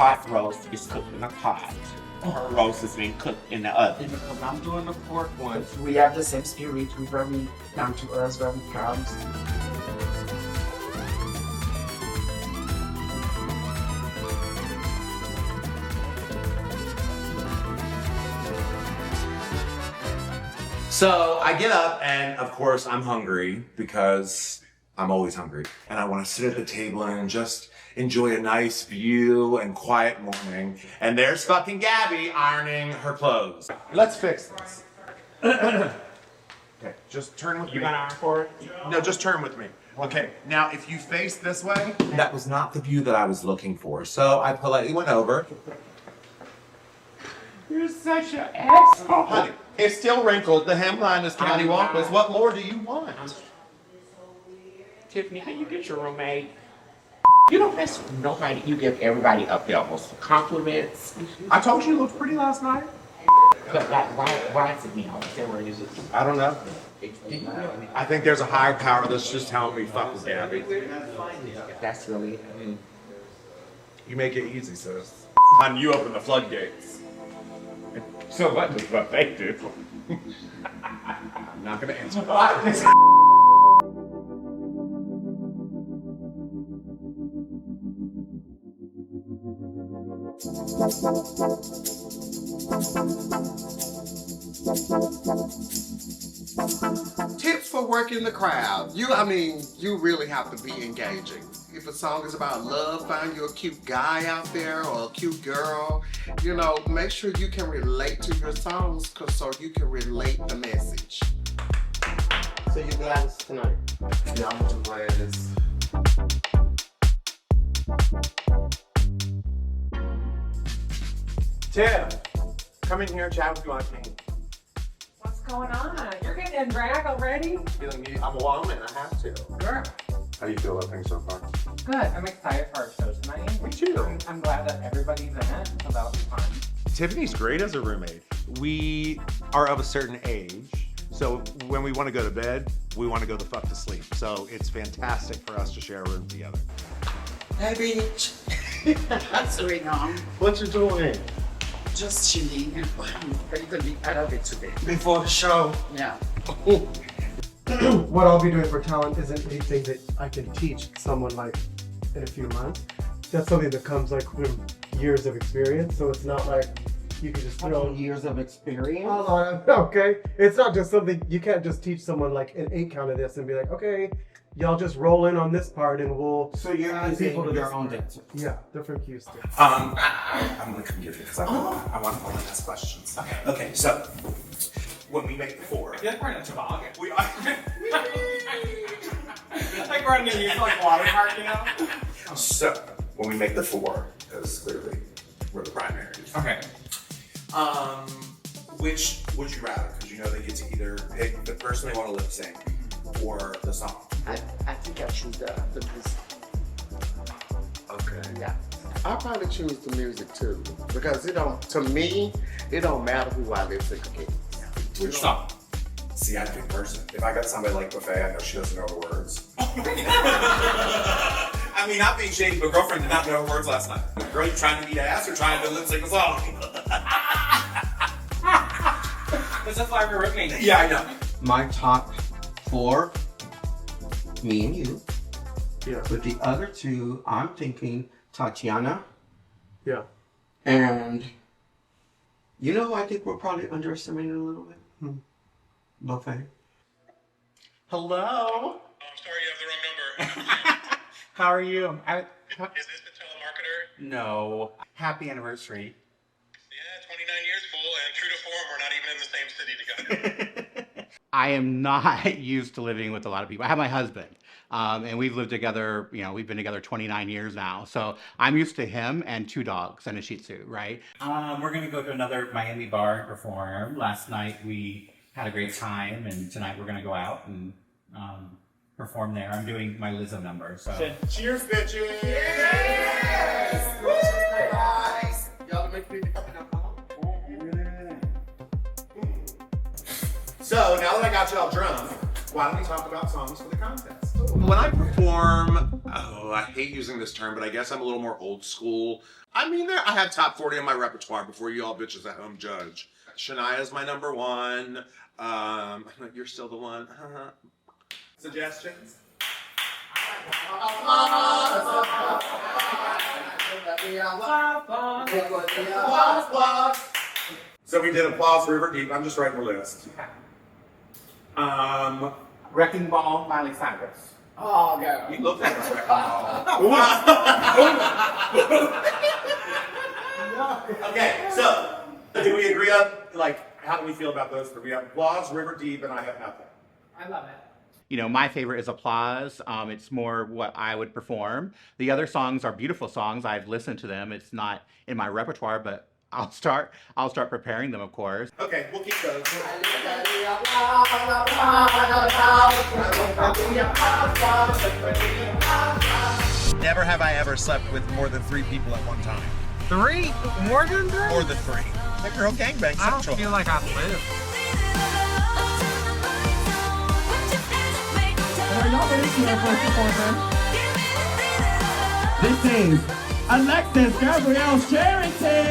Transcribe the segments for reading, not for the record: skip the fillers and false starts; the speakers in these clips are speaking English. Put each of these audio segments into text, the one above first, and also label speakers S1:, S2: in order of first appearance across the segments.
S1: pot roast is cooked in a pot. Her roast is being cooked in the oven.
S2: Because I'm doing the pork one.
S3: We have the same spirit. We're very down to earth, very proud.
S4: So I get up and of course I'm hungry because I'm always hungry. And I want to sit at the table and just enjoy a nice view and quiet morning. And there's fucking Gabby ironing her clothes. Let's fix this. Okay, just turn with me.
S1: You gonna iron for it?
S4: No, just turn with me. Okay, now if you face this way, that was not the view that I was looking for. So I politely went over.
S1: You're such an asshole.
S4: Honey, it's still wrinkled. The hemline is cattywampus. What more do you want?
S1: Tiffany, how you get your roommate? You don't mess with nobody. You give everybody up levels. Compliments.
S4: I told you you looked pretty last night.
S1: But like, why is it me?
S4: I don't know. I think there's a higher power that's just telling me fuck with Gabby.
S1: That's really.
S4: You make it easy, sis. And you open the floodgates.
S1: So what does what they do?
S4: I'm not gonna answer.
S2: Tips for working the crowd. You really have to be engaging. If a song is about love, find you a cute guy out there or a cute girl. You know, make sure you can relate to your songs so you can relate the message.
S3: So you glad it's tonight?
S2: Yeah, I'm glad it's...
S4: Tim, come in here and chat with my team.
S5: What's going on? You're getting in drag already?
S4: I'm a woman, I have to.
S5: Sure.
S4: How do you feel about things so far?
S5: Good. I'm excited for our show tonight.
S4: Me too.
S5: I'm glad that everybody's in it, so that'll be fun.
S4: Tiffany's great as a roommate. We are of a certain age, so when we want to go to bed, we want to go the fuck to sleep. So it's fantastic for us to share a room together.
S3: Hey, bitch. What's going on?
S4: What you doing?
S3: Just chilling. Are you gonna be out of it today?
S2: Before the show.
S3: Yeah.
S6: What I'll be doing for talent isn't anything that I can teach someone like in a few months. That's something that comes like from years of experience. So it's not like you can just throw
S3: Years of experience.
S6: okay. It's not just something you can't just teach someone like an 8 count of this and be like, okay, y'all just roll in on this part and we'll.
S3: So you're using your own dancers.
S6: Yeah, they're from Houston.
S4: I'm gonna come get you because I want to ask questions. Okay, so when we make the 4,
S5: Yeah, we're in a toboggan.
S4: we are.
S5: Like we're in a new like water park, you know?
S4: So when we make the 4, because clearly we're the primaries.
S5: Okay.
S4: Which would you rather? Because you know they get to either pick the person they want to lip sync or the song.
S3: I think I choose the music.
S4: Okay.
S3: Yeah.
S2: I probably choose the music too, because to me, it don't matter who I lip sync against.
S4: Which song? See, I pick person. If I got somebody like Faye, I know she doesn't know the words. I mean, not being shady, but girlfriend did not know her words last night. Girl, you trying to eat ass or trying to lip sync a song?
S5: This is why we're roommates.
S4: Yeah, I know.
S3: My top 4, me and you.
S6: Yeah.
S3: With the other 2, I'm thinking Tatiana.
S6: Yeah.
S3: And you know, I think we're probably underestimating a little bit. Buffet.
S5: Hello.
S7: Oh, I'm sorry, you have the wrong number.
S5: How are you?
S7: Is this the telemarketer?
S5: No. Happy anniversary.
S7: Yeah, 29 years, fool, and true to form, we're not even in the same city together.
S8: I am not used to living with a lot of people. I have my husband, and we've lived together, you know, we've been together 29 years now. So I'm used to him and 2 dogs and a Shih Tzu, right?
S5: We're gonna go to another Miami bar and perform. Last night we had a great time, and tonight we're gonna go out and perform there. I'm doing my Lizzo number, so.
S4: Cheers, bitches!
S2: Yes! Guys, y'all make me
S4: So now that I got y'all drunk, why don't we talk about songs for the contest? When I perform, I hate using this term, but I guess I'm a little more old school. I mean, I have top 40 on my repertoire before you all bitches at home judge. Shania's my number one. You're still the one. Suggestions? So we did Applause, River Deep. I'm just writing the list.
S1: Wrecking Ball, Miley Cyrus.
S9: Oh, girl.
S4: You look like a Wrecking Ball. Okay, so do we agree on, how do we feel about those three? We have Applause, River Deep, and I Have Nothing.
S9: I love it.
S8: You know, my favorite is Applause. It's more what I would perform. The other songs are beautiful songs. I've listened to them. It's not in my repertoire, but I'll start preparing them, of course.
S4: Okay, we'll keep those. Never have I ever slept with more than 3 people at one time.
S9: 3? More than 3?
S4: More than 3. The girl gangbang
S9: I don't
S4: central.
S9: feel like I've lived.
S10: Are y'all ready for our first performance? This is Alexis Gabrielle Charrington!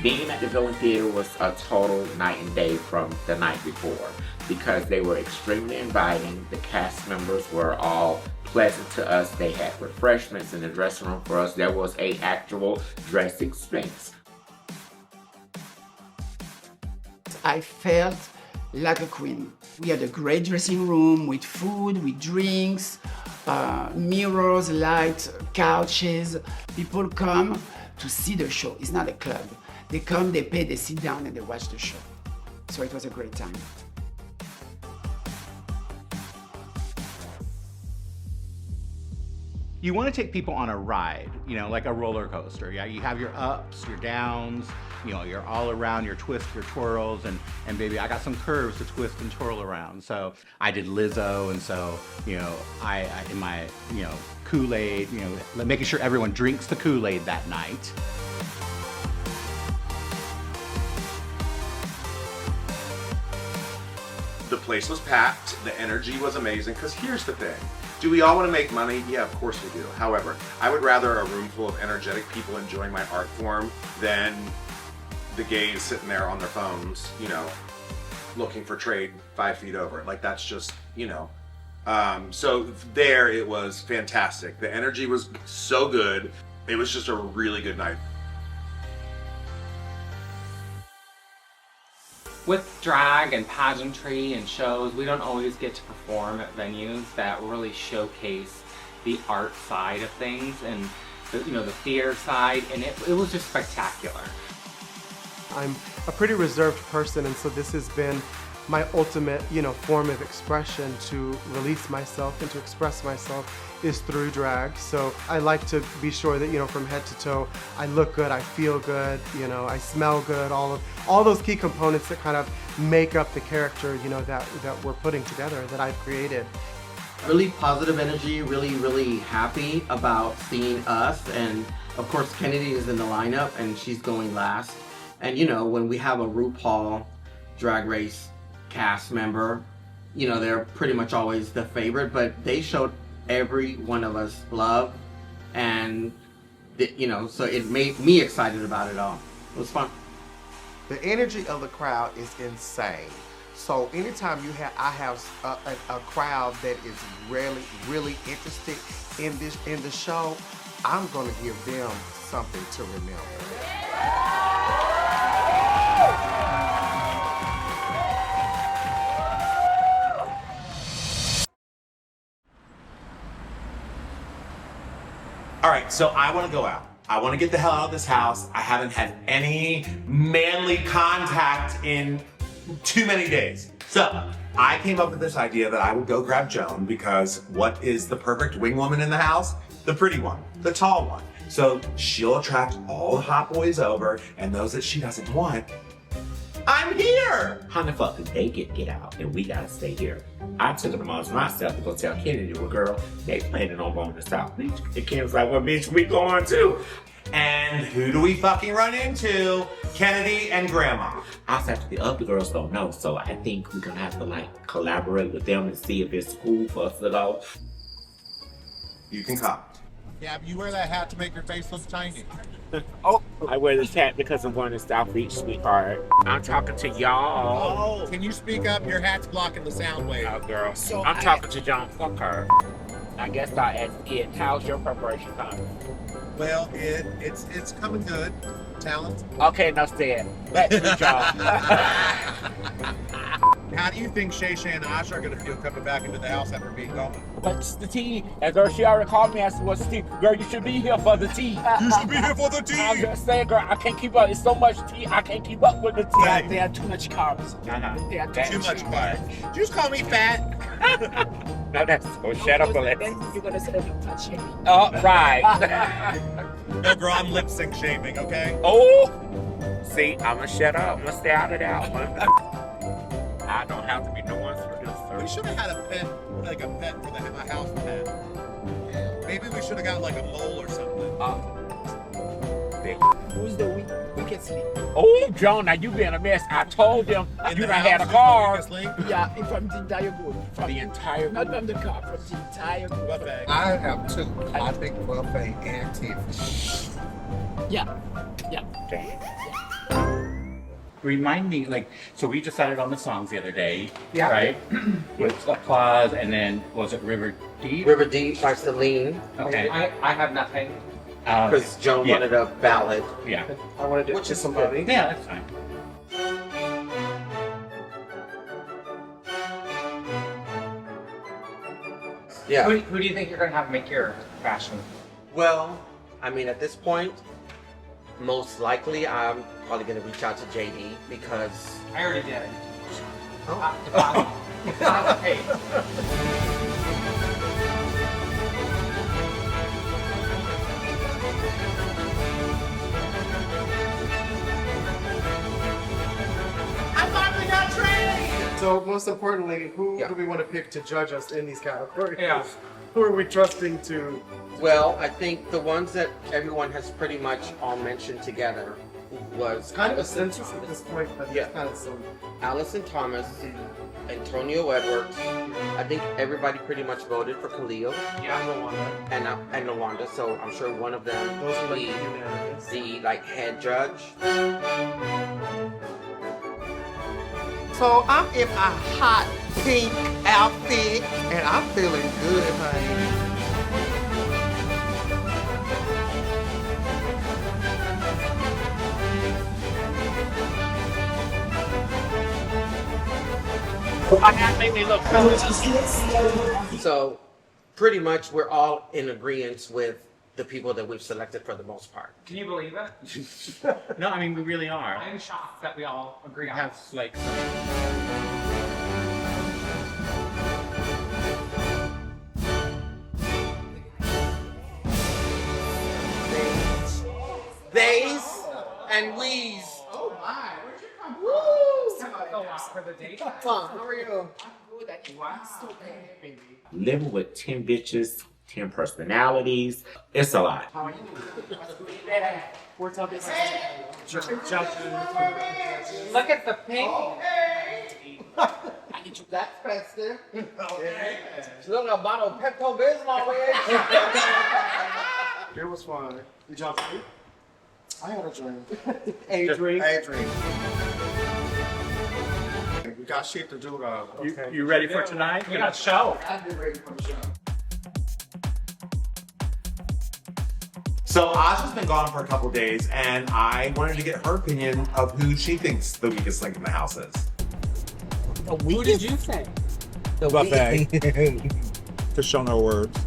S1: Being at the Villain Theater was a total night and day from the night before because they were extremely inviting. The cast members were all pleasant to us. They had refreshments in the dressing room for us. There was an actual dressing space.
S11: I felt like a queen. We had a great dressing room with food, with drinks, mirrors, lights, couches. People come to see the show. It's not a club. They come, they pay, they sit down, and they watch the show. So it was a great time.
S8: You want to take people on a ride, you know, like a roller coaster. Yeah, you have your ups, your downs, you know, you're all around, your twists, your twirls, and baby, I got some curves to twist and twirl around. So I did Lizzo, and so, you know, I in my, you know, Kool-Aid, you know, making sure everyone drinks the Kool-Aid that night.
S4: The place was packed, the energy was amazing, because here's the thing. Do we all want to make money? Yeah, of course we do. However, I would rather a room full of energetic people enjoying my art form than the gays sitting there on their phones, you know, looking for trade 5 feet over. Like, that's just, you know. So there it was fantastic. The energy was so good. It was just a really good night.
S12: With drag and pageantry and shows, we don't always get to perform at venues that really showcase the art side of things and the, you know, the theater side, and it was just spectacular.
S6: I'm a pretty reserved person, and so this has been my ultimate, you know, form of expression to release myself and to express myself is through drag. So I like to be sure that, you know, from head to toe, I look good, I feel good, you know, I smell good, all those key components that kind of make up the character, you know, that we're putting together, that I've created.
S3: Really positive energy, really happy about seeing us, and of course Kennedy is in the lineup and she's going last. And you know, when we have a RuPaul Drag Race cast member, you know, they're pretty much always the favorite, but they showed every one of us love, and you know, so it made me excited about it all. It was fun.
S2: The energy of the crowd is insane. So anytime I have a crowd that is really interested in the show, I'm gonna give them something to remember.
S4: All right, so I want to go out. I want to get the hell out of this house. I haven't had any manly contact in too many days. So I came up with this idea that I would go grab Joan, because what is the perfect wing woman in the house? The pretty one, the tall one. So she'll attract all the hot boys over, and those that she doesn't want, I'm here!
S1: How the fuck did they get out and we gotta stay here? I took them on myself to go tell Kennedy, well, girl, they planning on going to South Beach. And Ken's like, well, bitch, we going too.
S4: And who do we fucking run into? Kennedy and Grandma.
S1: Outside the other girls don't know, so I think we're gonna have to like collaborate with them and see if it's cool for us to go.
S4: You can come.
S13: Yeah, you wear that hat to make your face look tiny.
S1: Oh, I wear this hat because I'm going to South Beach, sweetheart. I'm talking to y'all.
S13: Oh, can you speak up? Your hat's blocking the sound wave.
S1: Oh, girl.
S11: So
S1: I'm talking to John. Fuck her. I guess I'll ask it. How's your preparation coming?
S13: Well, it's coming good. Talent.
S1: Okay, no say it. Let's reach off.
S13: How do you think Shay Shay and Asha are gonna feel coming back into the house after being gone?
S1: What's the tea? And girl, she already called me and asked what's the tea. Girl, you should be here for the tea.
S13: You should be here for the tea.
S1: I'm just saying, girl, I can't keep up. It's so much tea, I can't keep up with the tea.
S13: Right.
S11: There are too much carbs. There are
S13: Too much carbs. Did you just call me fat?
S1: No, that's so shut up, Alex.
S11: Then you're gonna say I'm touch shaming.
S1: Oh, right.
S13: No, girl, I'm lip sync shaming, okay?
S1: Oh! See, I'm gonna shut up. I'm gonna stay out of that one. I don't have to be no one's producer.
S13: We should have had a pet, like a pet for the house pet. Maybe we should have got like a mole or something.
S11: Who's the weakest link?
S1: Oh, John, now you being a mess. I told them
S13: In
S1: you
S13: the
S1: done had a
S13: house,
S1: car.
S13: who's the weakest link?
S11: Yeah, from the entire group. From
S1: The entire
S11: not from the car, from the entire group.
S13: Buffet.
S2: I have two. I think Buffet and Tiffany.
S11: Yeah, yeah.
S5: Remind me, like, so we decided on the songs the other day,
S3: Yeah.
S5: right? With Applause, and then was it River Deep?
S3: River Deep by Celine,
S5: Okay.
S12: I have nothing.
S3: because Joan
S5: yeah.
S3: wanted a ballad.
S5: Yeah.
S6: I wanted to
S3: Which
S6: to
S3: is
S6: somebody.
S5: Yeah, that's fine.
S3: Yeah.
S12: Who do you think you're gonna have make your fashion?
S3: Well, I mean, at this point, most likely I'm probably going to reach out to JD because.
S12: I already did.
S3: Oh.
S12: Hey.
S6: So most importantly, who
S3: Yeah.
S6: do we want to pick to judge us in these categories?
S12: Yeah.
S6: Who are we trusting to?
S3: Well, I think the ones that everyone has pretty much all mentioned together was
S6: Kind of a census at this point, but
S3: Yeah.
S6: it's kind of some.
S3: Allison Thomas, Antonio Edwards. I think everybody pretty much voted for Khalil and Lawanda, so I'm sure one of them
S6: Those are
S3: will
S6: like
S3: be
S6: unanimous.
S3: the like head judge.
S2: So I'm in a hot pink outfit and I'm feeling good, honey.
S3: So pretty much we're all in agreement with the people that we've selected for the most part.
S12: Can you believe it?
S5: No, I mean, we really are.
S12: I'm shocked that we all agree
S5: We
S12: on
S5: have,
S12: this.
S5: like,
S3: Theys and we's.
S11: Oh my, where'd you come from?
S12: A lot for the date.
S3: How are you?
S11: Good at it. So bad.
S1: Living with 10 bitches, 10 personalities. It's a lot.
S11: How are you?
S6: We're talking about
S12: Look at the pink.
S3: I get you that festive. Look at a bottle of Pepto-Bismol over here.
S6: It was fun. Did y'all sleep? I had a drink.
S3: Adrian.
S2: Adrian. We got shit to do though.
S6: Okay.
S5: you ready for tonight?
S12: We got a show.
S11: I've been ready for the show.
S4: So Asha's been gone for a couple days, and I wanted to get her opinion of who she thinks the weakest link in the house is.
S12: Who did you say?
S13: Buffet. To show no words.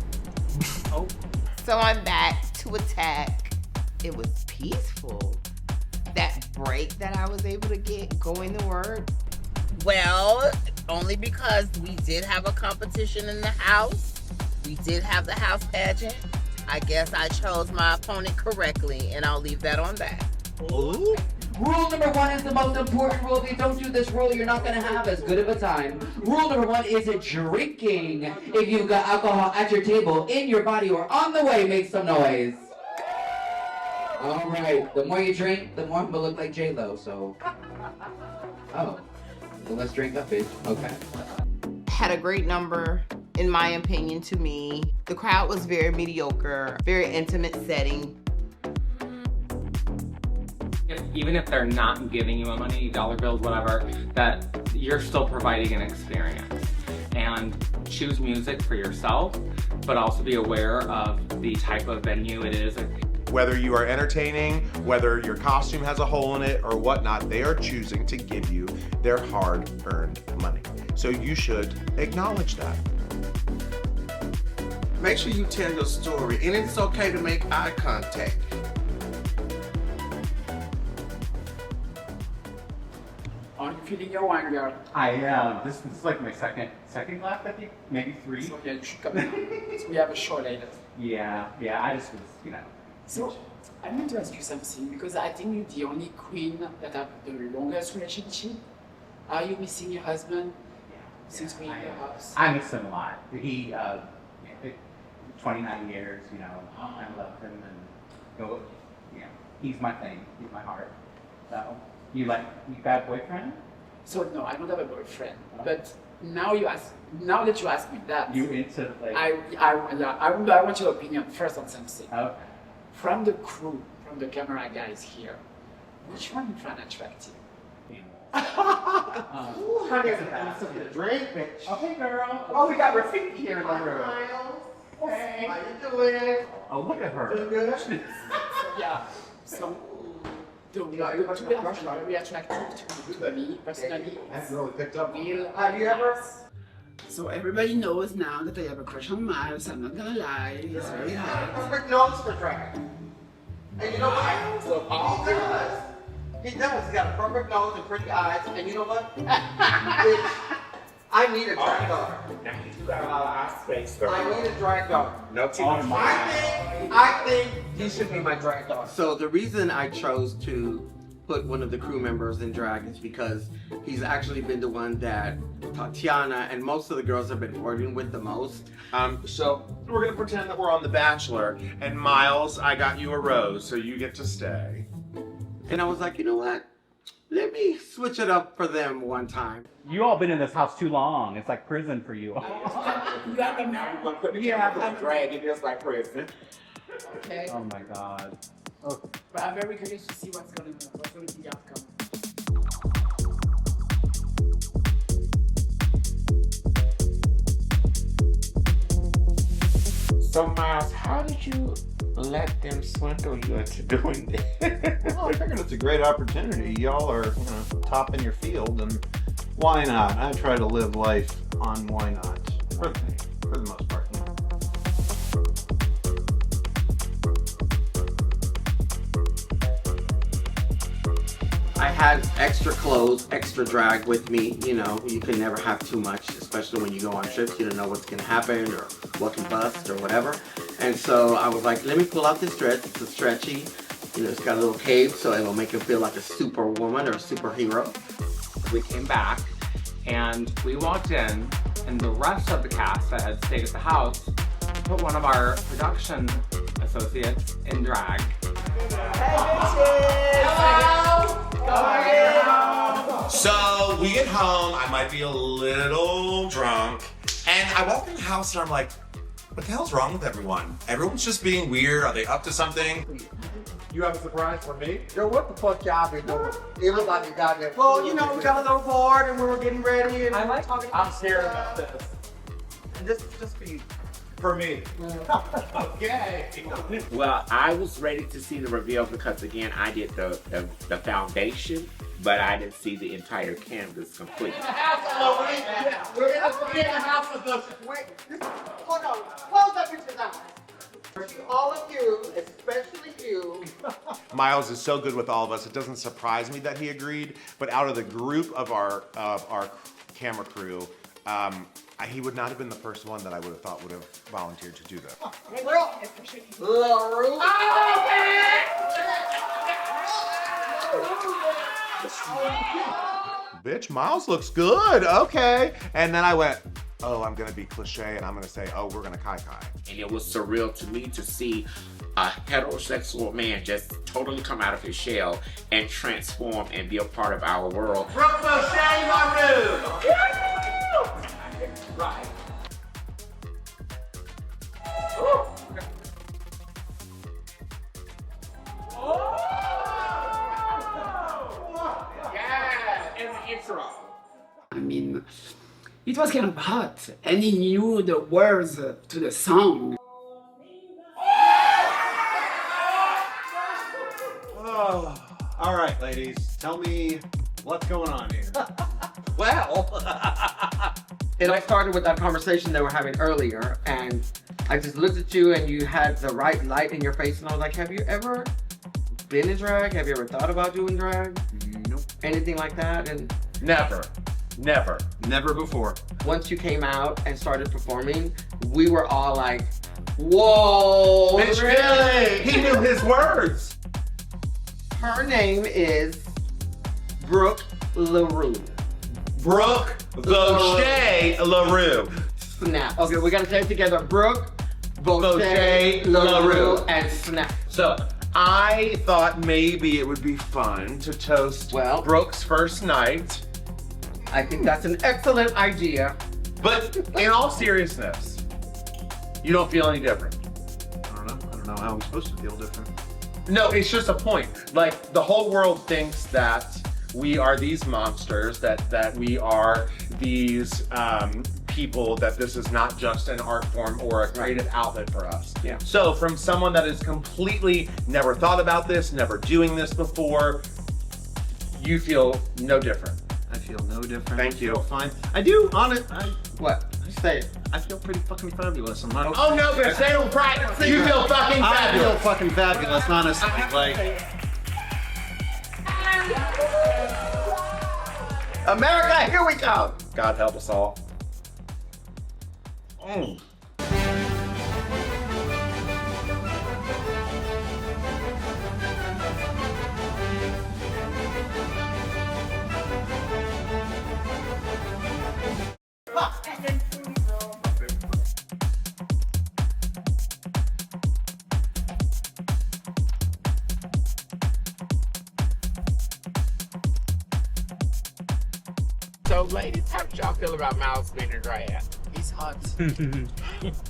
S14: So I'm back to attack. It was peaceful. That break that I was able to get going to work. Well, only because we did have a competition in the house. We did have the house pageant. I guess I chose my opponent correctly, and I'll leave that on that.
S10: Rule number 1 is the most important rule. If you don't do this rule, you're not going to have as good of a time. Rule number 1 is drinking. If you've got alcohol at your table, in your body, or on the way, make some noise. All right. The more you drink, the more I'm gonna look like J-Lo. So. Oh. Well, let's drink up, bitch. Okay.
S14: Had a great number, in my opinion, to me. The crowd was very mediocre, very intimate setting.
S12: Even if they're not giving you money, dollar bills, whatever, that you're still providing an experience. And choose music for yourself, but also be aware of the type of venue it is.
S4: Whether you are entertaining, whether your costume has a hole in it or whatnot, they are choosing to give you their hard-earned money. So you should acknowledge that.
S2: Make sure you tell your story, and it's okay to make eye contact.
S11: Are you feeling your wine, girl?
S5: I am. This is like my second glass, I think, maybe 3.
S11: So yeah, you should come now. So we have a short later.
S5: Yeah, I just was,
S11: So I want to ask you something because I think you're the only queen that have the longest relationship. Are you missing your husband since we're in the house?
S5: I miss him a lot. He, 29 years, I love him, and he's my thing. He's my heart. So, you got a boyfriend?
S11: So no, I don't have a boyfriend. But now that you ask me that,
S5: You into like?
S11: I want your opinion first on something.
S5: Okay.
S11: From the crew, from the camera guys here, which one you find attractive?
S3: Honey, some drink, bitch.
S11: Okay, girl.
S3: Oh, we got Rafiki here in the room.
S11: Hey.
S3: How you doing?
S5: Oh, look at her.
S3: Doing good?
S11: Yeah. So the two are very attractive to me personally.
S3: That's really picked up.
S11: Have you ever? So everybody knows now that I have a crush on Miles. I'm not gonna lie. He's very hot.
S3: Perfect nose for drag. And you know what? He does. He does. He's got a perfect nose and pretty eyes. And you know what? I need a drag dog.
S1: Now you got a lot of eye space, girl.
S3: I need a drag dog.
S1: No too much.
S3: I think he should be my drag dog. So the reason I chose to put one of the crew members in drag is because he's actually been the one that Tatiana and most of the girls have been flirting with the most.
S4: So we're gonna pretend that we're on The Bachelor, and Miles, I got you a rose, so you get to stay.
S3: And I was like, you know what? Let me switch it up for them one time.
S5: You all been in this house too long. It's like prison for you.
S11: You got me now.
S1: We're gonna put the camera on drag it just like prison.
S11: Okay.
S5: Oh my God.
S11: But I'm very curious to see what's gonna be the outcome.
S1: So Miles, how did you let them swindle you into doing this?
S13: Well, I figured it's a great opportunity. Y'all are, top in your field, and why not? I try to live life on why not, for the most part.
S3: I had extra clothes, extra drag with me. You can never have too much, especially when you go on trips. You don't know what's gonna happen or what can bust or whatever. And so I was like, let me pull out this dress. It's a stretchy. It's got a little cape, so it will make it feel like a superwoman or a superhero.
S12: We came back and we walked in, and the rest of the cast that had stayed at the house put one of our production associates in drag.
S4: So we get home, I might be a little drunk, and I walk in the house and I'm like, what the hell's wrong with everyone? Everyone's just being weird. Are they up to something?
S13: You have a surprise for me?
S3: Yo, what the fuck y'all been doing? It was like you got that. Well, we got a little bored and we were getting ready. And
S5: I like talking.
S13: I'm scared about this.
S3: this is just for you.
S13: For me.
S3: Okay.
S1: Well, I was ready to see the reveal because again, I did the foundation, but I didn't see the entire canvas complete.
S3: We're in the house with us. Hold on. Close up your eyes. All of you, especially you.
S4: Miles is so good with all of us, it doesn't surprise me that he agreed, but out of the group of our camera crew, he would not have been the first one that I would have thought would have volunteered to do that. Bitch, Miles looks good, okay. And then I went, oh, I'm gonna be cliche and I'm gonna say, oh, we're gonna kai-kai.
S1: And it was surreal to me to see a heterosexual man just totally come out of his shell and transform and be a part of our world.
S4: Brooke Moshe Maru!
S1: Right. Yeah, in the intro.
S11: I mean, it was kind of hot, and he knew the words to the song.
S13: Oh, all right, ladies, tell me what's going on here.
S3: Well, it all started with that conversation they were having earlier, and I just looked at you and you had the right light in your face, and I was like, have you ever been in drag? Have you ever thought about doing drag?
S4: Nope.
S3: Anything like that? And
S4: Never.
S13: Never before.
S3: once you came out and started performing, we were all like, whoa,
S4: Bitch,
S3: really?
S4: he knew his words.
S3: Her name is Brooke LaRue.
S4: Brooke Moshe LaRue.
S3: Snap. Okay, we gotta say it together. Brooke
S4: Moshe
S3: LaRue
S4: LaRue.
S3: and Snap.
S4: So I thought maybe it would be fun to toast Brooke's first night.
S3: I think that's an excellent idea.
S4: But in all seriousness, you don't feel any different.
S13: I don't know how I'm supposed to feel different.
S4: No, it's just a point. Like, the whole world thinks that we are these monsters, that we are these people, that this is not just an art form or a creative outlet for us.
S3: Yeah.
S4: So from someone that is completely never thought about this, never doing this before, you feel no different.
S13: I feel no different.
S4: Thank you.
S13: I feel fine. I do, honest.
S3: What? Say it.
S13: I feel pretty fucking fabulous. I'm not.
S4: Oh no, bitch, they don't practice. You feel fucking
S13: I
S4: fabulous.
S13: feel fucking fabulous, honestly. Like,
S3: America, here we go.
S4: God help us all.
S1: So, ladies, how did y'all feel about Miles being in drag?
S11: It's hot.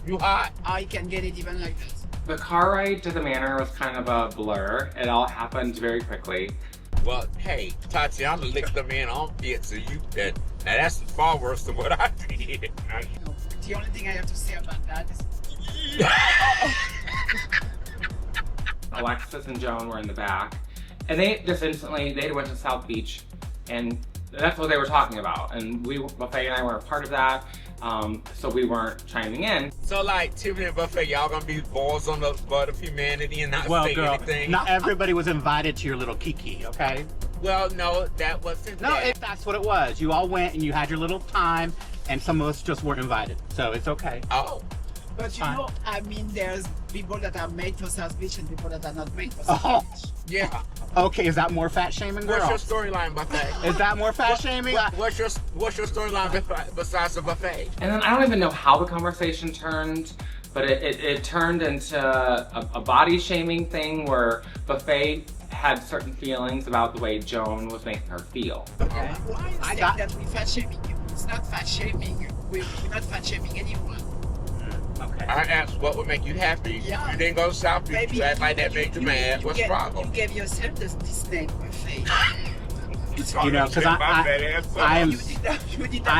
S1: You hot?
S11: I can get it even like this.
S12: The car ride to the manor was kind of a blur. It all happened very quickly.
S1: Well, hey, Tatiana licked them in on it, so you that now that's far worse than what I did.
S11: The only thing I have to say about that is
S12: Alexis and Joan were in the back, and they just instantly, they went to South Beach, and that's what they were talking about. And Faye and I weren't a part of that, so we weren't chiming in.
S1: So, like, Tiffany and Buffet, y'all gonna be balls on the butt of humanity and not say anything?
S8: Not everybody was invited to your little kiki, okay?
S1: Well, no, that wasn't that.
S8: That's what it was. You all went and you had your little time, and some of us just weren't invited, so it's okay.
S1: Oh.
S11: But you know, I mean, there's people that are made for South Beach and people that are not made for
S8: Oh.
S11: South Beach.
S1: Yeah.
S8: Okay, is that more fat shaming, girl?
S1: What's your storyline, Buffet?
S8: Is that more fat shaming?
S1: What's your storyline besides the Buffet?
S12: And then I don't even know how the conversation turned, but it turned into a body shaming thing where Buffet had certain feelings about the way Joan was making her feel.
S11: Okay. Why is that that we fat shaming you? It's not fat shaming. We're not fat shaming anyone.
S12: Okay.
S1: I asked what would make you happy.
S11: Yeah.
S1: You didn't go to South Beach. You act like that made you mad. What's the problem?
S11: You gave yourself this name, Faye.
S8: You know, because I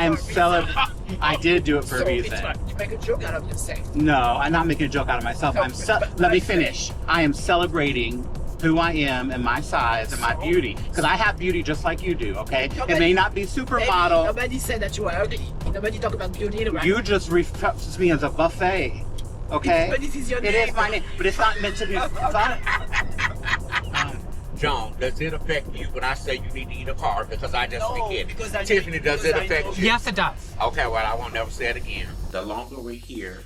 S8: am celebrating. I did do it for a reason.
S11: You make a joke out of yourself.
S8: No, I'm not making a joke out of myself. Let me finish. I am celebrating who I am and my size and my beauty. Because I have beauty just like you do, okay? It may not be supermodel.
S11: Nobody said that you were ugly. Nobody talked about beauty. Right?
S8: You just refer to me as a buffet, okay?
S11: But this is your
S8: name. It is my name, but it's not meant to be.
S1: John, does it affect you when I say you need to eat a car because I just begin?
S11: Because
S1: Tiffany, does it affect you?
S9: Yes, it does.
S1: Okay, well, I won't never say it again. The longer we're here,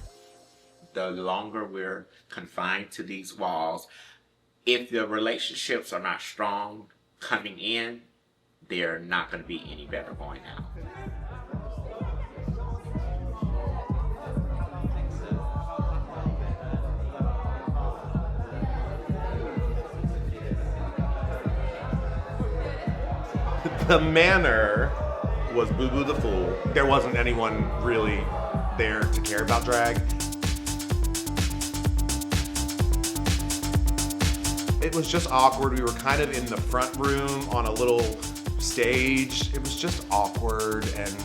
S1: the longer we're confined to these walls. If the relationships are not strong coming in, they're not going to be any better going out.
S4: The manor was Boo Boo the Fool. There wasn't anyone really there to care about drag. It was just awkward. We were kind of in the front room on a little stage. It was just awkward, and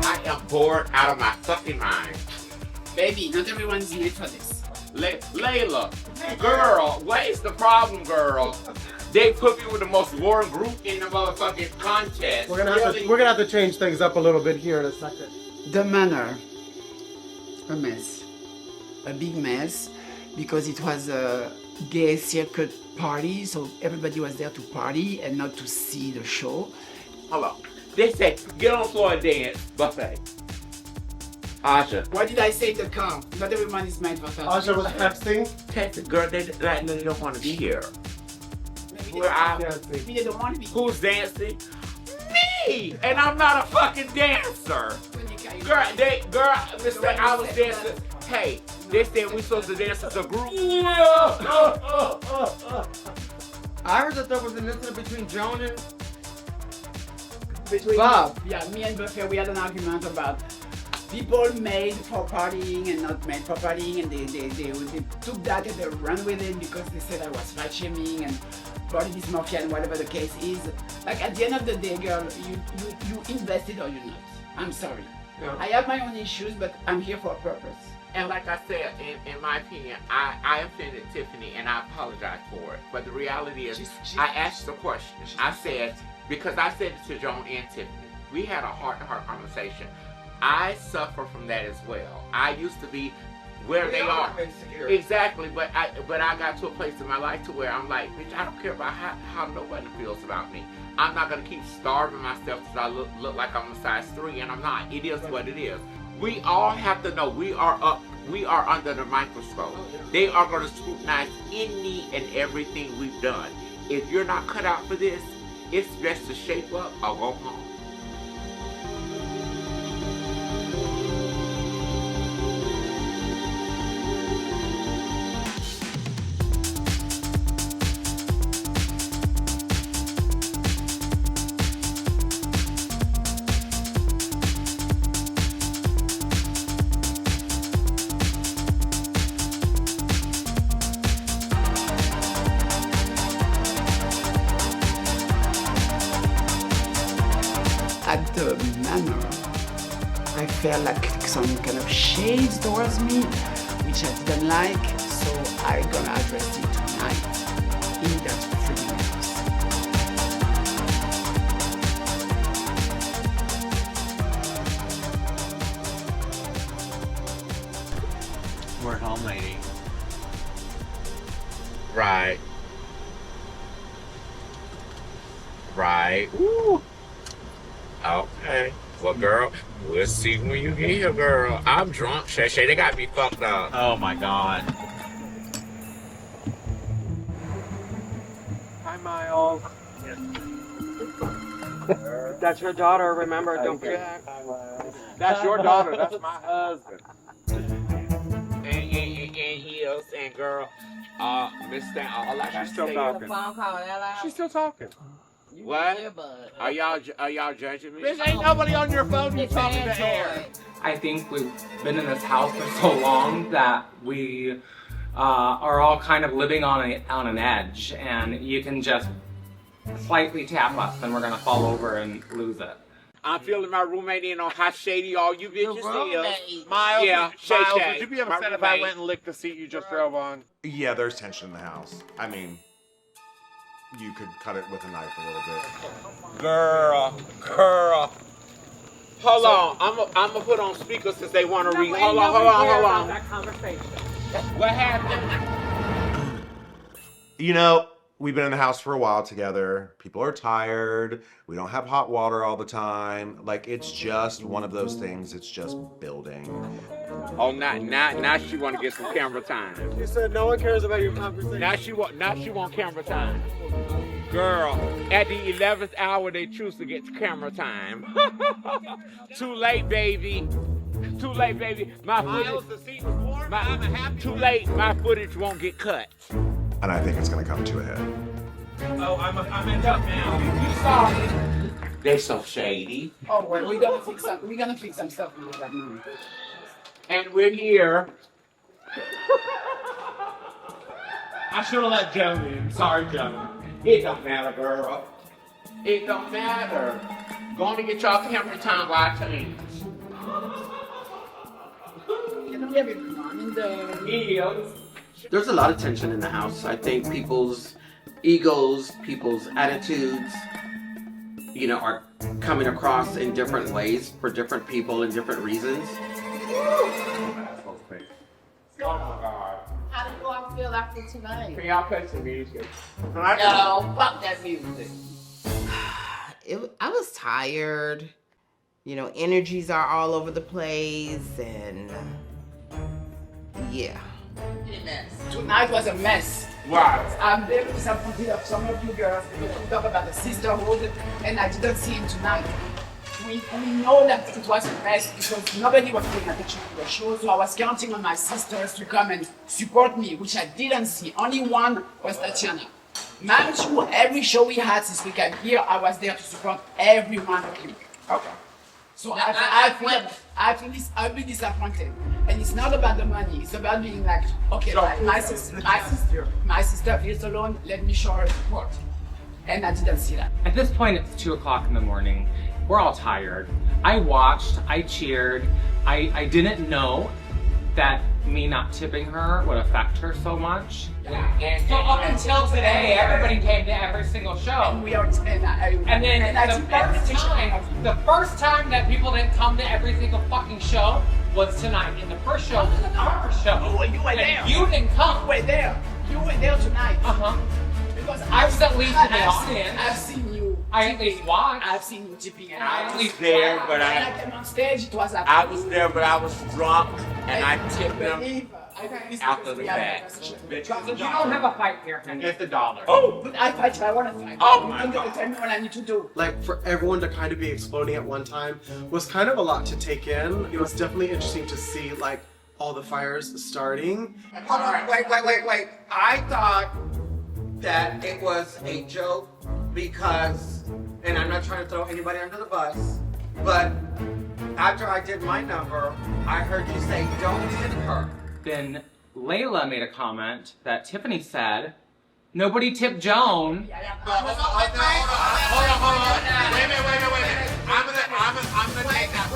S1: I am bored out of my fucking mind.
S11: Baby, not everyone is made for this.
S1: Layla, girl, what is the problem, girl? They put me with the most boring group in the motherfucking contest.
S6: We're gonna have to change things up a little bit here in a second.
S11: The manor, a mess. A big mess, because it was a gay circuit party, so everybody was there to party and not to see the show.
S1: Hold on. They said, get on the floor and dance, buffet. Asha.
S11: What did I say in the car? Not everyone is made for that.
S6: Asha was texting.
S1: Texting, girl, they don't want to be here.
S11: Maybe they don't want to be.
S1: Who's dancing? Me! And I'm not a fucking dancer. Girl, I was dancing. Hey, they said we supposed to dance as a group.
S3: I heard that there was an incident between Joan and
S11: Bob. Yeah, me and Buffet, we had an argument about people made for partying and not made for partying, and they took that and they ran with it because they said I was fat shaming and body dysmorphia and whatever the case is. Like at the end of the day, girl, you invested or you're not. I'm sorry.
S1: Yeah.
S11: I have my own issues, but I'm here for a purpose.
S1: And like I said, in my opinion, I offended Tiffany and I apologize for it. But the reality is, I asked the question. I said, because I said it to Joan and Tiffany, we had a heart-to-heart conversation. I suffer from that as well. I used to be where they are. Exactly, but I got to a place in my life to where I'm like, bitch, I don't care about how nobody feels about me. I'm not gonna keep starving myself because I look like I'm a size 3, and I'm not. It is what it is. We all have to know we are under the microscope. They are gonna scrutinize any and everything we've done. If you're not cut out for this, it's best to shape up or go home.
S11: At the manor, I felt like some kind of shades towards me, which I didn't like, so I'm gonna address it tonight in that 3 minutes.
S5: We're home, lady.
S1: Right. Right. Woo. Okay. Well, girl, we'll see when you get here, girl. I'm drunk, Shay. They got me fucked up.
S5: Oh my god.
S9: Hi, Miles. That's your daughter, remember, don't forget.
S1: That's your daughter. That's my husband. And heels and girl, Miss Stan.
S9: She's still talking.
S1: She's still talking. What? Are y'all judging me?
S4: Bitch, ain't nobody on your phone. You talking to air.
S12: I think we've been in this house for so long that we are all kind of living on an edge, and you can just slightly tap us and we're gonna fall over and lose it.
S1: I'm feeling my roommate in on how shady all you bitches is.
S13: Miles,
S1: Yeah,
S13: Miles,
S1: Shay.
S13: would you be upset
S1: My
S13: if I
S1: roommate.
S13: went and licked the seat you just drove on?
S4: Yeah, there's tension in the house. I mean, you could cut it with a knife a little bit.
S1: Girl. Hold on. I'm gonna put on speaker since they want to read. Hold on.
S9: That conversation.
S1: What happened?
S4: You know, we've been in the house for a while together. People are tired. We don't have hot water all the time. Like, it's just one of those things. It's just building.
S1: Oh, now she want to get some camera time.
S6: You said no one cares about your conversation.
S1: Now she want camera time. Girl, at the 11th hour they choose to get camera time. Too late, baby. My footage.
S13: The seat was warm. I'm happy.
S1: Too late. My footage won't get cut.
S4: and I think it's gonna come to a head.
S9: Oh, I'm in up now. You saw me.
S1: They're so shady.
S11: Oh, well, we're gonna fix some stuff right now.
S1: And we're here.
S9: I should have let Joe in. Sorry, Joe.
S1: It don't matter, girl. It don't matter. Go on to get y'all camera time while I change.
S3: There's a lot of tension in the house. I think people's egos, people's attitudes, you know, are coming across in different ways for different people and different reasons.
S1: Oh my God.
S14: How do you all feel after tonight?
S1: Can y'all play some music?
S14: No, fuck that music. I was tired. You know, energies are all over the place, and yeah.
S11: Tonight was a mess.
S1: Wow.
S11: I'm very disappointed of some of you girls because we talk about the sisterhood and I didn't see it tonight. We know that it was a mess because nobody was paying attention to the show, so I was counting on my sisters to come and support me, which I didn't see. Only one was Tatiana. Mind you, every show we had since we came here, I was there to support every one of you.
S1: Okay.
S11: So I feel I'll be disappointed. And it's not about the money, it's about being like, okay, my sister feels alone, let me show her support. And I didn't see that.
S12: At this point, it's 2 o'clock in the morning. We're all tired. I watched, I cheered. I didn't know that me not tipping her would affect her so much.
S10: And so up until today, everybody came to every single show.
S11: And we are,
S10: and then the first time that people didn't come to every single fucking show was tonight. And the first show was our show.
S11: You were there.
S10: You didn't come.
S11: You were there. You were there tonight. Because
S10: I was at least in the audience.
S11: I've seen you.
S10: I at least watched.
S11: I've seen you tipping. And
S1: I was there, but
S11: when I came on stage, it was like
S1: I was there, but I was drunk, and I tipped them after the fact.
S10: You don't have a fight here.
S1: It's $1.
S11: Oh, but I fight. I want to fight.
S1: Oh my God.
S11: Tell me what I need to do.
S6: Like for everyone to kind of be exploding at one time was kind of a lot to take in. It was definitely interesting to see like all the fires starting.
S3: Hold on, wait. I thought that it was a joke because, and I'm not trying to throw anybody under the bus, but after I did my number, I heard you say, don't tip her.
S12: Then Layla made a comment that Tiffany said, nobody tipped Joan.
S2: Hold on. Wait a minute. I'm gonna take that.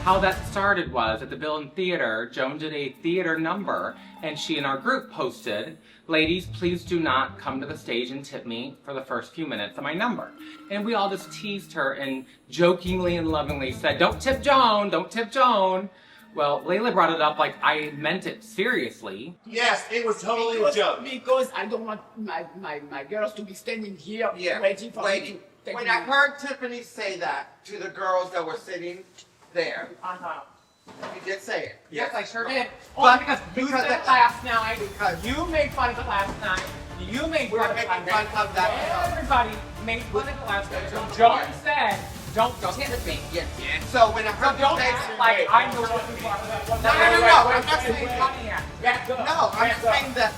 S12: How that started was at the Bill and Theater, Joan did a theater number, and she in our group posted, ladies, please do not come to the stage and tip me for the first few minutes of my number. And we all just teased her and jokingly and lovingly said, don't tip Joan, don't tip Joan. Well, Layla brought it up like I meant it seriously.
S2: Yes, it was totally a joke.
S11: Because I don't want my girls to be standing here waiting for me to take
S3: When
S11: me.
S3: I heard Tiffany say that to the girls that were sitting there, you did say it.
S10: Yes, I sure did.
S3: But
S10: Because you
S3: because
S10: said
S3: that-
S10: last night,
S3: because
S10: you made fun of it last night, you made
S3: We were
S10: fun of it
S3: making
S10: last
S3: fun
S10: night.
S3: of that.
S10: Everybody made fun of it last night. So Joan said, don't tip me.
S3: Yes. So when I
S10: So
S3: heard
S10: don't
S3: you say
S10: act like I know what you are.
S3: No, I'm not saying No, I'm just saying that.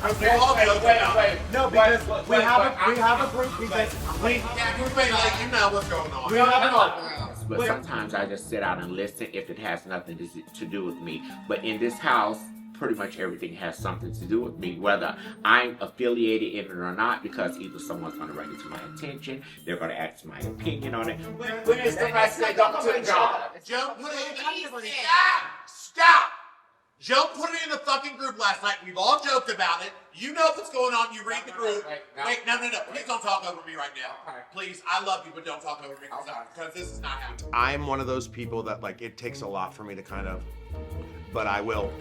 S2: No, because we have a group. We let you know what's going on.
S6: We have an
S1: But sometimes I just sit out and listen if it has nothing to do with me. But in this house, pretty much everything has something to do with me, whether I'm affiliated in it or not, because either someone's going to bring it to my attention, they're going to ask my opinion on it.
S2: When is the rest of the job? Joe put it in. Stop! Joe put it in the fucking group last night. We've all joked about it. You know what's going on. You read the group. Wait, no. Please don't talk over me right now. Please, I love you, but don't talk over me because this is not happening.
S4: I'm one of those people that like it takes a lot for me to kind of, but I will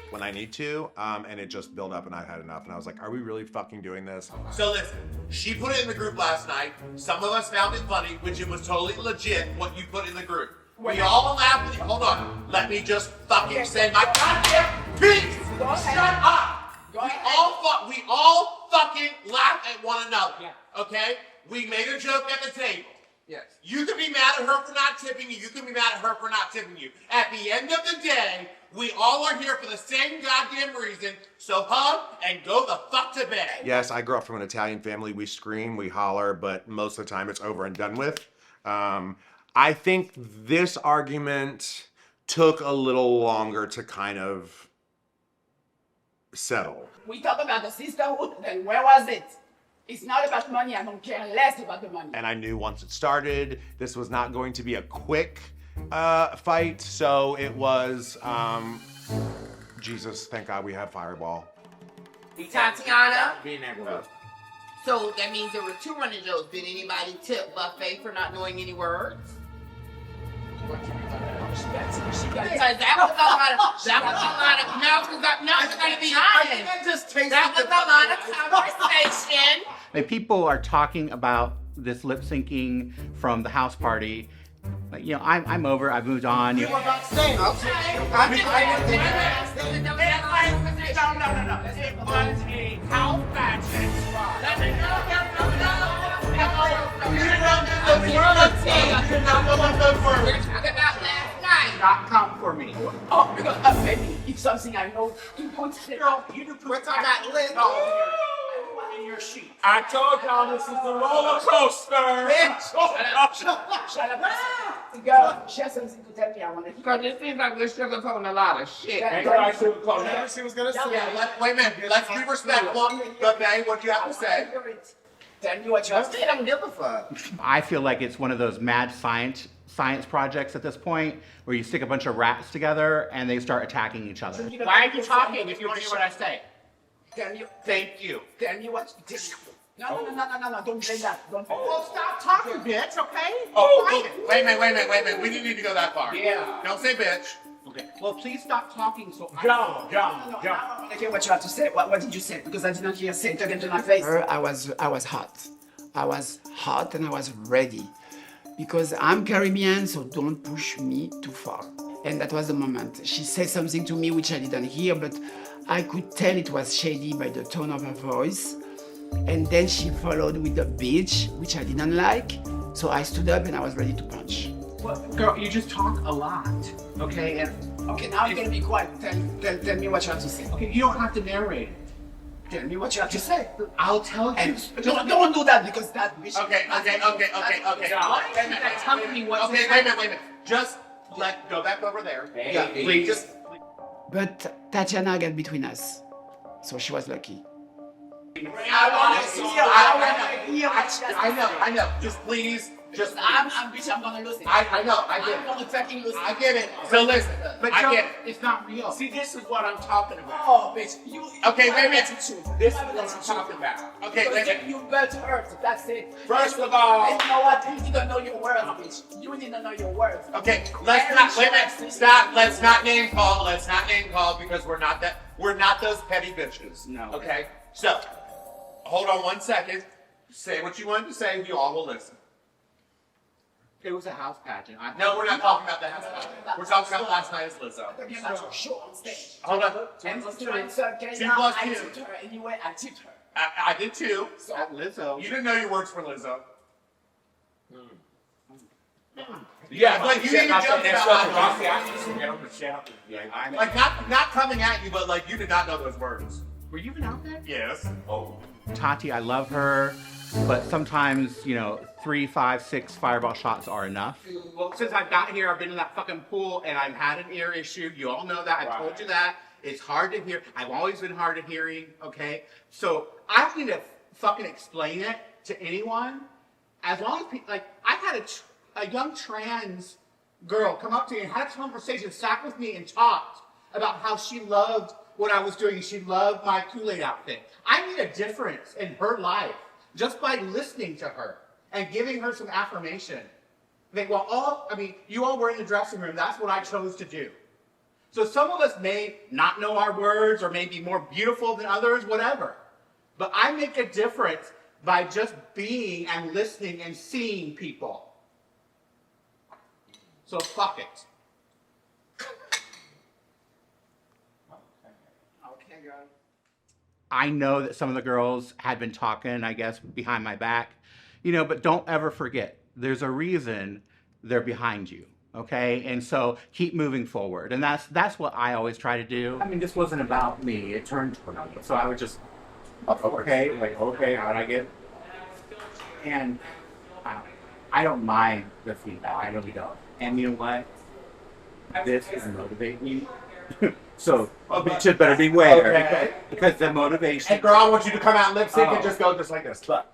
S4: when I need to, and it just built up and I had enough and I was like, are we really fucking doing this?
S2: So listen, she put it in the group last night. Some of us found it funny, which it was totally legit what you put in the group. We all laughed at you. Hold on. Let me just fucking say my goddamn piece. Shut up. We all fucking laughed at one another. Okay? We made a joke at the table. Yes.
S4: You can be mad at her for not tipping you. You can be mad at her for not tipping you. At the end of the day, we all are here for the same goddamn reason. So hug and go the fuck to bed. Yes, I grew up from an Italian family. We scream, we holler, but most of the time it's over and done with. I think this argument took a little longer to kind of settle.
S11: We talk about the sisterhood, then where was it? It's not about money, I don't care less about the money.
S4: And I knew once it started, this was not going to be a quick fight. So it was, Jesus, thank God we have Fireball.
S14: Tatiana.
S1: Being that girl.
S14: So that means there were 2 running jokes. Did anybody tip Buffet for not knowing any words? Because that was a lot of, no, it's gonna be honest. That was a lot of conversation.
S8: And people are talking about this lip syncing from the house party. Like, you know, I'm over, I've moved on.
S14: You were backstage. Okay. I'm just saying. No. It was a house pageant. We're talking about last night.
S8: Not come for me.
S11: Oh, because maybe it's something I know.
S14: Girl, we're talking about Liz.
S9: In your sheet. I told y'all this is a roller coaster.
S11: Shut up. Girl, she has something to tell me. I want to.
S14: Because it seems like we're sugarcoating a lot of shit.
S9: Ain't right sugarcoating.
S2: Whatever she was gonna say.
S4: Wait a minute, let's be respectful. But Faye, what do you have to say?
S11: Tell me what you have to say.
S14: I don't give a fuck.
S8: I feel like it's one of those mad science projects at this point where you stick a bunch of rats together and they start attacking each other.
S9: Why are you talking if you want to hear what I say?
S11: Tell me.
S9: Thank you.
S11: Tell me what. No, don't say that. Don't.
S9: Well, stop talking, bitch, okay?
S4: Wait a minute. We didn't need to go that far.
S9: Yeah.
S4: Don't say bitch.
S9: Okay. Well, please stop talking so
S11: John. I want to hear what you have to say. What did you say? Because I did not hear say it again to my face.
S15: I was hot. I was hot and I was ready. Because I'm Caribbean, so don't push me too far. And that was the moment. She said something to me which I didn't hear, but I could tell it was shady by the tone of her voice. And then she followed with the bitch, which I didn't like. So I stood up and I was ready to punch.
S9: Well, girl, you just talk a lot, okay? And
S11: okay, now you're gonna be quiet. Tell me what you have to say.
S9: Okay, you don't have to narrate it.
S11: Tell me what you have to say.
S9: I'll tell you.
S11: Don't do that because that bitch.
S4: Okay.
S9: Tell me what.
S4: Okay, wait a minute. Just go back over there.
S9: Yeah, please.
S15: But Tatiana got between us. So she was lucky.
S11: I want to see you. I want to hear what she has to say.
S4: I know. Just please.
S11: I'm bitch, I'm gonna lose it.
S4: I know. I get it.
S11: I'm gonna fucking lose it.
S4: I get it. So listen.
S9: But
S4: I
S9: Joe,
S4: get it.
S9: it's not real. See, this is what I'm talking about.
S11: Oh, bitch. You.
S4: Okay, wait a minute.
S9: This is what I'm talking about.
S4: Okay, wait a minute.
S11: You better hurt. That's it.
S9: First of all,
S11: and you know what? You didn't know your words, bitch. You didn't know your words.
S4: Okay, let's not. Wait a minute. Stop. Let's not name call. Let's not name call because we're not that. We're not those petty bitches.
S9: No.
S4: Okay. So, hold on 1 second. Say what you wanted to say. We all will listen.
S9: it was a house pageant.
S4: No, we're not talking about the house pageant. We're talking about last night as Lizzo.
S11: Talking about your show on stage.
S4: Hold on.
S11: 2 plus 2. 2
S4: plus 2.
S11: I tipped her anyway. I tipped her.
S4: I did too.
S11: So
S9: Lizzo.
S4: You didn't know your words for Lizzo.
S9: Yeah,
S4: like you even joked about
S9: like
S4: not coming at you, but like you did not know those words.
S9: Were you even out there?
S4: Yes. Oh.
S8: Tati, I love her, but sometimes, 3, 5, 6 fireball shots are enough.
S9: Well, since I got here, I've been in that fucking pool and I've had an ear issue. You all know that. I told you that. It's hard to hear. I've always been hard of hearing, okay? So I don't need to fucking explain it to anyone. As long as people, I had a young trans girl come up to me and had a conversation, sat with me and talked about how she loved what I was doing. She loved my Kool-Aid outfit. I made a difference in her life just by listening to her and giving her some affirmation. You all were in the dressing room. That's what I chose to do. So some of us may not know our words or may be more beautiful than others, whatever. But I make a difference by just being and listening and seeing people. So fuck it.
S11: okay, girl.
S8: I know that some of the girls had been talking, I guess, behind my back, but don't ever forget there's a reason they're behind you. Okay, and so keep moving forward, and that's what I always try to do.
S12: I mean, this wasn't about me. It turned toward me. So I would just, okay, like, okay, how'd I get? And I don't mind the feedback. I really don't. And you know what? This is motivating me. So it should better beware.
S9: Okay.
S12: Because the motivation.
S9: Hey girl, I want you to come out and lip sync and just go just like this. Look.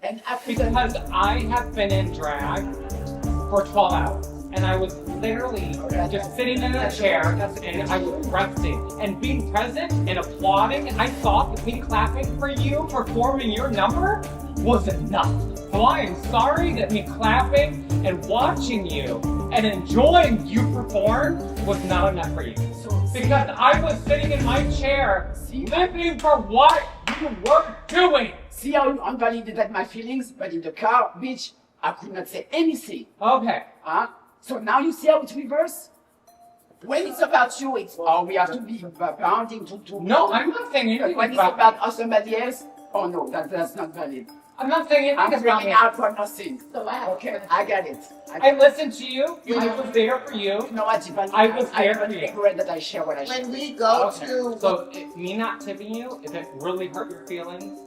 S10: And
S12: because I have been in drag for 12 hours. And I was literally just sitting in a chair and I was resting. And being present and applauding, I thought that me clapping for you performing your number was enough. So I am sorry that me clapping and watching you and enjoying you perform was not enough for you. Because I was sitting in my chair living for what you were doing.
S15: See how you invalidated my feelings, but in the car, bitch, I could not say anything.
S12: Okay.
S15: Huh? So now you see how it's reversed? When it's about you, it's, oh, we have to be bounding to...
S12: No, I'm not saying anything
S15: when it's about somebody else, oh no, that's not valid.
S12: I'm not saying anything about
S15: I'm
S12: me.
S15: out for nothing. Okay, I get it.
S12: I listened to you. I was there for you.
S15: You know what, Tiffany?
S12: I was there for
S15: I'm
S12: you.
S15: regret that I share what I share.
S14: When we go
S12: Okay.
S14: to
S12: So, me not tipping you, if it really hurt your feelings,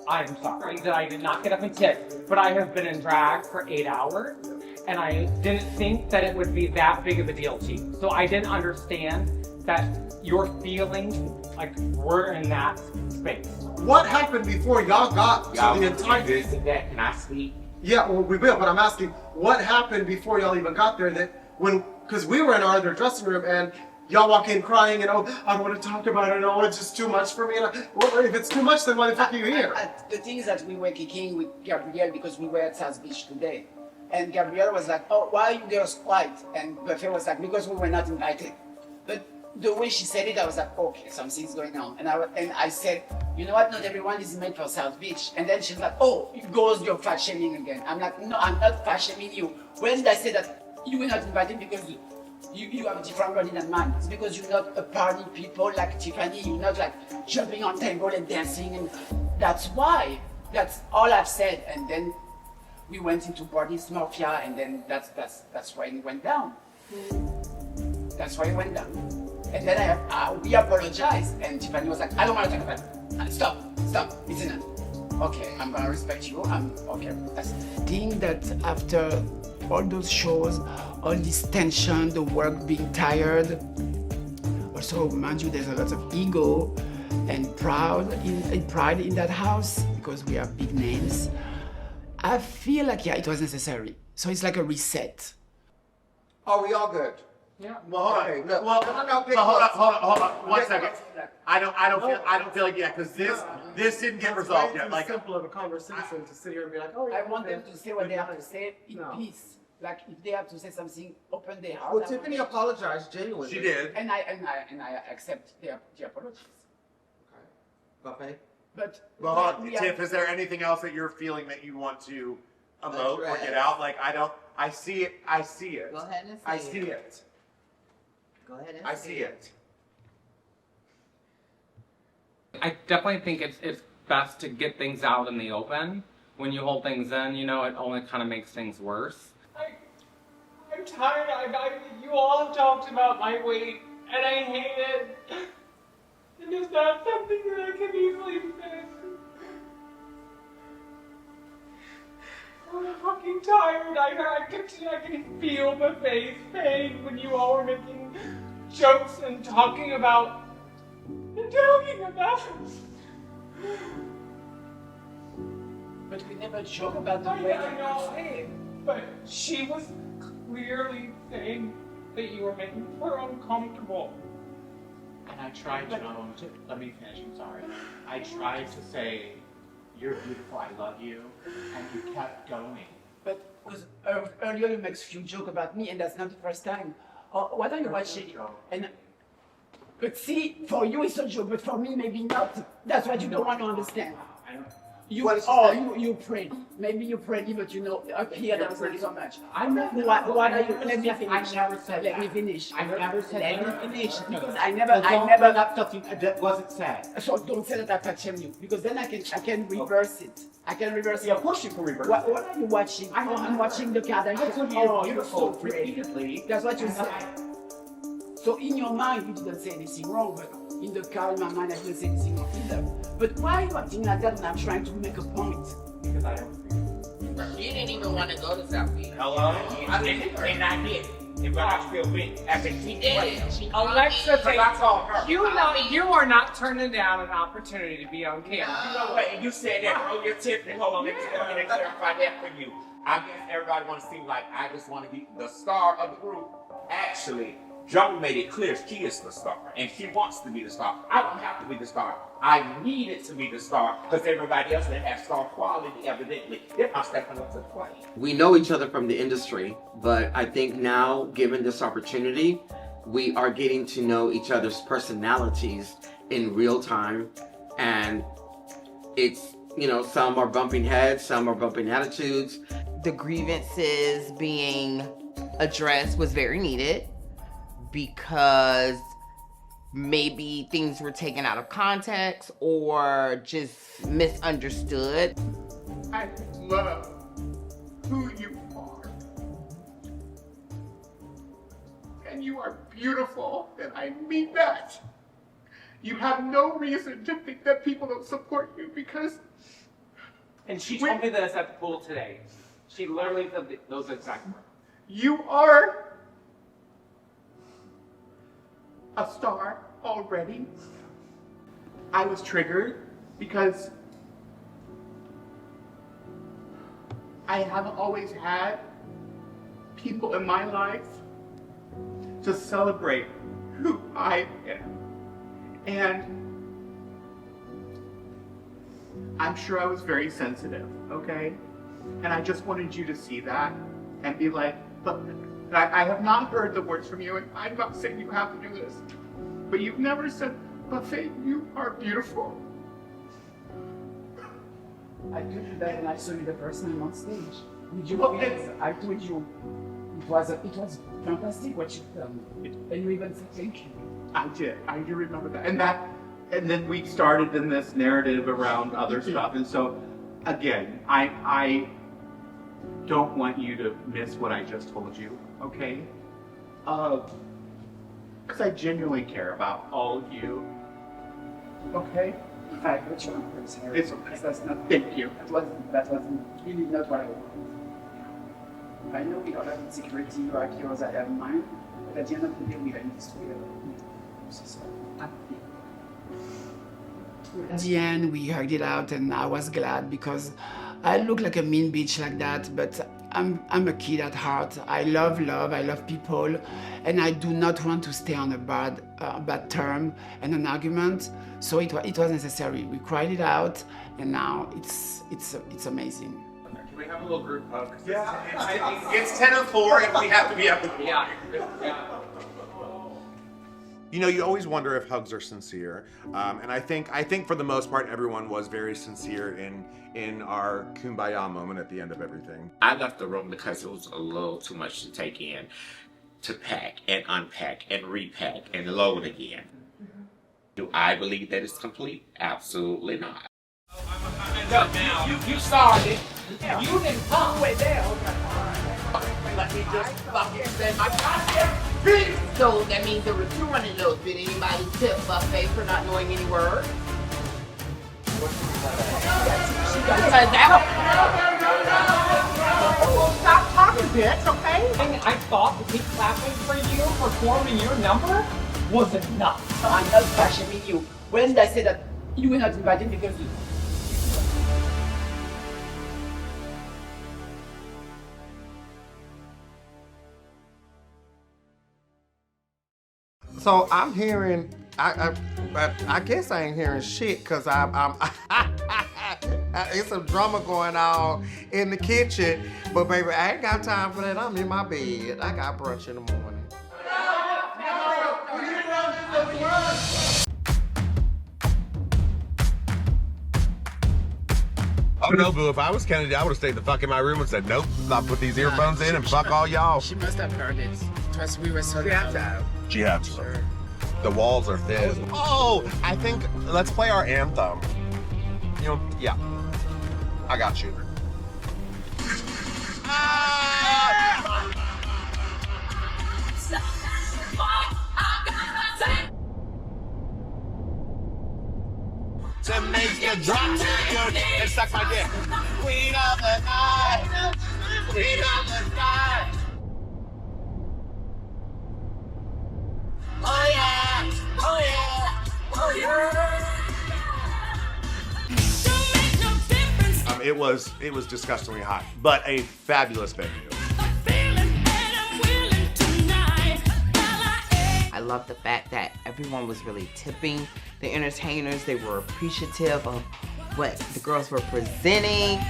S12: I'm sorry that I did not get up and tip. But I have been in drag for 8 hours, and I didn't think that it would be that big of a deal to you. So I didn't understand that your feelings, like, were in that space.
S2: What happened before y'all got to the entire...
S1: Can I speak?
S2: Yeah, well, we will, but I'm asking, what happened before y'all even got there that when... Because we were in our other dressing room and y'all walk in crying and, oh, I don't want to talk about it, oh, it's just too much for me. And well, if it's too much, then why the fuck are you here?
S15: The thing is that we were kicking with Gabrielle because we were at South Beach today. And Gabrielle was like, oh, why are you girls quiet? And Buffet was like, because we were not invited. But the way she said it, I was like, okay, something's going on. And I said, you know what, not everyone is made for South Beach. And then she's like, oh, it goes, you're fat shaming again. I'm like, no, I'm not fat shaming you. When did I say that you were not invited because you have a different body than mine? It's because you're not a party people like Tiffany. You're not like jumping on table and dancing. And that's why. That's all I've said. And then we went into body dysmorphia, and then that's why it went down. That's why it went down. And then we apologized, and Tiffany was like, I don't want to talk about it. Stop, it's enough. Okay, I'm gonna respect you. Okay. That's the thing that after all those shows, all this tension, the work being tired. Also, mind you, there's a lot of ego and pride in that house because we have big names. I feel like, yeah, it was necessary. So it's like a reset.
S2: Are we all good?
S9: Yeah. Well, hold on.
S2: Okay, no.
S9: Well, hold on. 1 second. I don't feel like because this didn't get resolved yet. Like
S6: simple of a conversation to sit here and be like, oh, yeah,
S15: I want them to say what they have to say in peace. Like if they have to say something, open their heart.
S2: Well, Tiffany apologized genuinely.
S9: she did.
S15: And I accept the apologies.
S2: Buffet?
S15: But
S9: Well, hold on.
S15: we
S9: Tiff,
S15: have-
S9: is there anything else that you're feeling that you want to emote or
S14: Address.
S9: get out? Like I see it. I see it.
S14: Go ahead and say
S9: I
S14: it.
S9: see it.
S14: Go ahead and
S9: I
S14: say
S9: see it.
S12: I definitely think it's best to get things out in the open. When you hold things in, you know, it only kind of makes things worse.
S16: I'm tired. You all have talked about my weight, and I hate it. And it's not something that I can easily fix. I'm fucking tired. I can feel the face pain when you all were making jokes and talking about.
S15: But we never joke about the
S16: I
S15: way
S16: know, but she was clearly saying that you were making her uncomfortable.
S5: And I tried to, let me finish, I'm sorry. I tried to say, you're beautiful, I love you, and you kept going.
S15: But because earlier you make few jokes about me, and that's not the first time. What are you watching? And but see, for you it's a joke, but for me maybe not. That's what you don't want to understand. You pretty. Maybe you're pretty, but you know up here that's not so much.
S5: I'm not.
S15: What are you? Let me finish.
S5: I never said
S15: Let
S5: that.
S15: me finish.
S5: I never said
S15: Let
S5: that.
S15: me finish.
S5: No.
S15: Because I
S5: Well,
S15: never.
S5: that's something that wasn't said.
S15: So don't say that I touch you, because then I can reverse it. I can reverse.
S5: Yeah, of course you can reverse.
S15: What are you watching? I'm watching the card. And
S5: You're so repeatedly.
S15: That's what you said. So in your mind, you didn't say anything wrong, but in the car, in my mind, I didn't say anything wrong either. But why are you acting like that when I'm trying to make a point?
S5: Because I don't.
S14: You didn't even want to go to South Beach.
S5: Hello? And I did. But I feel weak.
S14: She did.
S16: Alexa,
S5: I told her.
S16: you are not turning down an opportunity to be on camera.
S1: You know what? And you said that earlier, Tiffany. Hold on, let me clarify that for you. I guess everybody wants to seem like I just want to be the star of the group. Actually, Joe made it clear she is the star, and she wants to be the star. I don't have to be the star. I needed to be the star because everybody else that has star quality, evidently, they're not stepping up to the plate.
S3: We know each other from the industry, but I think now, given this opportunity, we are getting to know each other's personalities in real time. And it's, you know, some are bumping heads, some are bumping attitudes.
S14: The grievances being addressed was very needed because maybe things were taken out of context or just misunderstood.
S9: I love who you are. And you are beautiful, and I mean that. You have no reason to think that people don't support you because...
S16: And she told me this at the pool today. She literally said those exact words.
S9: You are a star already. I was triggered because I haven't always had people in my life to celebrate who I am. And I'm sure I was very sensitive, okay? And I just wanted you to see that and be like, look, I have not heard the words from you, and I'm not saying you have to do this, but you've never said, but Faye, you are beautiful.
S15: I told you that when I saw you the first time on stage. Did you
S9: Well,
S15: I told you it was fantastic what you've done. And you even said thank you.
S9: I do remember that. And then we started in this narrative around other stuff. And so, again, I don't want you to miss what I just told you, okay? Because I genuinely care about all of you, okay?
S15: I put you on first hair.
S9: It's okay.
S15: That's not,
S9: Thank you.
S15: that wasn't really not what I wanted. I know we don't have insecurity or ideas I have in mind, but at the end of the day, we are in this together. At the end, we hugged it out, and I was glad because I look like a mean bitch like that, but I'm a kid at heart. I love love, I love people, and I do not want to stay on a bad term and an argument. So it was necessary. We cried it out, and now it's amazing.
S5: Can we have a little group hug?
S9: Yeah. It's 10:04 and we have to be up at the
S5: Yeah.
S4: You know, you always wonder if hugs are sincere, and I think for the most part, everyone was very sincere in our kumbaya moment at the end of everything.
S1: I left the room because it was a little too much to take in, to pack and unpack and repack and load again. Do I believe that it's complete? Absolutely not.
S5: You started.
S16: You didn't come way there.
S14: Let me just fucking say my goddamn speech. So that means there were 200 notes. Did anybody tip Buffet for not knowing any words?
S16: Stop talking, bitch, okay? And I thought that me clapping for you, performing your number, was enough.
S15: I'm not bashing you. When did I say that you were not invited because you...
S2: So I'm hearing, I guess I ain't hearing shit because I'm it's some drama going on in the kitchen. But baby, I ain't got time for that. I'm in my bed. I got brunch in the morning.
S4: Oh no, boo, if I was Kennedy, I would have stayed the fuck in my room and said, nope, I'll put these earphones in and fuck all y'all.
S11: She must have heard it. Trust we were so loud.
S4: She had to. The walls are thin. Oh, I think, let's play our anthem. You know, yeah.
S2: I got you.
S9: To make you drop to your knees and suck my dick. Queen of the night, queen of the night. Oh yeah, oh yeah, oh yeah.
S4: It was disgustingly hot, but a fabulous venue.
S14: I love the fact that everyone was really tipping the entertainers. They were appreciative of what the girls were presenting.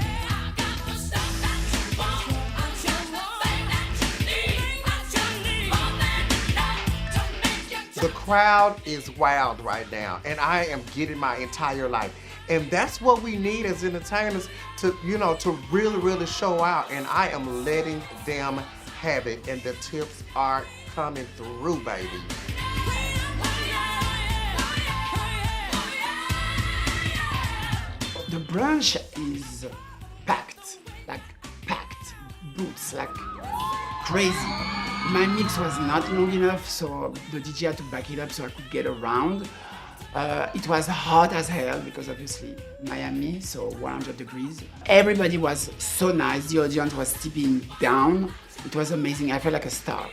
S2: The crowd is wild right now, and I am getting my entire life. And that's what we need as entertainers to, you know, to really, really show out. And I am letting them have it, and the tips are coming through, baby.
S15: The brunch is packed, boots, like crazy. My mix was not long enough, so the DJ had to back it up so I could get around. It was hot as hell because obviously Miami, so 100 degrees. Everybody was so nice. The audience was tipping down. It was amazing. I felt like a star.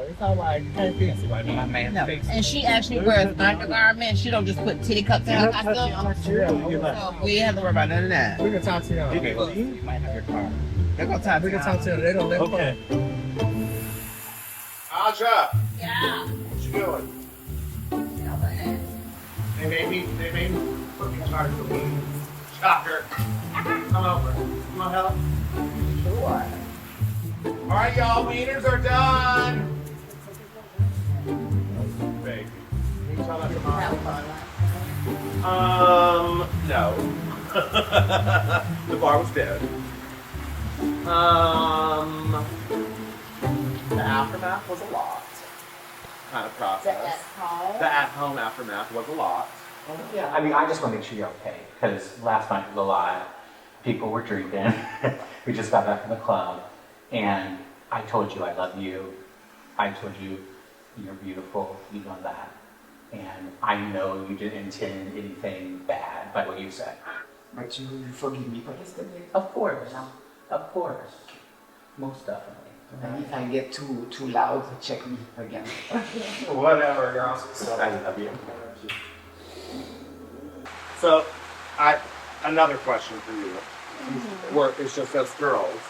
S16: It's all right.
S14: No. And she actually wears undergarments. She don't just put titty cups in her costume. So we have to worry about none of that.
S16: We can talk to y'all.
S14: You might have your car. They're gonna talk to
S16: We can talk to them. They don't let
S4: Okay. Aja,
S14: Yeah.
S4: what you doing? They made me put me charge for me. Shocker. Come over. You want help?
S14: Sure.
S4: All right, y'all, wieners are done. Baby, can you tell that to Mom? No. The bar was dead. The aftermath was a lot. Kind of process. The at-home aftermath was a lot.
S5: Yeah, I mean, I just want to make sure you're okay, because last night was a lot. People were drinking. We just got back from the club, and I told you I love you. I told you you're beautiful. You know that. And I know you didn't intend anything bad by what you said.
S15: But you forgive me for yesterday?
S5: Of course. Of course. Most definitely.
S15: And if I get too loud, check me again.
S4: Whatever, you're awesome. So I love you. So, another question for you. Work is just us girls.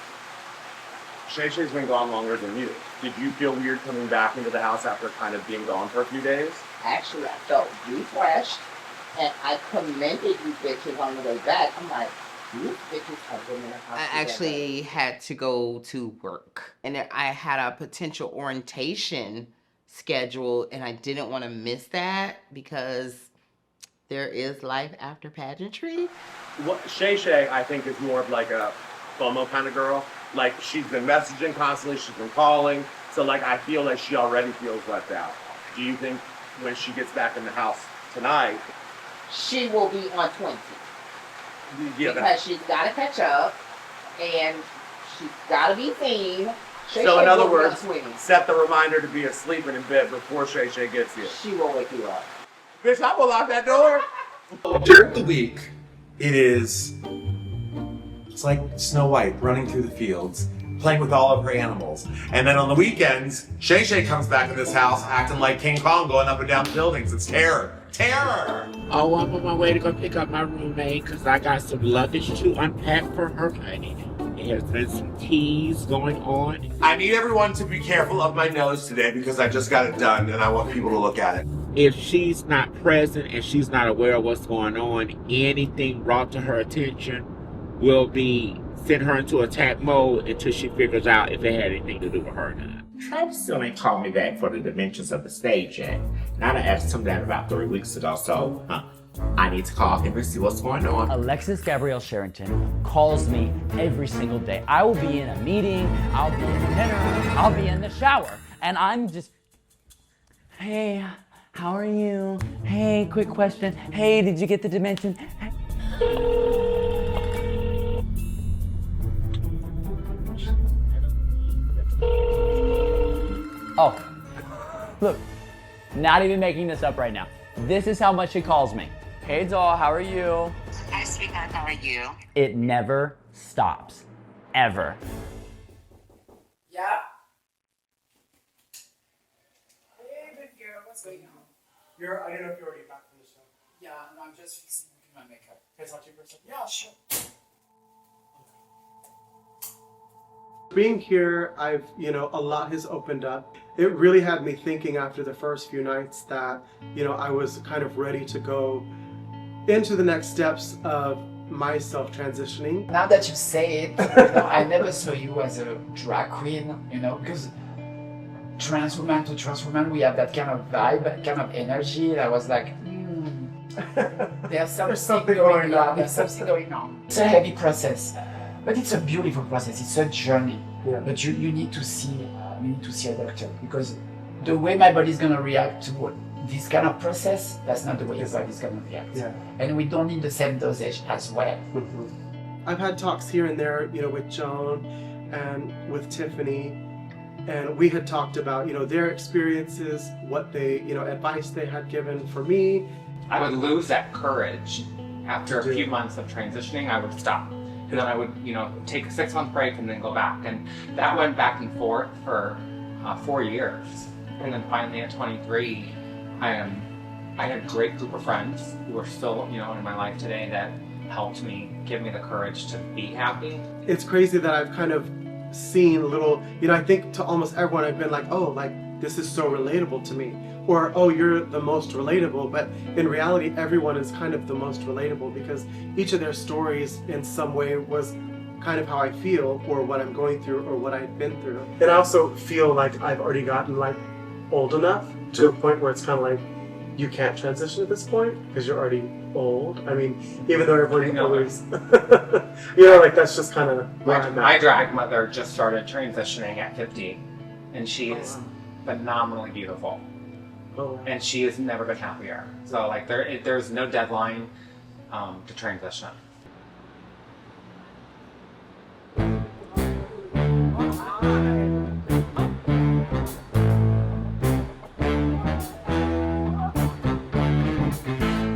S4: Shay Shay's been gone longer than you. Did you feel weird coming back into the house after kind of being gone for a few days?
S14: Actually, I felt refreshed, and I commended you bitches on the way back. I'm like, you bitches have been in the house. I actually had to go to work, and I had a potential orientation scheduled, and I didn't want to miss that because there is life after pageantry.
S4: Shay Shay, I think, is more of like a FOMO kind of girl. Like, she's been messaging constantly, she's been calling, so like I feel like she already feels left out. Do you think when she gets back in the house tonight,
S14: she will be on 20?
S4: Yeah,
S14: because she's got to catch up, and she's got to be seen.
S4: So in other words, set the reminder to be asleep and in bed before Shay Shay gets here.
S14: She will wake you up.
S4: Bitch, I will lock that door. During the week, it's like Snow White running through the fields, playing with all of her animals. And then on the weekends, Shay Shay comes back to this house acting like King Kong going up and down buildings. It's terror. Terror!
S17: Oh, I'm on my way to go pick up my roommate because I got some luggage to unpack for her, honey. There's been some teas going on.
S4: I need everyone to be careful of my nose today because I just got it done and I want people to look at it.
S17: If she's not present and she's not aware of what's going on, anything brought to her attention will be send her into attack mode until she figures out if it had anything to do with her or not.
S1: Trump still ain't called me back for the dimensions of the stage yet. And I asked him that about 3 weeks ago, so I need to call him and see what's going on.
S18: Alexis Gabrielle Sherrington calls me every single day. I will be in a meeting, I'll be in dinner, I'll be in the shower, and I'm just, hey, how are you? Hey, quick question. Hey, did you get the dimension? Oh, look, not even making this up right now. This is how much she calls me. Hey doll, how are you?
S19: Hi sweetheart, how are you?
S18: It never stops, ever.
S15: Yeah. Hey, good girl, what's going on?
S6: I don't know if you're already back from the show.
S15: Yeah, no, I'm just fixing my makeup.
S6: Can I talk to you for a second?
S15: Yeah, sure.
S6: Being here, a lot has opened up. It really had me thinking after the first few nights that, I was kind of ready to go into the next steps of myself transitioning.
S15: Now that you say it, I never saw you as a drag queen, because trans woman to trans woman, we have that kind of vibe, kind of energy. I was like, there's something going on. There's something going on. It's a heavy process, but it's a beautiful process. It's a journey.
S6: Yeah.
S15: But you need to see a doctor, because the way my body is gonna react to this kind of process, that's not the way your body is gonna react.
S6: Yeah.
S15: And we don't need the same dosage as well.
S6: I've had talks here and there, with Joan and with Tiffany, and we had talked about, their experiences, what they, advice they had given for me.
S12: I would lose that courage after a few months of transitioning. I would stop. And then I would, take a 6-month break and then go back. And that went back and forth for 4 years. And then finally at 23, I had a great group of friends who are still, in my life today that helped me, give me the courage to be happy.
S6: It's crazy that I've kind of seen little, I think to almost everyone I've been like, oh, this is so relatable to me. Or, oh, you're the most relatable. But in reality, everyone is kind of the most relatable, because each of their stories in some way was kind of how I feel, or what I'm going through, or what I've been through. And I also feel like I've already gotten old enough to a point where it's kind of like, you can't transition at this point because you're already old. I mean, even though everybody always, that's just kind of where I'm at.
S12: My drag mother just started transitioning at 50, and she is phenomenally beautiful.
S6: Oh.
S12: And she has never been happier. So there's no deadline to transition.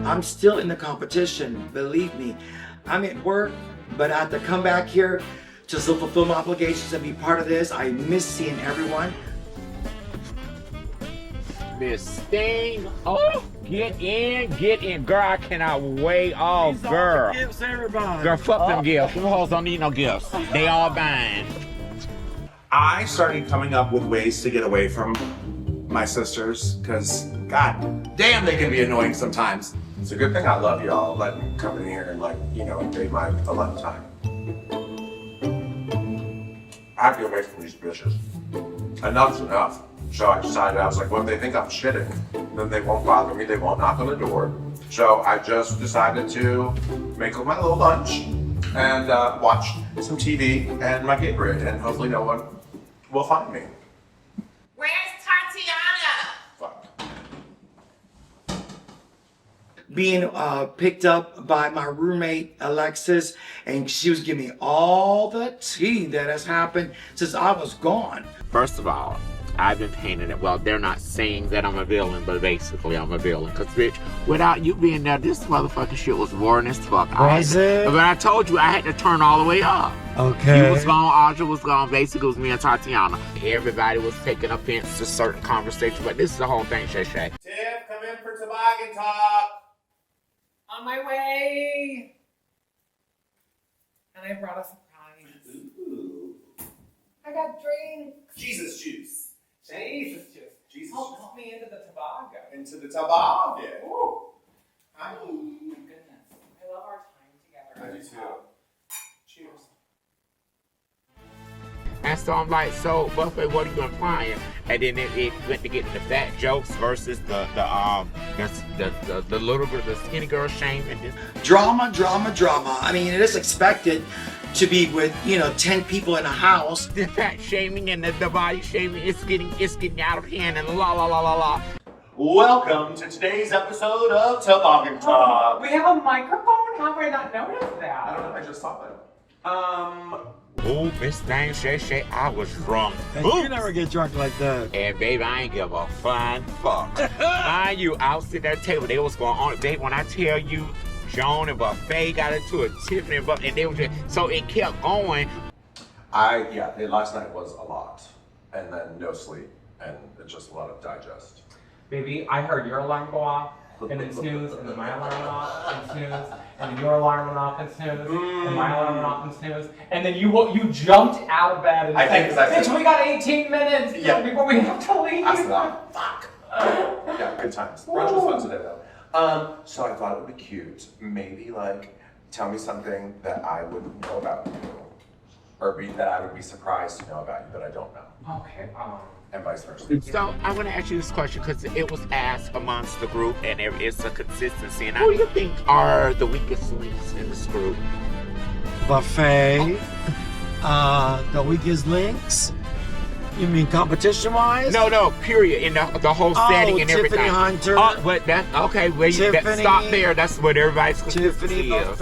S20: I'm still in the competition, believe me. I'm at work, but I have to come back here to still fulfill my obligations and be part of this. I miss seeing everyone.
S17: Miss Sting, oh, get in, girl, I cannot wait, oh, girl.
S20: Gifts, everybody.
S17: Girl, fuck them gifts, them hoes don't need no gifts, they all mine.
S4: I started coming up with ways to get away from my sisters, because god damn, they can be annoying sometimes. It's a good thing I love y'all, letting me come in here and invade my alone time. I have to get away from these bitches. Enough's enough. So I decided, I was like, well, if they think I'm shitting, then they won't bother me, they won't knock on the door. So I just decided to make my little lunch and watch some TV and my Gatorade, and hopefully no one will find me.
S14: Where's Tatiana?
S20: Being picked up by my roommate, Alexis, and she was giving me all the tea that has happened since I was gone.
S1: First of all, I've been painting it. Well, they're not saying that I'm a villain, but basically I'm a villain. Because, bitch, without you being there, this motherfucking shit was boring as fuck. But I told you I had to turn all the way up.
S20: Okay.
S1: You was gone, Audra was gone. Basically, it was me and Tatiana. Everybody was taking offense to certain conversations, but this is the whole thing, Shay Shay.
S9: Tiff, come in for toboggan talk.
S16: On my way. And I brought a surprise.
S9: Ooh.
S16: I got drinks.
S9: Jesus juice.
S16: Jesus juice.
S9: Jesus
S16: Help me into the toboggan.
S9: Into the toboggan.
S16: Ooh.
S9: Hi.
S16: Oh my goodness. I love our time together.
S9: I do too.
S16: Cheers.
S17: And so I'm like, so Buffet, what are you implying? And then it went to getting the fat jokes versus the little girl, the skinny girl shaming.
S20: Drama. I mean, it is expected to be with, 10 people in a house.
S17: The fat shaming and the body shaming, it's getting out of hand and la la la la la.
S4: Welcome to today's episode of Toboggan Talk.
S16: We have a microphone? How have I not noticed that?
S4: I don't know, I just saw that.
S17: Oh, Miss Thang Shay, I was drunk.
S20: You never get drunk like that.
S17: And baby, I ain't give a flying fuck. Mind you, I was sitting at the table, they was going on. Babe, when I tell you, Joan and Faye got into a Tiffany and they was just, so it kept going.
S4: Last night was a lot. And then no sleep. And just a lot of digest.
S12: Baby, I heard your alarm go off, and then snooze, and then my alarm went off, and snooze, and then your alarm went off, and snooze, and my alarm went off, and snooze, and then you jumped out of bed and said, bitch, we got 18 minutes before we have to leave.
S4: I said, fuck. Yeah, good times. Brunch was fun today, though. So I thought it would be cute. Maybe, tell me something that I wouldn't know about you. Or that I would be surprised to know about you that I don't know.
S12: Okay,
S4: and vice versa.
S17: So I want to ask you this question because it was asked amongst the group and there is a consistency. And who do you think are the weakest links in this group?
S20: Buffet. The weakest links. You mean competition-wise?
S17: No, period. In the whole setting and everything.
S20: Tiffany Hunter.
S17: But that okay. Stop there. That's what everybody's consistency is.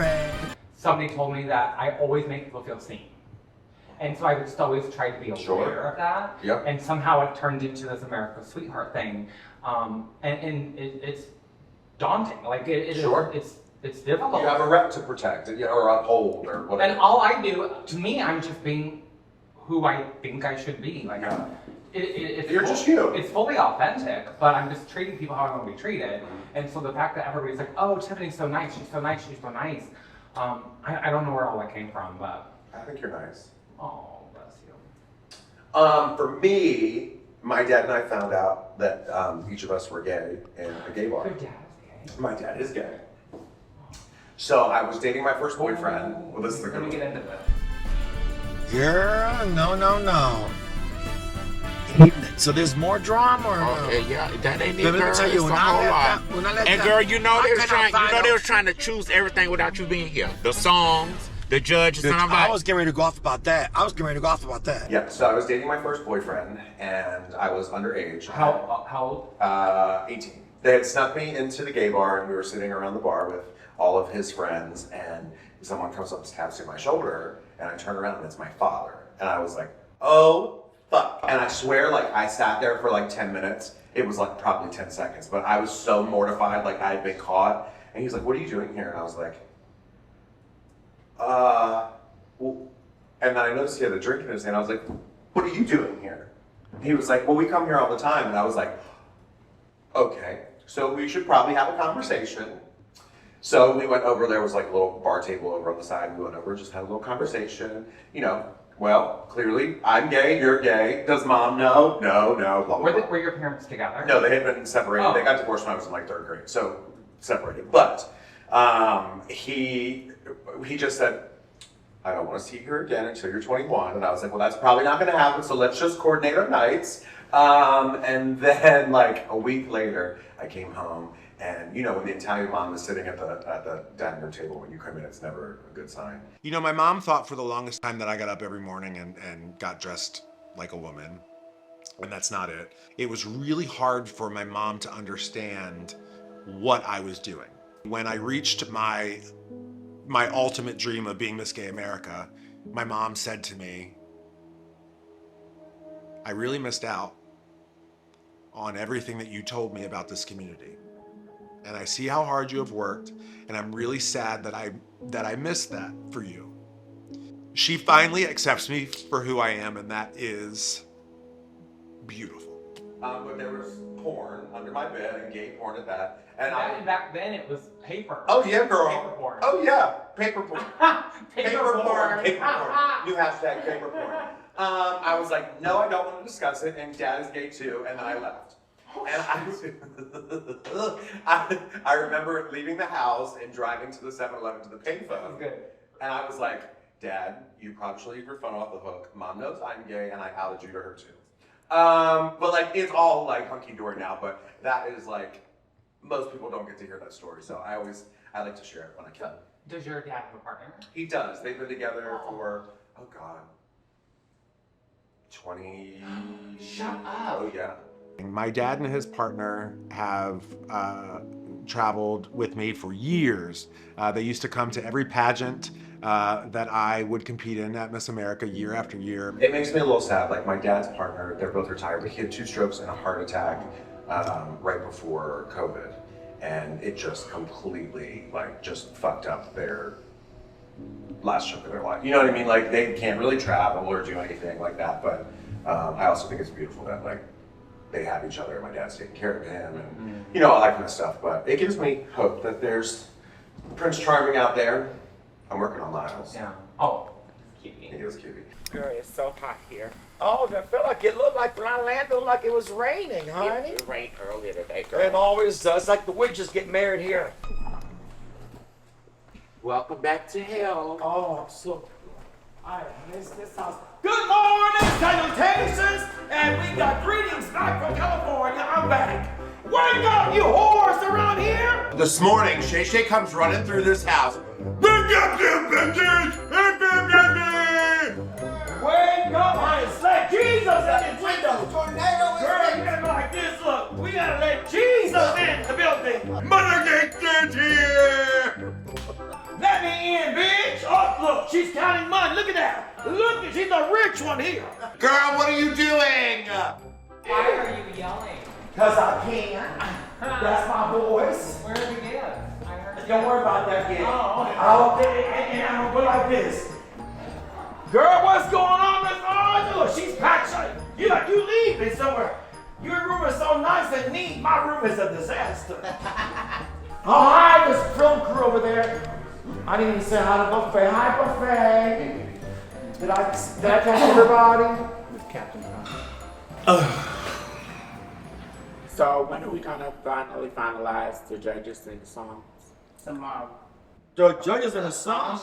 S12: Somebody told me that I always make people feel seen. And so I would just always try to be aware of that.
S4: Yep.
S12: And somehow it turned into this America's Sweetheart thing. And it's daunting. Like it's difficult.
S4: You have a rep to protect or uphold or whatever.
S12: And all I do, to me, I'm just being who I think I should be. Like
S4: You're just you.
S12: It's fully authentic, but I'm just treating people how I want to be treated. And so the fact that everybody's like, oh, Tiffany's so nice, she's so nice, she's so nice. I don't know where all that came from, but
S4: I think you're nice.
S12: Oh, bless you.
S4: For me, my dad and I found out that each of us were gay in a gay bar.
S12: Your dad is gay?
S4: My dad is gay. So I was dating my first boyfriend. Well, this is the
S12: Let me
S4: good
S12: get
S4: one.
S12: into this.
S20: Girl, no. So there's more drama or no?
S17: Okay, yeah, that ain't it,
S20: Let me
S17: girl.
S20: tell you,
S17: It's
S20: when
S17: a
S20: I
S17: whole
S20: left
S17: lot.
S20: that- when I left
S17: And
S20: that-
S17: girl, you know
S20: I
S17: they was
S20: could
S17: trying.
S20: not
S17: You know
S20: find
S17: they
S20: out.
S17: was trying to choose everything without you being here. The songs, the judges, and I'm
S20: I
S17: like,
S20: was getting ready to go off about that.
S4: Yeah, so I was dating my first boyfriend, and I was underage.
S12: How old?
S4: 18. They had snuck me into the gay bar, and we were sitting around the bar with all of his friends, and someone comes up and taps me on my shoulder, and I turn around, and it's my father. And I was like, oh, fuck. And I swear, I sat there for 10 minutes. It was probably 10 seconds, but I was so mortified, I had been caught. And he's like, what are you doing here? And I was like, well, and then I noticed he had a drink in his hand. I was like, what are you doing here? And he was like, well, we come here all the time. And I was like, okay, so we should probably have a conversation. So we went over, there was a little bar table over on the side. We went over and just had a little conversation. Well, clearly I'm gay, you're gay. Does mom know? No, blah, blah, blah.
S12: Were your parents together?
S4: No, they had been separated.
S12: Oh.
S4: They got divorced when I was in 3rd grade, so separated. But he just said, I don't want to see you again until you're 21. And I was like, well, that's probably not going to happen, so let's just coordinate our nights. And then a week later, I came home, and when the Italian mom is sitting at the dining room table when you come in, it's never a good sign.
S21: My mom thought for the longest time that I got up every morning and got dressed like a woman, and that's not it. It was really hard for my mom to understand what I was doing. When I reached my ultimate dream of being Miss Gay America, my mom said to me, I really missed out on everything that you told me about this community. And I see how hard you have worked, and I'm really sad that I missed that for you. She finally accepts me for who I am, and that is beautiful.
S4: But there was porn under my bed, and gay porn at that. And
S12: Back then it was paper.
S4: Oh yeah, girl.
S12: Paper porn.
S4: Oh yeah, paper porn.
S12: Paper porn.
S4: Paper porn. New hashtag paper porn. I was like, no, I don't want to discuss it, and Dad is gay too, and then I left. And I remember leaving the house and driving to the 7-Eleven to the payphone.
S12: Good.
S4: And I was like, Dad, you probably should leave your phone off the hook. Mom knows I'm gay and I outed you to her too. But like, it's all like hunky-dory now, but that is like, most people don't get to hear that story. So I like to share it when I can.
S12: Does your dad have a partner?
S4: He does. They've been together for, oh God, 20.
S12: Shut up.
S4: Oh yeah. My dad and his partner have traveled with me for years. They used to come to every pageant that I would compete in at Miss America year after year. It makes me a little sad. Like my dad's partner, they're both retired, but he had 2 strokes and a heart attack right before COVID. And it just completely just fucked up their last chunk of their life. You know what I mean? Like they can't really travel or do anything like that. But I also think it's beautiful that they have each other. My dad's taking care of him and all that kind of stuff. But it gives me hope that there's Prince Charming out there. I'm working on Miles.
S12: Yeah. Oh, cutie.
S4: He is cutie.
S17: Girl, it's so hot here.
S7: Oh, I felt like it looked like when I landed, like it was raining, honey.
S17: It rained earlier today, girl.
S7: It always does. Like the witches get married here.
S17: Welcome back to hell.
S7: Oh, I'm so. I miss this house. Good morning, salutations, and we got greetings back from California. I'm back. Wake up, you whores around here!
S4: This morning, Shay Shay comes running through this house.
S7: Wake up, you bitches! Wake up! I let Jesus in this window. Tornado! Girl, you gotta go like this. Look, we gotta let Jesus in the building. Mother gets here. Let me in, bitch. Oh, look, she's counting money. Look at that. Look, she's a rich one here.
S4: Girl, what are you doing?
S12: Why are you yelling?
S7: Cause I can. That's my voice.
S12: Where are the gifts? I heard.
S7: Don't worry about that gift.
S12: Oh, okay.
S7: And I'm gonna go like this. Girl, what's going on, Miss Orange? Look, she's packed. You leave me somewhere. Your room is so nice and neat. My room is a disaster. Oh, hi, this film crew over there. I didn't even say hi to Buffet. Hi, Buffet. Did I catch everybody?
S17: Captain So when are we gonna finally finalize the judges and the songs?
S12: Tomorrow.
S7: The judges in the song.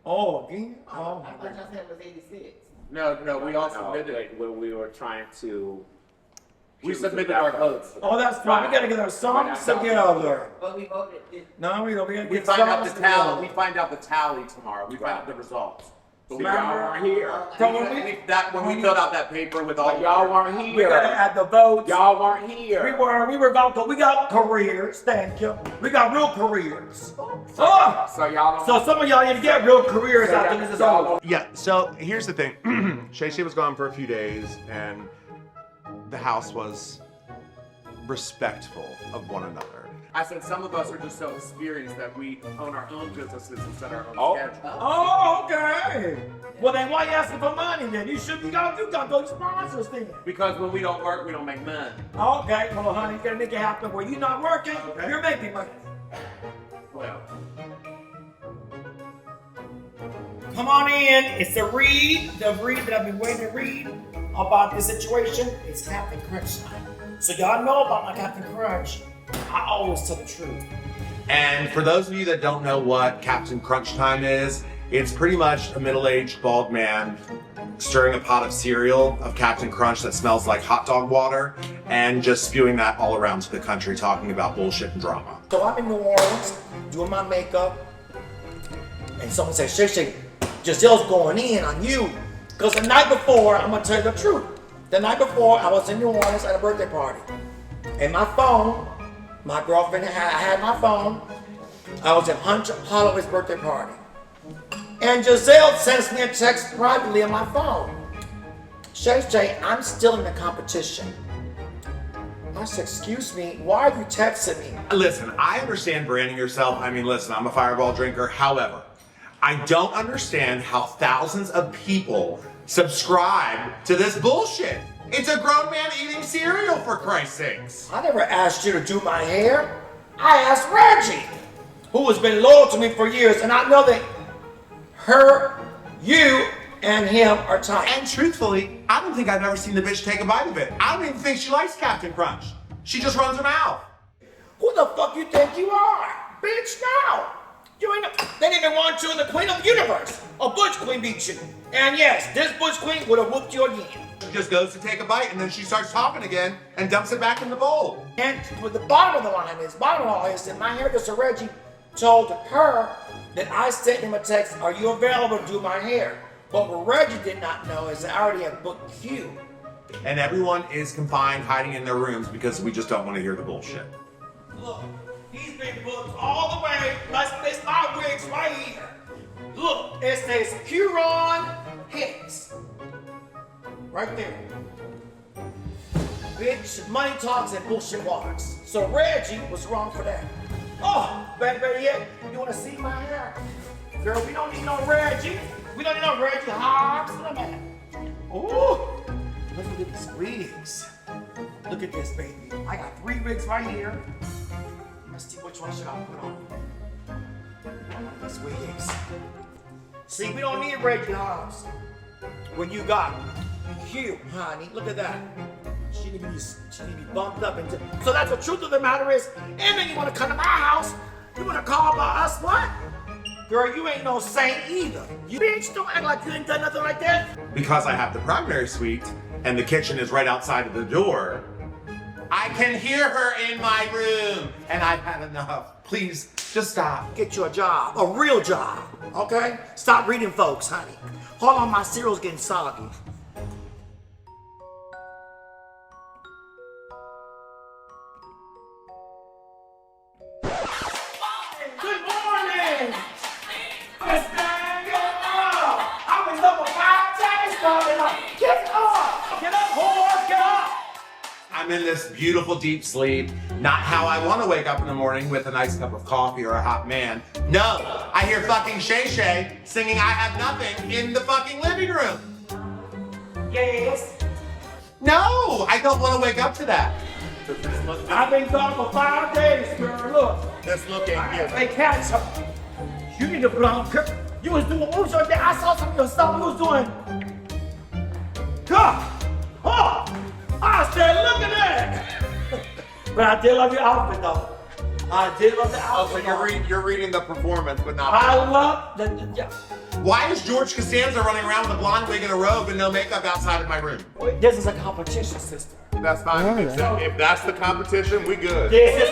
S7: Oh, again? Oh.
S12: I thought y'all said it was 86.
S17: No, we all submitted it when we were trying to. We submitted our votes.
S7: Oh, that's right. We gotta get our songs together.
S12: But we voted.
S7: No, we don't. We gotta
S1: We
S7: get
S1: find out
S7: songs
S1: the tally.
S7: together.
S1: We find out the tally tomorrow. We find out the results.
S17: But y'all weren't here.
S7: So
S1: when we filled out that paper with all
S17: y'all weren't here.
S7: We gotta add the votes.
S17: Y'all weren't here.
S7: We got careers, thank you. We got real careers.
S17: So y'all
S7: So some of y'all need to get real careers after this is over.
S4: Yeah, so here's the thing. Shay Shay was gone for a few days, and the house was respectful of one another.
S1: I said some of us are just so experienced that we own our own businesses and set our own schedule.
S7: Oh, okay. Well, then why you asking for money then? You gotta go to sponsors then.
S1: Because when we don't work, we don't make money.
S7: Okay, well, honey, you gotta make it happen where you're not working, you're making money.
S1: Well.
S7: Come on in. It's the read that I've been waiting to read about this situation. It's Captain Crunch time. So y'all know about my Captain Crunch. I always tell the truth.
S4: And for those of you that don't know what Captain Crunch Time is, it's pretty much a middle-aged bald man stirring a pot of cereal of Captain Crunch that smells like hot dog water and just spewing that all around to the country talking about bullshit and drama.
S7: So I'm in New Orleans doing my makeup, and someone says, Shay, Giselle's going in on you. Because the night before, I'm gonna tell you the truth. The night before, I was in New Orleans at a birthday party. And my phone, my girlfriend I had my phone. I was at Hunter Holloway's birthday party. And Giselle sends me a text privately on my phone. Shay, I'm still in the competition. I said, excuse me, why are you texting me?
S4: Listen, I understand branding yourself. I mean, listen, I'm a Fireball drinker. However, I don't understand how thousands of people subscribe to this bullshit. It's a grown man eating cereal, for Christ's sakes.
S7: I never asked you to do my hair. I asked Reggie, who has been loyal to me for years, and I know that you and him are tight.
S4: And truthfully, I don't think I've ever seen the bitch take a bite of it. I don't even think she likes Captain Crunch. She just runs her mouth.
S7: Who the fuck you think you are? Bitch, no. You ain't they didn't even want you in the Queen of the Universe. A Butch Queen beat you. And yes, this Butch Queen would have whooped you again.
S4: She just goes to take a bite and then she starts talking again and dumps it back in the bowl.
S7: And with the bottom of the line is, bottom of all is that my hairdresser Reggie told her that I sent him a text, are you available to do my hair? But what Reggie did not know is that I already had booked Q.
S4: And everyone is confined, hiding in their rooms because we just don't want to hear the bullshit.
S7: Look, he's been booked all the way. It's my wigs right here. Look, it says Q-Ron Hicks. Right there. Bitch, money talks and bullshit walks. So Reggie was wrong for that. Oh, better yet, you wanna see my hair? Girl, we don't need no Reggie. We don't need no Reggie Hobbs. Look at that. Ooh, look at these wigs. Look at this, baby. I got 3 wigs right here. Let's see which one should I put on. These wigs. See, we don't need Reggie Hobbs. When you got Q, honey, look at that. She need to be bumped up into. So that's the truth of the matter is, and then you want to come to my house, you want to call about us what? Girl, you ain't no saint either. You bitch, don't act like you ain't done nothing like that.
S4: Because I have the primary suite and the kitchen is right outside of the door, I can hear her in my room and I've had enough. Please, just stop.
S7: Get you a job, a real job, okay? Stop reading folks, honey. Hold on, my cereal's getting soggy. Good morning! Let's stand up! I was up for 5 days coming up. Get up! Get up, boys, get up!
S4: I'm in this beautiful deep sleep, not how I want to wake up in the morning with a nice cup of coffee or a hot man. No, I hear fucking Shay Shay singing I Have Nothing in the fucking living room.
S7: Yes.
S4: No, I don't want to wake up to that.
S7: I've been gone for 5 days, girl. Look.
S21: Let's look at here.
S7: Hey, catch up. You need to put on. You was doing moves right there. I saw some of your stuff you was doing. I said, look at that. But I did love your outfit, though. I did love the outfit.
S21: Oh, so you're reading the performance, but not.
S7: I love the.
S4: Why is George Costanza running around with a blonde wig and a robe and no makeup outside of my room?
S7: This is a competition system.
S21: That's fine. If that's the competition, we good.
S7: This is.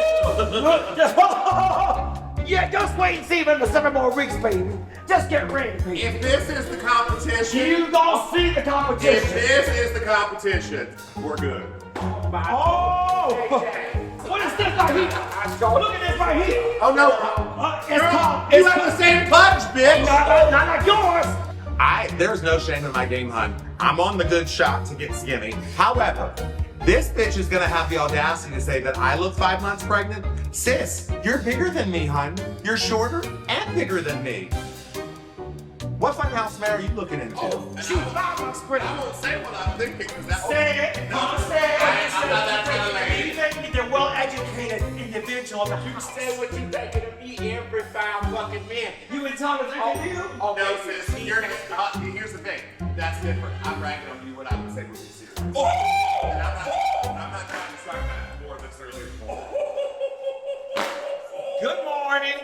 S7: Yeah, just wait and see when the 7 more weeks, baby. Just get ready, baby.
S21: If this is the competition,
S7: you gonna see the competition.
S21: If this is the competition, we're good.
S7: Oh! What is this right here? Look at this right here.
S21: Oh no!
S7: It's called.
S21: You have the same punch, bitch.
S7: Not like yours.
S4: There's no shame in my game, hun. I'm on the good shot to get skinny. However, this bitch is gonna have the audacity to say that I look 5 months pregnant. Sis, you're bigger than me, hun. You're shorter and bigger than me. What funhouse mare are you looking into?
S7: She's 5 months pregnant.
S21: I won't say what I'm thinking.
S7: Say it.
S21: I'm not that kind of lady.
S7: You make me the well-educated individual.
S17: You say what you think of me every 5 fucking minute.
S7: You and Thomas thinking you?
S21: Oh, no, sis. Here's the thing. That's different. I'm ragging on you. What I would say would be serious. And I'm not trying to start that war this early in the morning.
S7: Good morning.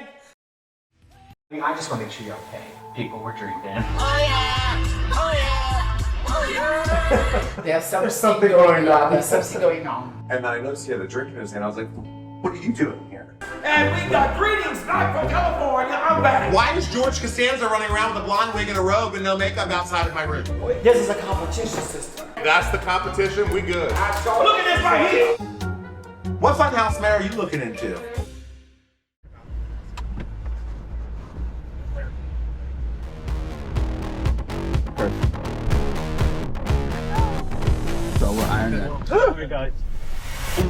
S5: I just want to make sure you're okay. People were drinking.
S15: There's something going on. There's something going on.
S4: And then I noticed he had a drink in his hand. I was like, what are you doing here?
S7: And we got greetings back from California. I'm back.
S4: Why is George Costanza running around with a blonde wig and a robe and no makeup outside of my room?
S7: This is a competition system.
S21: That's the competition. We good.
S7: Look at this right here.
S4: What funhouse mare are you looking into?
S13: So we're ironing it.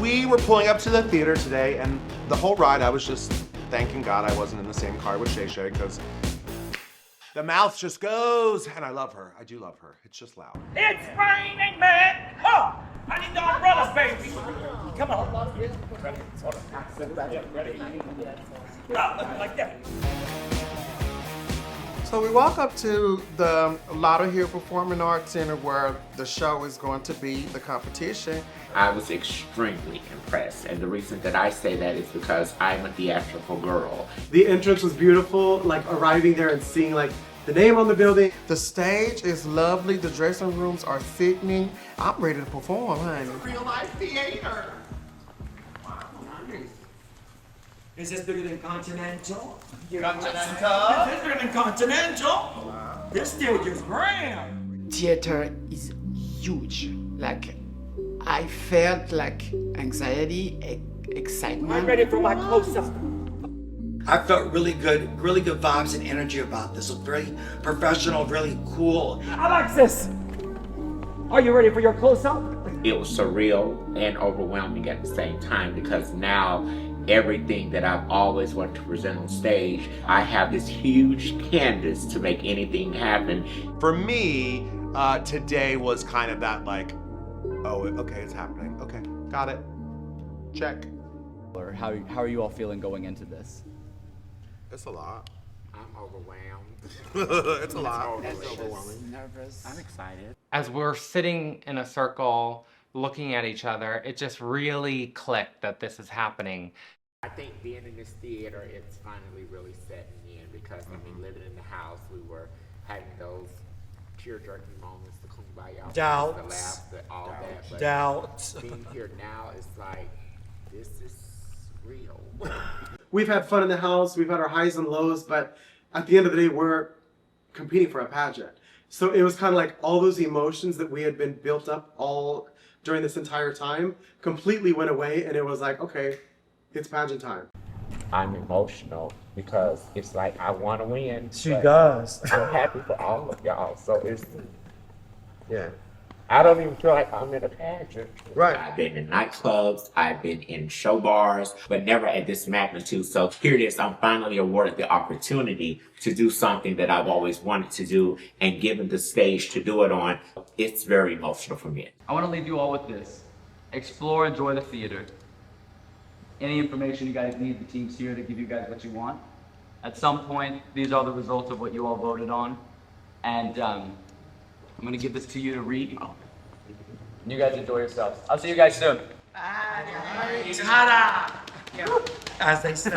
S21: We were pulling up to the theater today, and the whole ride I was just thanking God I wasn't in the same car with Shay Shay, because the mouth just goes, and I love her. I do love her. It's just loud.
S7: It's raining, man. Oh, I need the umbrellas, baby. Come on. Ready? Like that.
S2: So we walk up to the Lotto Hill Performing Arts Center where the show is going to be, the competition.
S1: I was extremely impressed, and the reason that I say that is because I'm a theatrical girl.
S6: The entrance was beautiful, like arriving there and seeing like the name on the building.
S2: The stage is lovely, the dressing rooms are sickening. I'm ready to perform, honey.
S20: Real life theater. Is this bigger than Continental?
S7: Continental?
S20: Is this bigger than Continental? This still just grand.
S15: Theater is huge. Like, I felt like anxiety, excitement.
S7: I'm ready for my close-up. I felt really good vibes and energy about this. It was very professional, really cool.
S20: Alexis, are you ready for your close-up?
S1: It was surreal and overwhelming at the same time because now everything that I've always wanted to present on stage, I have this huge canvas to make anything happen.
S4: For me, today was kind of that like, oh, okay, it's happening. Okay, got it. Check.
S18: Or how are you all feeling going into this?
S21: It's a lot.
S1: I'm overwhelmed.
S21: It's a lot.
S1: It's overwhelming.
S15: Nervous.
S12: I'm excited. As we're sitting in a circle looking at each other, it just really clicked that this is happening.
S1: I think being in this theater, it's finally really setting in because, I mean, living in the house, we were having those tear-jerking moments, the kumbaya,
S7: Doubts.
S1: the laughs, all that. But
S7: Doubts.
S1: being here now is like, this is real.
S6: We've had fun in the house, we've had our highs and lows, but at the end of the day, we're competing for a pageant. So it was kind of like all those emotions that we had been built up all during this entire time completely went away, and it was like, okay, it's pageant time.
S1: I'm emotional because it's like I want to win.
S7: She does.
S1: I'm happy for all of y'all. So it's, yeah. I don't even feel like I'm in a pageant.
S2: Right.
S1: I've been in nightclubs, I've been in show bars, but never at this magnitude. So here it is, I'm finally awarded the opportunity to do something that I've always wanted to do and given the stage to do it on. It's very emotional for me.
S18: I want to leave you all with this. Explore, enjoy the theater. Any information you guys need, the team's here to give you guys what you want. At some point, these are the results of what you all voted on. And I'm going to give this to you to read. You guys enjoy yourselves. I'll see you guys soon.
S7: Ta-da! As they say.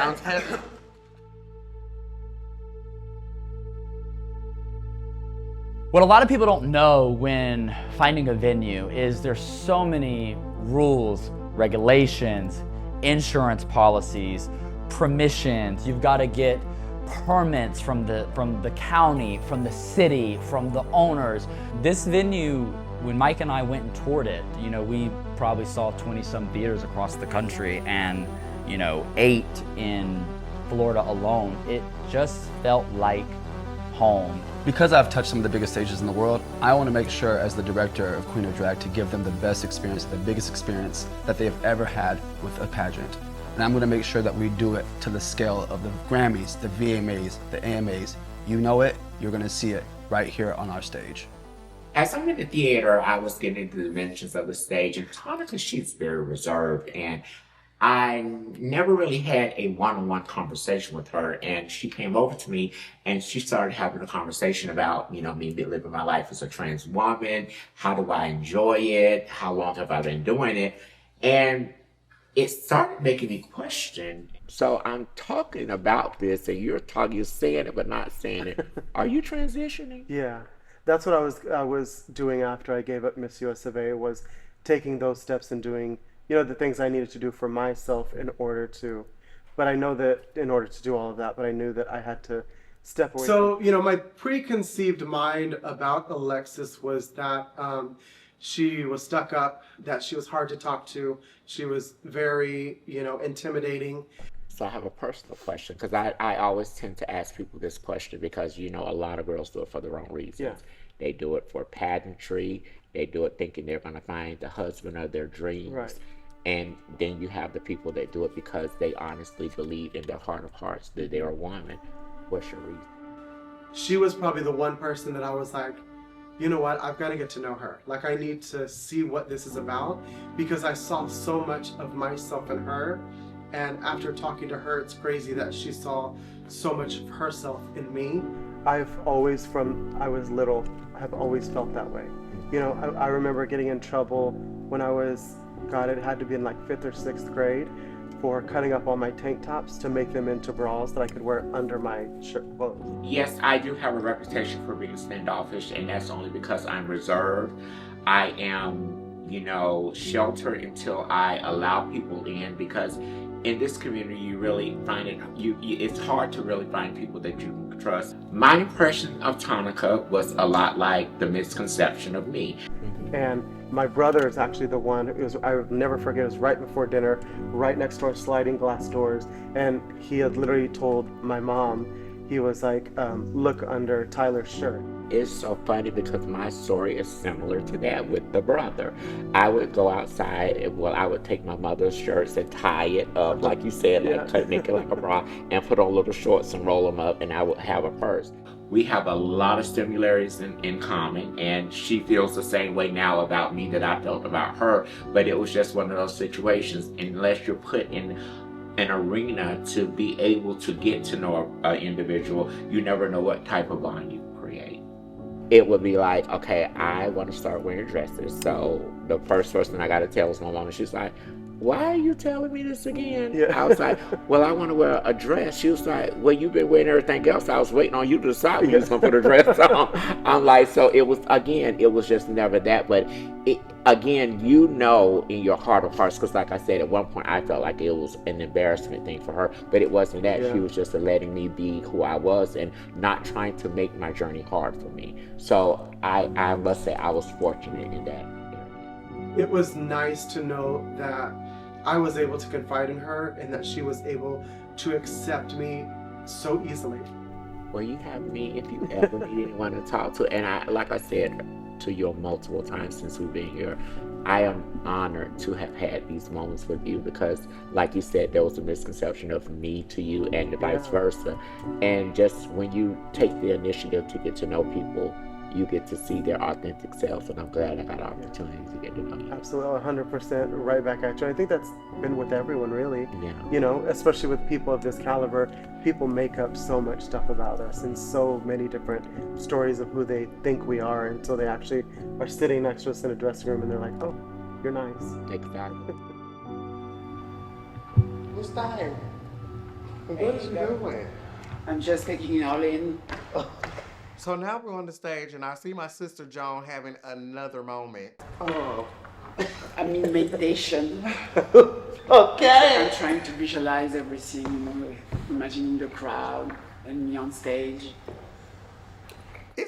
S18: What a lot of people don't know when finding a venue is there's so many rules, regulations, insurance policies, permissions. You've got to get permits from the county, from the city, from the owners. This venue, when Mike and I went and toured it, you know, we probably saw 20-some theaters across the country and, you know, 8 in Florida alone. It just felt like home.
S8: Because I've touched some of the biggest stages in the world, I want to make sure as the director of Queen of Drag to give them the best experience, the biggest experience that they've ever had with a pageant. And I'm going to make sure that we do it to the scale of the Grammys, the VMAs, the AMAs. You know it, you're going to see it right here on our stage.
S1: As I'm in the theater, I was getting into the dimensions of the stage, and Tonica, she's very reserved, and I never really had a one-on-one conversation with her, and she came over to me and she started having a conversation about, you know, me living my life as a trans woman. How do I enjoy it? How long have I been doing it? And it started making me question. So I'm talking about this and you're saying it but not saying it. Are you transitioning?
S6: Yeah, that's what I was doing after I gave up Miss USA, was taking those steps and doing, you know, the things I needed to do for myself in order to, but I know that in order to do all of that, but I knew that I had to step away. So, you know, my preconceived mind about Alexis was that she was stuck up, that she was hard to talk to. She was very, you know, intimidating.
S1: So I have a personal question, because I always tend to ask people this question because, you know, a lot of girls do it for the wrong reasons.
S6: Yeah.
S1: They do it for pageantry. They do it thinking they're going to find the husband of their dreams.
S6: Right.
S1: And then you have the people that do it because they honestly believe in their heart of hearts that they're a woman. What's your reason?
S6: She was probably the one person that I was like, you know what, I've got to get to know her. Like, I need to see what this is about, because I saw so much of myself in her. And after talking to her, it's crazy that she saw so much of herself in me. I've always, from I was little, have always felt that way. You know, I remember getting in trouble when I was, God, it had to be in like 5th or 6th grade, for cutting up all my tank tops to make them into bras that I could wear under my shirt clothes.
S1: Yes, I do have a reputation for being standoffish, and that's only because I'm reserved. I am, you know, sheltered until I allow people in, because in this community you really find it, it's hard to really find people that you can trust. My impression of Tonica was a lot like the misconception of me.
S6: And my brother is actually the one who was, I will never forget, it was right before dinner, right next to our sliding glass doors, and he had literally told my mom, he was like, look under Tyler's shirt.
S1: It's so funny because my story is similar to that with the brother. I would go outside and, well, I would take my mother's shirts and tie it up, like you said, like make it like a bra, and put on little shorts and roll them up, and I would have a purse. We have a lot of similarities in common, and she feels the same way now about me that I felt about her, but it was just one of those situations. Unless you're put in an arena to be able to get to know an individual, you never know what type of bond you create. It would be like, okay, I want to start wearing dresses, so the first person I got to tell was my mom, and she's like, why are you telling me this again? Yeah. I was like, well, I want to wear a dress. She was like, well, you've been wearing everything else. I was waiting on you to decide when you was going to put a dress on. I'm like, so it was, again, it was just never that. But it, again, you know in your heart of hearts, because like I said, at one point I felt like it was an embarrassment thing for her, but it wasn't that. Yeah. She was just letting me be who I was and not trying to make my journey hard for me. So I must say I was fortunate in that.
S6: It was nice to know that I was able to confide in her and that she was able to accept me so easily.
S1: Well, you have me if you ever need anyone to talk to. And I, like I said to you multiple times since we've been here, I am honored to have had these moments with you because, like you said, there was a misconception of me to you and vice versa. And just when you take the initiative to get to know people, you get to see their authentic selves, and I'm glad I got an opportunity to get to know you.
S6: Absolutely, 100% right back at you. I think that's been with everyone, really.
S1: Yeah.
S6: You know, especially with people of this caliber, people make up so much stuff about us and so many different stories of who they think we are until they actually are sitting next to us in a dressing room and they're like, oh, you're nice.
S1: Exactly.
S2: What's that? What are you doing?
S15: I'm just taking it all in.
S2: So now we're on the stage, and I see my sister Joan having another moment.
S15: Oh, I'm in meditation.
S2: Okay.
S15: I'm trying to visualize everything, you know, imagining the crowd and me on stage.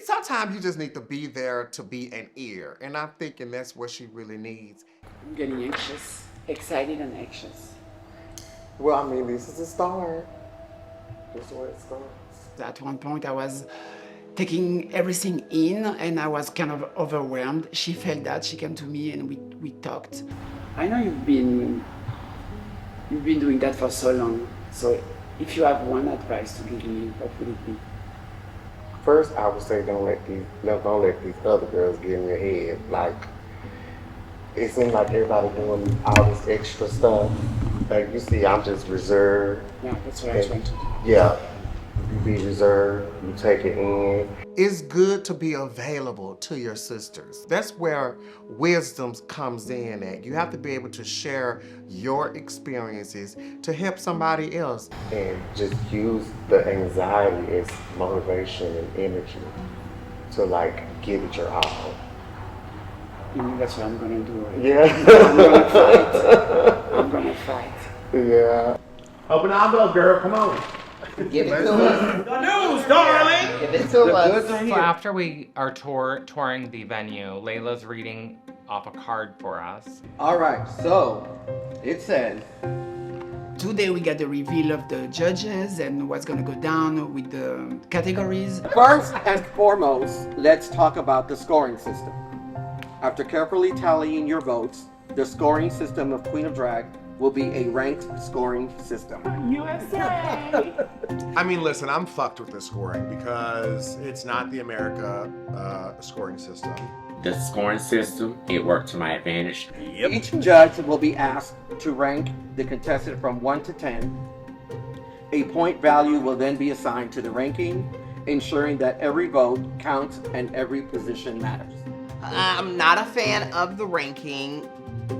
S2: Sometimes you just need to be there to be an ear, and I'm thinking that's what she really needs.
S15: I'm getting anxious, excited and anxious.
S2: Well, I mean, this is a start. This is where it starts.
S15: At one point, I was taking everything in and I was kind of overwhelmed. She felt that, she came to me and we talked. I know you've been doing that for so long, so if you have one advice to give me, what would it be?
S2: First, I would say don't let these other girls get in your head. Like, it seems like everybody doing all this extra stuff. Like you see, I'm just reserved.
S15: Yeah, that's what I'm trying to do.
S2: Yeah. You be reserved, you take it in. It's good to be available to your sisters. That's where wisdom comes in at. You have to be able to share your experiences to help somebody else. And just use the anxiety as motivation and energy to like give it your all.
S15: That's what I'm gonna do.
S2: Yeah.
S15: I'm gonna fight. I'm gonna fight.
S2: Yeah.
S21: Open the envelope, girl, come on.
S14: Give it to us.
S21: The news, darling!
S14: Give it to us.
S12: So after we are touring the venue, Layla's reading off a card for us.
S3: All right, so it says,
S15: today we got the reveal of the judges and what's gonna go down with the categories.
S3: first and foremost, let's talk about the scoring system. After carefully tallying your votes, the scoring system of Queen of Drag will be a ranked scoring system.
S12: USA!
S21: I mean, listen, I'm fucked with this scoring because it's not the America scoring system.
S1: The scoring system, it worked to my advantage.
S3: Each judge will be asked to rank the contestant from 1 to 10. A point value will then be assigned to the ranking, ensuring that every vote counts and every position matters.
S14: I'm not a fan of the ranking.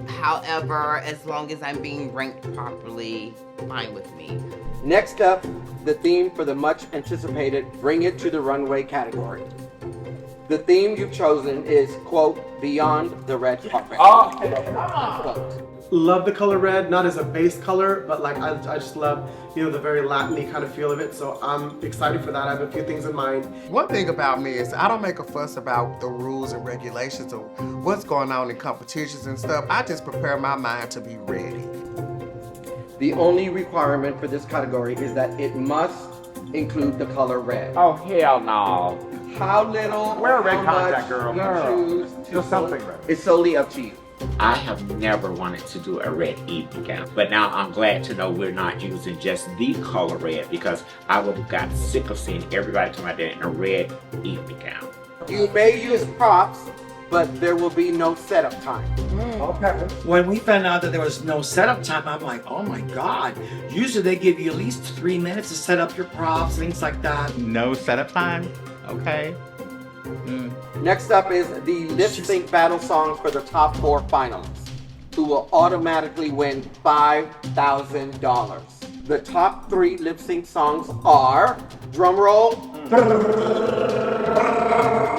S14: However, as long as I'm being ranked properly, fine with me.
S3: Next up, the theme for the much anticipated Bring It to the Runway category. The theme you've chosen is, quote, Beyond the Red Carpet. Quote.
S6: Love the color red, not as a base color, but like I just love, the very Latin-y kind of feel of it. So I'm excited for that. I have a few things in mind.
S2: One thing about me is I don't make a fuss about the rules and regulations of what's going on in competitions and stuff. I just prepare my mind to be ready.
S3: The only requirement for this category is that it must include the color red.
S17: Oh, hell no.
S3: How little,
S17: Wear a red
S3: how
S17: contact,
S3: much
S17: girl.
S3: you choose to
S17: Just something red.
S3: It's solely up to you.
S1: I have never wanted to do a red evening gown, but now I'm glad to know we're not using just the color red, because I would have gotten sick of seeing everybody come out there in a red evening gown.
S3: You may use props, but there will be no setup time.
S20: Okay. When we found out that there was no setup time, I'm like, oh my God. Usually they give you at least 3 minutes to set up your props, things like that.
S5: No setup time? Okay.
S3: Next up is the lip sync battle song for the top 4 finalists, who will automatically win $5,000. The top 3 lip sync songs are, drum roll,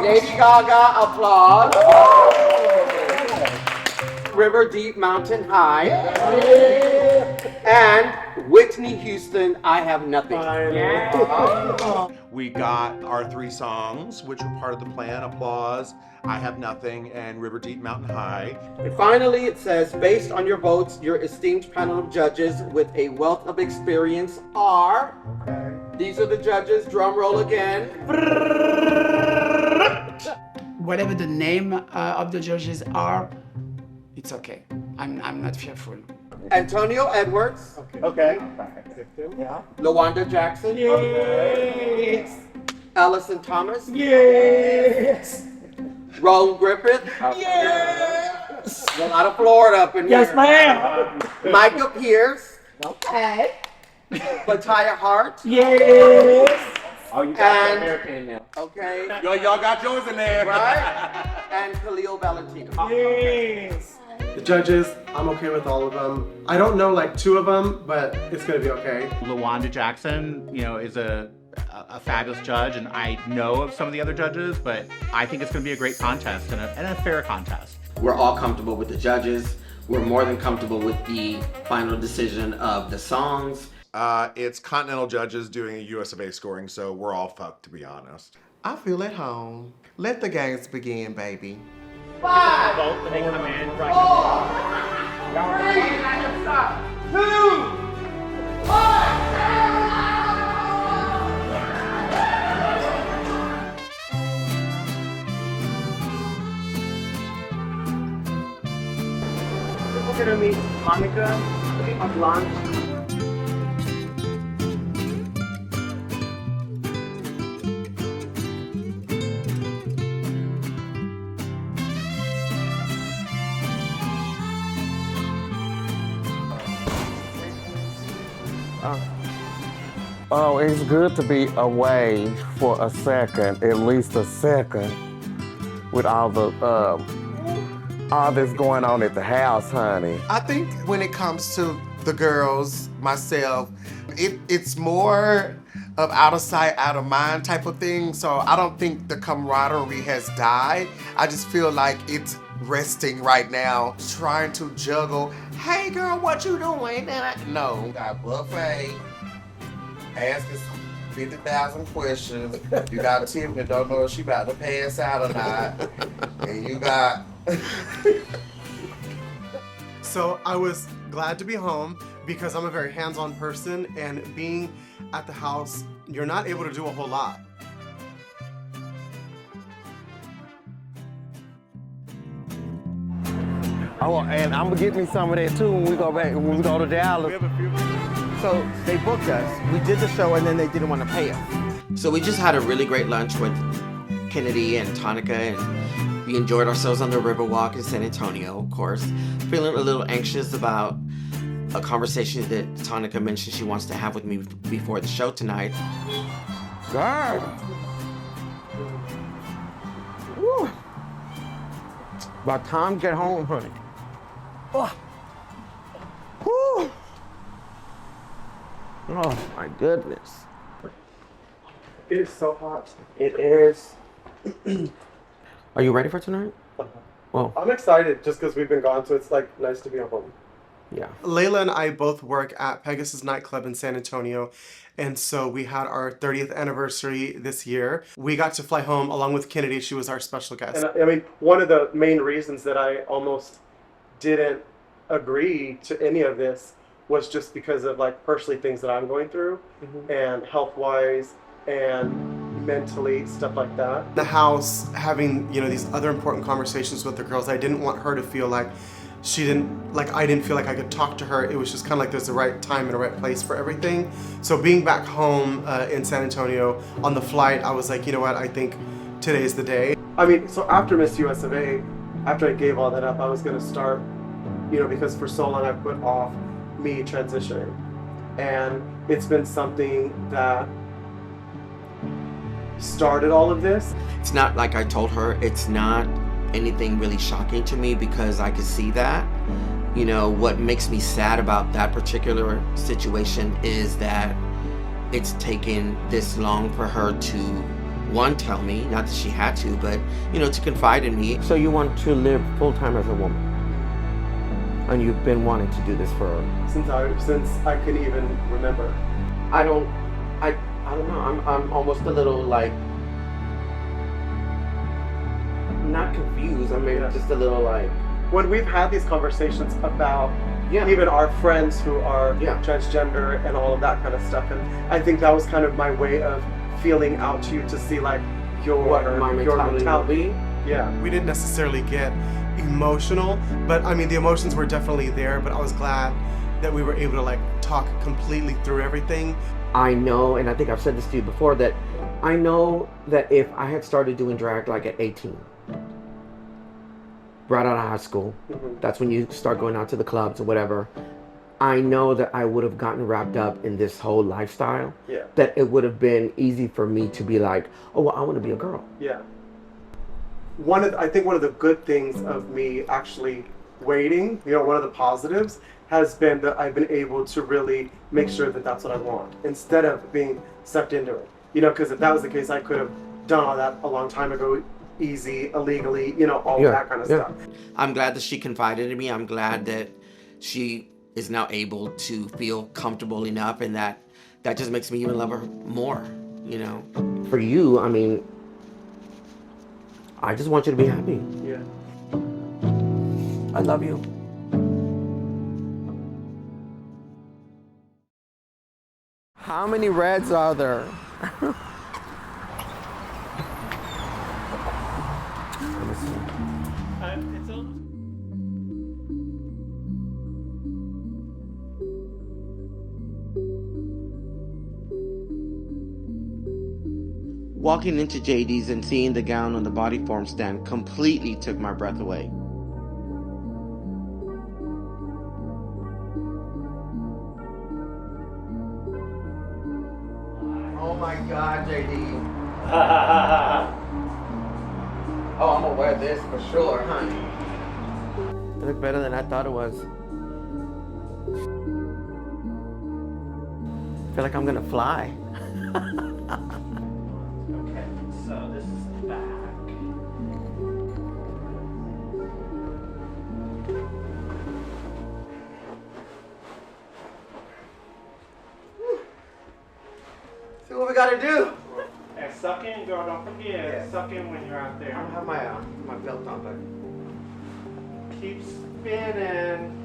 S3: Lady Gaga, applause, River Deep Mountain High, and Whitney Houston, I Have Nothing.
S21: We got our 3 songs, which were part of the plan, Applause, I Have Nothing, and River Deep Mountain High.
S3: And finally, it says, based on your votes, your esteemed panel of judges with a wealth of experience are, these are the judges, drum roll again.
S15: Whatever the name of the judges are, it's okay. I'm not fearful.
S3: Antonio Edwards.
S21: Okay.
S3: Yeah. LaWanda Jackson.
S15: Yes.
S3: Allison Thomas.
S15: Yes.
S3: Roland Griffith.
S15: Yes.
S3: A lot of Florida up in here.
S15: Yes, ma'am.
S3: Micah Pierce.
S15: Okay.
S3: Bataya Hart.
S15: Yes.
S17: Oh, you got
S3: And-
S17: the American in there.
S3: Okay.
S21: Y'all got yours in there.
S3: Right? And Khalil Valentino.
S15: Yes.
S6: The judges, I'm okay with all of them. I don't know like 2 of them, but it's gonna be okay.
S5: LaWanda Jackson, is a fabulous judge, and I know of some of the other judges, but I think it's going to be a great contest and a fair contest.
S3: We're all comfortable with the judges. We're more than comfortable with the final decision of the songs.
S21: It's Continental judges doing a US of A scoring, so we're all fucked, to be honest.
S2: I feel at home. Let the games begin, baby.
S13: 5, vote when they come in.
S3: 4, 3, 2, 1.
S13: We're gonna meet Tonica at lunch.
S10: Oh, it's good to be away for a second, at least a second, with all this going on at the house, honey.
S2: I think when it comes to the girls, myself, it's more of out of sight, out of mind type of thing. So I don't think the camaraderie has died. I just feel like it's resting right now, trying to juggle. Hey girl, what you doing? No, you got buffet, asking 50,000 questions. You got Tiffany that don't know if she about to pass out or not. And you got...
S6: So I was glad to be home because I'm a very hands-on person, and being at the house, you're not able to do a whole lot.
S10: Oh, and I'm gonna get me some of that too when we go to Dallas.
S3: So they booked us. We did the show and then they didn't want to pay us. So we just had a really great lunch with Kennedy and Tonica, and we enjoyed ourselves on the Riverwalk in San Antonio, of course. Feeling a little anxious about a conversation that Tonica mentioned she wants to have with me before the show tonight.
S10: God. Woo. By the time I get home, honey. Oh. Woo. Oh my goodness.
S6: It is so hot. It is.
S3: Are you ready for tonight? Well,
S6: I'm excited just because we've been gone, so it's like nice to be at home.
S3: yeah.
S6: Layla and I both work at Pegasus nightclub in San Antonio, and so we had our 30th anniversary this year. We got to fly home along with Kennedy. She was our special guest. And I mean, one of the main reasons that I almost didn't agree to any of this was just because of like personally things that I'm going through and health-wise and mentally, stuff like that. The house, having, you know, these other important conversations with the girls, I didn't want her to feel like I didn't feel like I could talk to her. It was just kind of like there's the right time and the right place for everything. So being back home in San Antonio on the flight, I was like, you know what, I think today's the day. I mean, so after Miss US of A, after I gave all that up, I was gonna start, you know, because for so long I put off me transitioning. And it's been something that started all of this.
S3: It's not like I told her, it's not anything really shocking to me because I could see that. You know, what makes me sad about that particular situation is that it's taken this long for her to, one, tell me, not that she had to, but, you know, to confide in me.
S10: So you want to live full-time as a woman? And you've been wanting to do this for...
S6: Since I can even remember.
S3: I don't know, I'm almost a little like, not confused, I mean just a little like.
S6: When we've had these conversations about even our friends who are transgender and all of that kind of stuff, and I think that was kind of my way of feeling out to you to see like your mentality. Yeah, we didn't necessarily get emotional, but I mean the emotions were definitely there, but I was glad that we were able to like talk completely through everything.
S3: I know, and I think I've said this to you before, that I know that if I had started doing drag like at 18, right out of high school, that's when you start going out to the clubs or whatever, I know that I would have gotten wrapped up in this whole lifestyle, that it would have been easy for me to be like, oh, well, I want to be a girl.
S6: Yeah. I think one of the good things of me actually waiting, you know, one of the positives has been that I've been able to really make sure that that's what I want instead of being sucked into it. You know, because if that was the case, I could have done all that a long time ago, easy, illegally, you know, all of that kind of stuff.
S3: I'm glad that she confided in me. I'm glad that she is now able to feel comfortable enough, and that just makes me even love her more, you know. For you, I mean, I just want you to be happy.
S6: Yeah.
S3: I love you.
S10: How many reds are there?
S3: Walking into JD's and seeing the gown on the body form stand completely took my breath away. Oh my God, JD. Oh, I'm gonna wear this for sure, honey. It looked better than I thought it was. I feel like I'm gonna fly.
S5: Okay, so this is the back.
S6: See what we gotta do.
S13: And suck in, girl. Don't forget. Suck in when you're out there.
S3: I don't have my belt on, but
S13: keep spinning.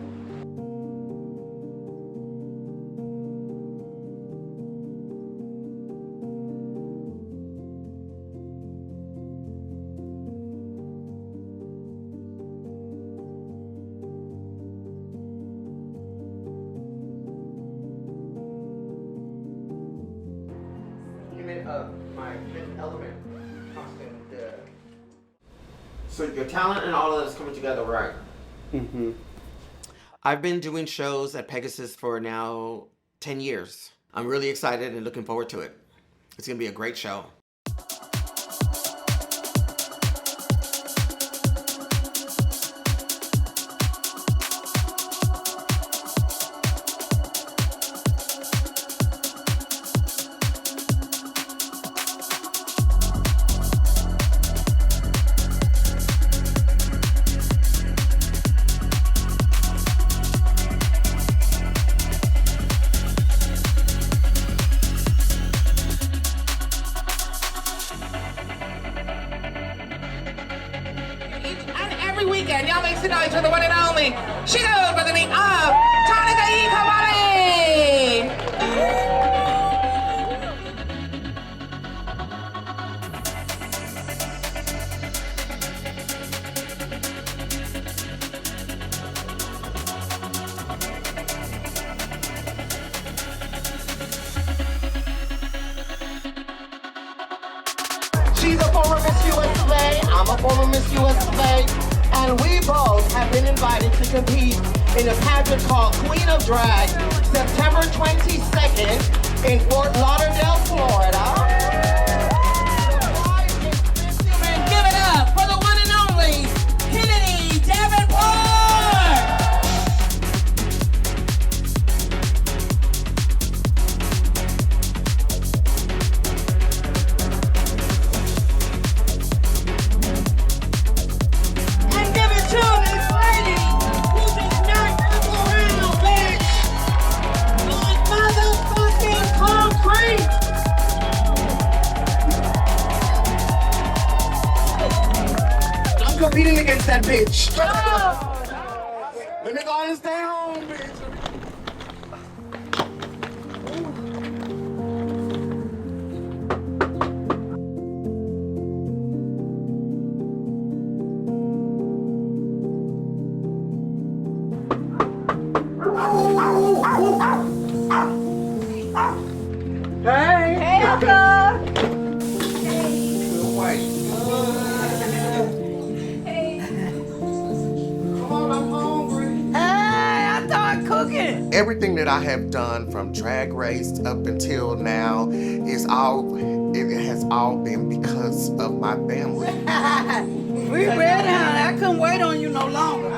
S3: my fifth element costume. So your talent and all of that is coming together, right?
S6: Mm-hmm.
S3: I've been doing shows at Pegasus for now 10 years. I'm really excited and looking forward to it. It's gonna be a great show.
S14: Every weekend, y'all make some noise for the one and only. She goes by the name of Tonica Cavalli.
S2: She's a former Miss USA, I'm a former Miss USA, and we both have been invited to compete in a pageant called Queen of Drag, September 22nd in Fort Lauderdale, Florida.
S14: Give it up for the one and only Davenport.
S2: Competing against that bitch. Let me go and stay home, bitch.
S14: Hey. Hey, Uncle.
S2: Good white. Everything that I have done from Drag Race up until now it has all been because of my family.
S11: We ready, honey. I couldn't wait on you no longer.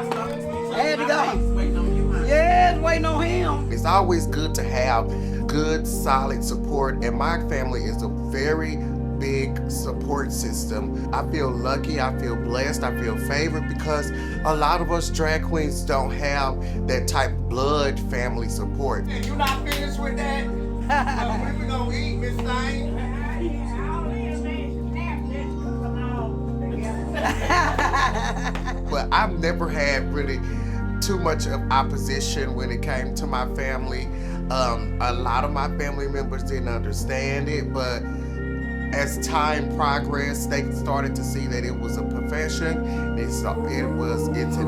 S11: I had to go. Yes, waiting on him.
S2: It's always good to have good, solid support, and my family is a very big support system. I feel lucky, I feel blessed, I feel favored because a lot of us drag queens don't have that type of blood family support. And you not finished with that? When we gonna eat, Miss Thing? But I've never had really too much of opposition when it came to my family. A lot of my family members didn't understand it, but as time progressed, they started to see that it was a profession. It's an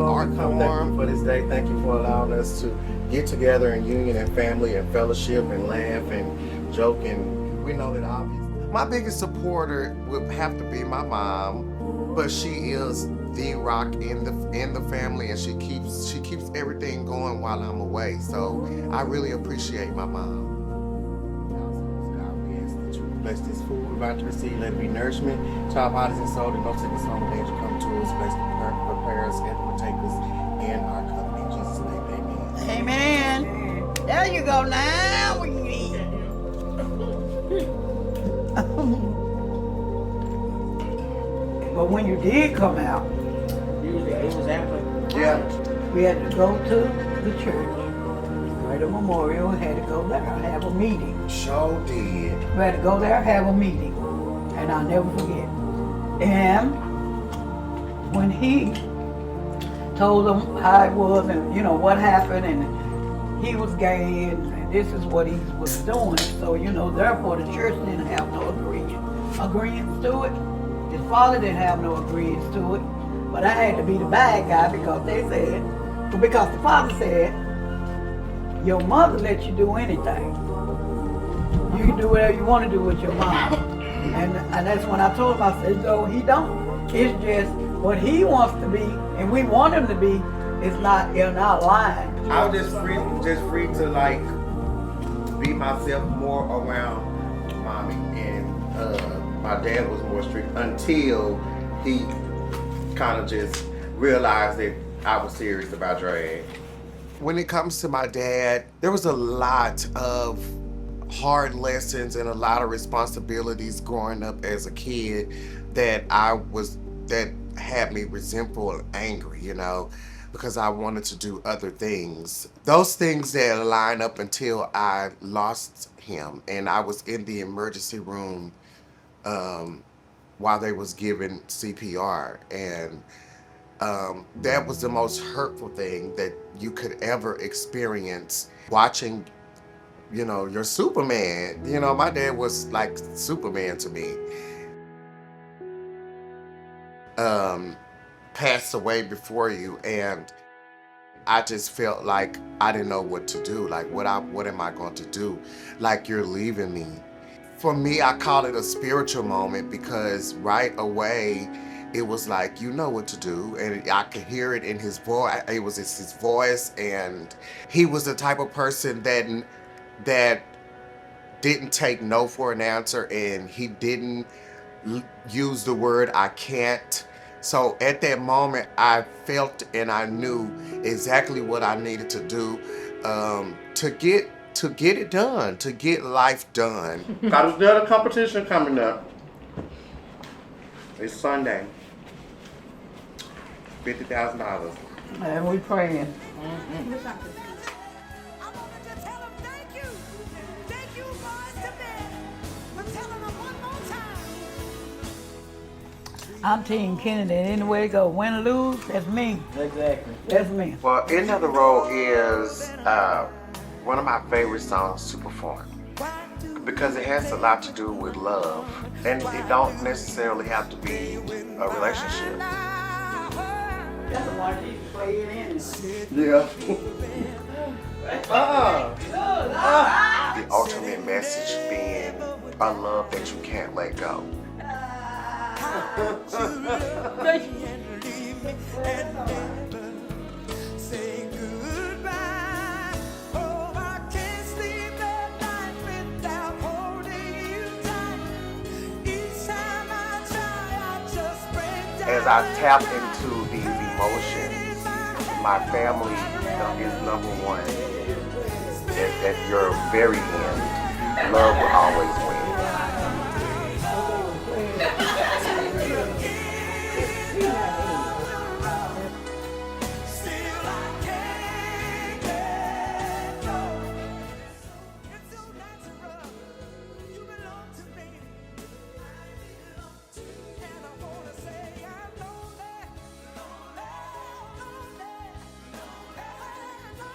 S2: art form.
S22: Thank you for this day. Thank you for allowing us to get together in union and family and fellowship and laugh and joke, and we know that obviously.
S2: My biggest supporter would have to be my mom, but she is the rock in the family, and she keeps everything going while I'm away. So I really appreciate my mom.
S22: Bless this food we're about to receive. Let it be nourishment to our bodies and soul, and no sickness or danger come to us. Bless the prepare us and protect us in our company. In Jesus' name, amen.
S11: Amen. There you go now. We can eat. But when you did come out, it was after we had to go to the church. Right at Memorial, had to go there, have a meeting.
S2: Sure did.
S11: We had to go there, have a meeting, and I'll never forget. And when he told them how it was and what happened, and he was gay, and this is what he was doing, so therefore the church didn't have no agreement to it. His father didn't have no agreement to it, but I had to be the bad guy because the father said, your mother lets you do anything. You can do whatever you want to do with your mom. And that's when I told him, I said, no, he don't. It's just what he wants to be, and we want him to be, It's not, you're not lying.
S22: I was just free to like be myself more around mommy, and my dad was more strict until he kind of just realized that I was serious about drag. When it comes to my dad, there was a lot of hard lessons and a lot of responsibilities growing up as a kid that had me resentful and angry, you know, because I wanted to do other things. Those things that line up until I lost him, and I was in the emergency room while they was giving CPR, and that was the most hurtful thing that you could ever experience, watching, you know, your Superman. You know, my dad was like Superman to me. Passed away before you, and I just felt like I didn't know what to do. Like, what am I going to do? Like, you're leaving me. For me, I call it a spiritual moment because right away, it was like, you know what to do. And I could hear it in his voice. It was his voice. And he was the type of person that didn't take no for an answer. And he didn't use the word, I can't. So at that moment, I felt and I knew exactly what I needed to do to get it done, to get life done. Got another competition coming up. It's Sunday. $50,000.
S11: And we praying. I'm Team Kennedy. Anywhere to go, win or lose, that's me.
S18: Exactly.
S11: That's me.
S22: Well, End of the Road is one of my favorite songs to perform because it has a lot to do with love, and it don't necessarily have to be a relationship. Yeah. The ultimate message being a love that you can't let go. As I tap into these emotions, my family is number one. At your very end, love will always win.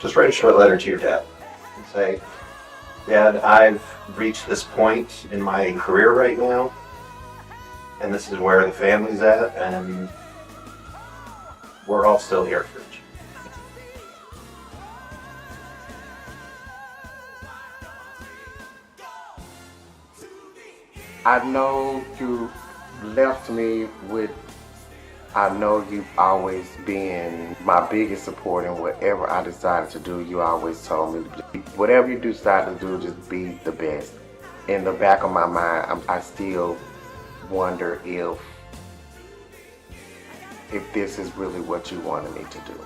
S9: Just write a short letter to your dad and say, Dad, I've reached this point in my career right now, and this is where the family's at, and we're all still here for each
S22: I know you left me with, I know you've always been my biggest support in whatever I decided to do. You always told me, whatever you decide to do, just be the best. In the back of my mind, I still wonder if this is really what you wanted me to do.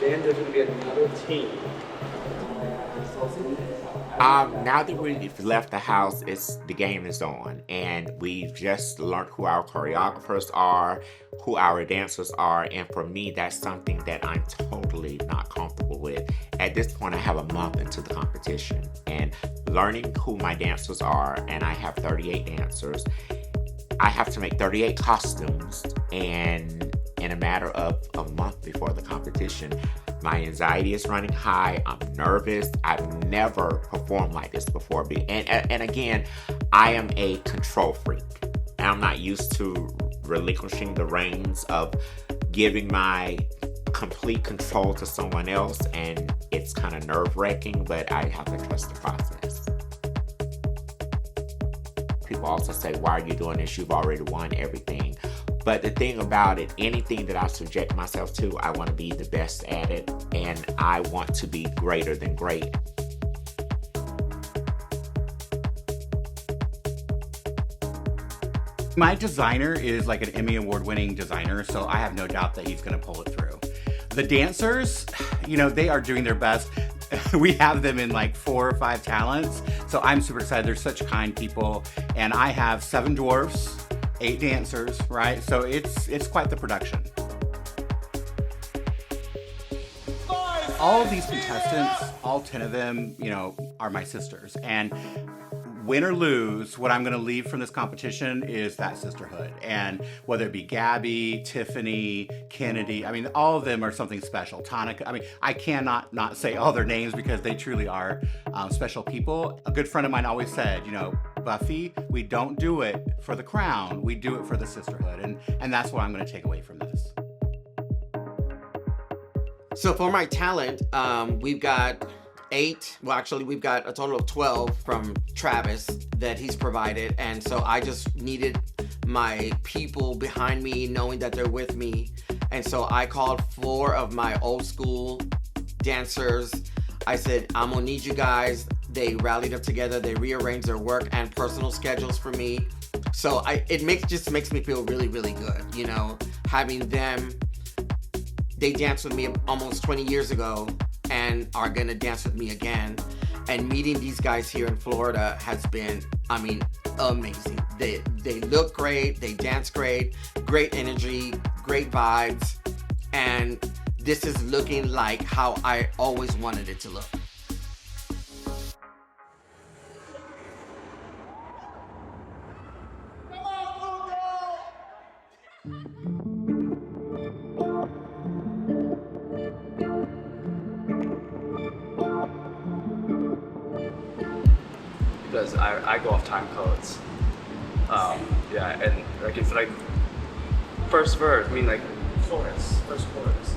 S17: Then there's going to be another team.
S1: Now that we've left the house, the game is on, and we've just learned who our choreographers are, who our dancers are, and for me, that's something that I'm totally not comfortable with. at this point, I have a month into the competition, and learning who my dancers are, and I have 38 dancers. I have to make 38 costumes, and in a matter of a month before the competition, my anxiety is running high. I'm nervous. I've never performed like this before. And again, I am a control freak. I'm not used to relinquishing the reins of giving my complete control to someone else, and it's kind of nerve-wracking, but I have to trust the process. People also say, why are you doing this? You've already won everything. But the thing about it, anything that I subject myself to, I want to be the best at it, and I want to be greater than great.
S16: My designer is like an Emmy Award-winning designer, so I have no doubt that he's gonna pull it through. The dancers, you know, they are doing their best. We have them in like 4 or 5 talents, so I'm super excited. They're such kind people, and I have 7 dwarfs, 8 dancers, right? So it's quite the production. All of these contestants, all 10 of them, you know, are my sisters, and win or lose, what I'm gonna leave from this competition is that sisterhood. And whether it be Gabby, Tiffany, Kennedy, I mean, all of them are something special. Tonica, I mean, I cannot not say all their names because they truly are special people. A good friend of mine always said, you know, Buffy, we don't do it for the crown, we do it for the sisterhood. And that's what I'm gonna take away from this.
S3: So for my talent, we've got 8, well actually we've got a total of 12 from Travis that he's provided, and so I just needed my people behind me knowing that they're with me, and so I called 4 of my old school dancers. I said, I'm gonna need you guys. They rallied up together, they rearranged their work and personal schedules for me, so it just makes me feel really, really good, you know, having them. They danced with me almost 20 years ago and are gonna dance with me again. And meeting these guys here in Florida has been, I mean, amazing. They look great, they dance great, great energy, great vibes, and this is looking like how I always wanted it to look.
S19: Because I go off time codes. Yeah, and like it's like first verse, I mean like chorus, first chorus.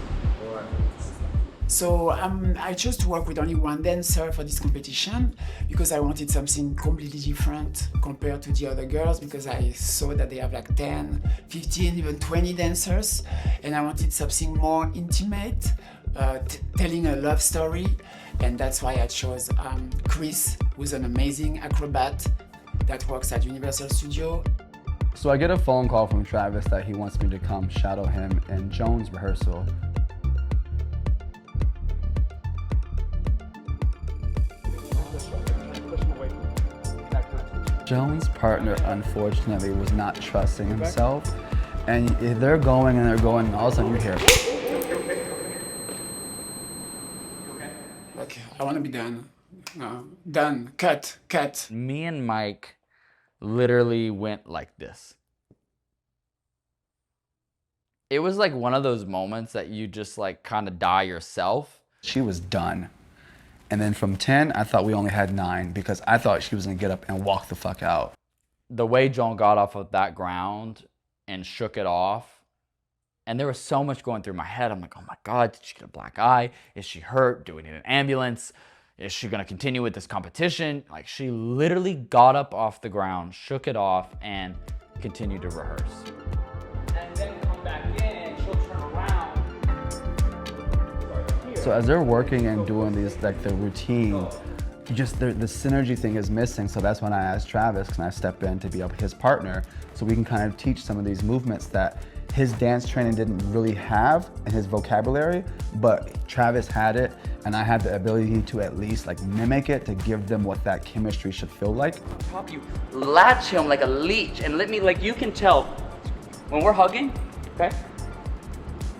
S15: So I chose to work with only one dancer for this competition because I wanted something completely different compared to the other girls, because I saw that they have like 10, 15, even 20 dancers, and I wanted something more intimate, telling a love story, and that's why I chose Chris, who's an amazing acrobat that works at Universal Studio.
S8: So I get a phone call from Travis that he wants me to come shadow him in Joan's rehearsal. Joan's partner, unfortunately, was not trusting himself, and they're going and all of a sudden you hear.
S15: Okay, I want to be done. No, done, cut.
S18: Me and Mike literally went like this. It was like one of those moments that you just like kind of die yourself.
S8: She was done. And then from 10, I thought we only had 9 because I thought she was gonna get up and walk the fuck out.
S18: The way Joan got off of that ground and shook it off, and there was so much going through my head. I'm like, oh my God, did she get a black eye? Is she hurt? Do we need an ambulance? Is she gonna continue with this competition? Like, she literally got up off the ground, shook it off, and continued to rehearse. And then come back in and she'll turn around.
S8: So as they're working and doing these, like the routine, just the synergy thing is missing. So that's when I asked Travis, can I step in to be his partner so we can kind of teach some of these movements that his dance training didn't really have in his vocabulary, but Travis had it, and I had the ability to at least like mimic it to give them what that chemistry should feel like.
S18: Pop, you latch him like a leech and let me, like, you can tell when we're hugging, okay?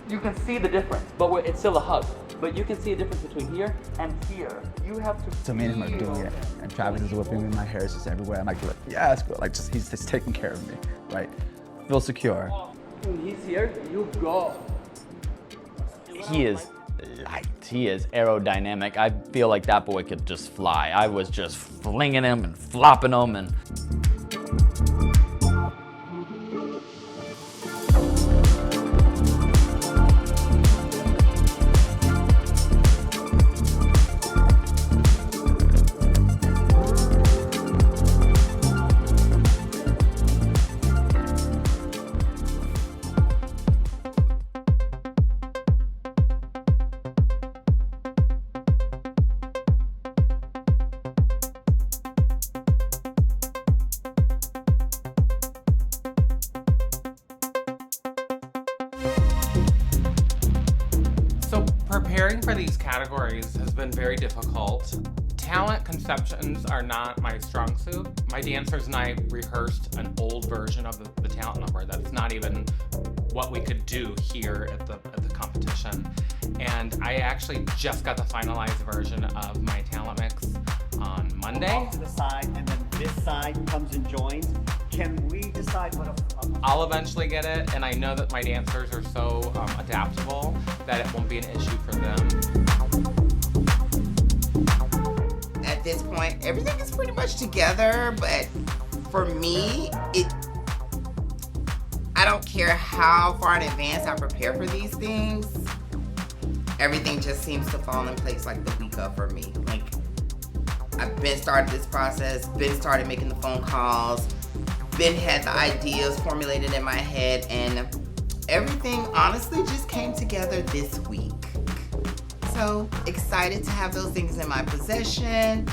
S18: You can see the difference, but it's still a hug. but you can see a difference between here and here. You have to
S8: So me and him are doing it, and Travis is whipping me, my hair is just everywhere. I'm like, yes, girl, like he's just taking care of me, right? Feel secure.
S18: When he's here, you go. He is light. He is aerodynamic. I feel like that boy could just fly. I was just flinging him and flopping him and...
S12: Preparing for these categories has been very difficult. Talent conceptions are not my strong suit. My dancers and I rehearsed an old version of the talent number that's not even what we could do here at the competition. And I actually just got the finalized version of my talent mix on Monday.
S4: Off to the side, and then this side comes and joins. Can we decide what
S12: I'll eventually get it, and I know that my dancers are so adaptable that it won't be an issue for them.
S14: At this point, everything is pretty much together, but for me, I don't care how far in advance I prepare for these things. Everything just seems to fall in place like the week of for me. Like, I've been started this process, been started making the phone calls, been had the ideas formulated in my head, and everything honestly just came together this week. So excited to have those things in my possession.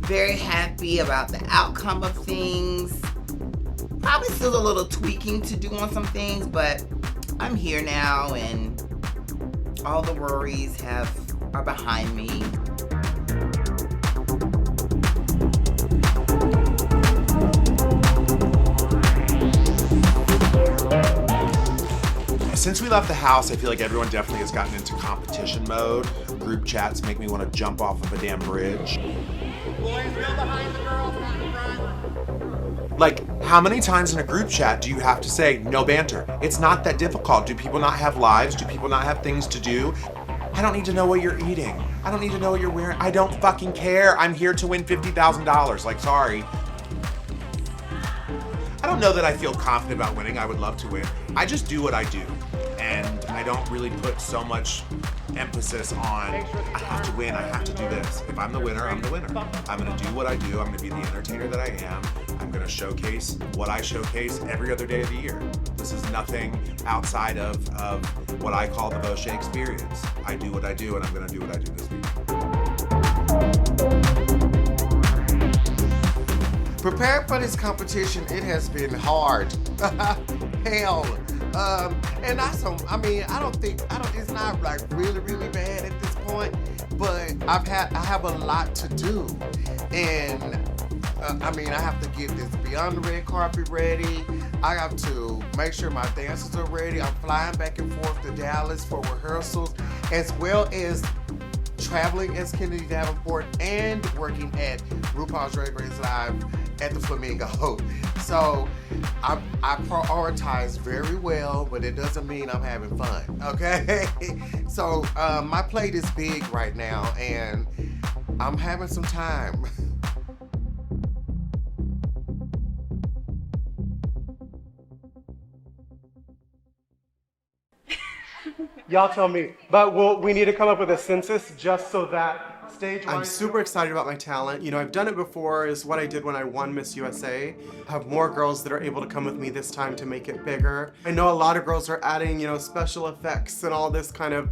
S14: Very happy about the outcome of things. Probably still a little tweaking to do on some things, but I'm here now and all the worries are behind me.
S21: Since we left the house, I feel like everyone definitely has gotten into competition mode. Group chats make me want to jump off of a damn bridge.
S2: Boys real behind the girls, not in front.
S21: Like, how many times in a group chat do you have to say no banter? It's not that difficult. Do people not have lives? Do people not have things to do? I don't need to know what you're eating. I don't need to know what you're wearing. I don't fucking care. I'm here to win $50,000. Like, sorry. I don't know that I feel confident about winning. I would love to win. I just do what I do. And I don't really put so much emphasis on, I have to win, I have to do this. If I'm the winner, I'm the winner. I'm gonna do what I do. I'm gonna be the entertainer that I am. I'm gonna showcase what I showcase every other day of the year. This is nothing outside of what I call the Beauchet experience. I do what I do, and I'm gonna do what I do this week.
S2: Preparing for this competition, it has been hard. Hell. And I don't, it's not like really bad at this point, but I have a lot to do. And I have to get this Beyond the Red Carpet ready. I have to make sure my dancers are ready. I'm flying back and forth to Dallas for rehearsals, as well as traveling as Kennedy Davenport and working at RuPaul's Drag Race Live at the Flamingo. So I prioritize very well, but it doesn't mean I'm having fun, okay? So my plate is big right now, and I'm having some time.
S6: Y'all tell me. But we need to come up with a census just so that stage-wise.
S7: I'm super excited about my talent. You know, I've done it before, is what I did when I won Miss USA. I have more girls that are able to come with me this time to make it bigger. I know a lot of girls are adding, special effects and all this kind of,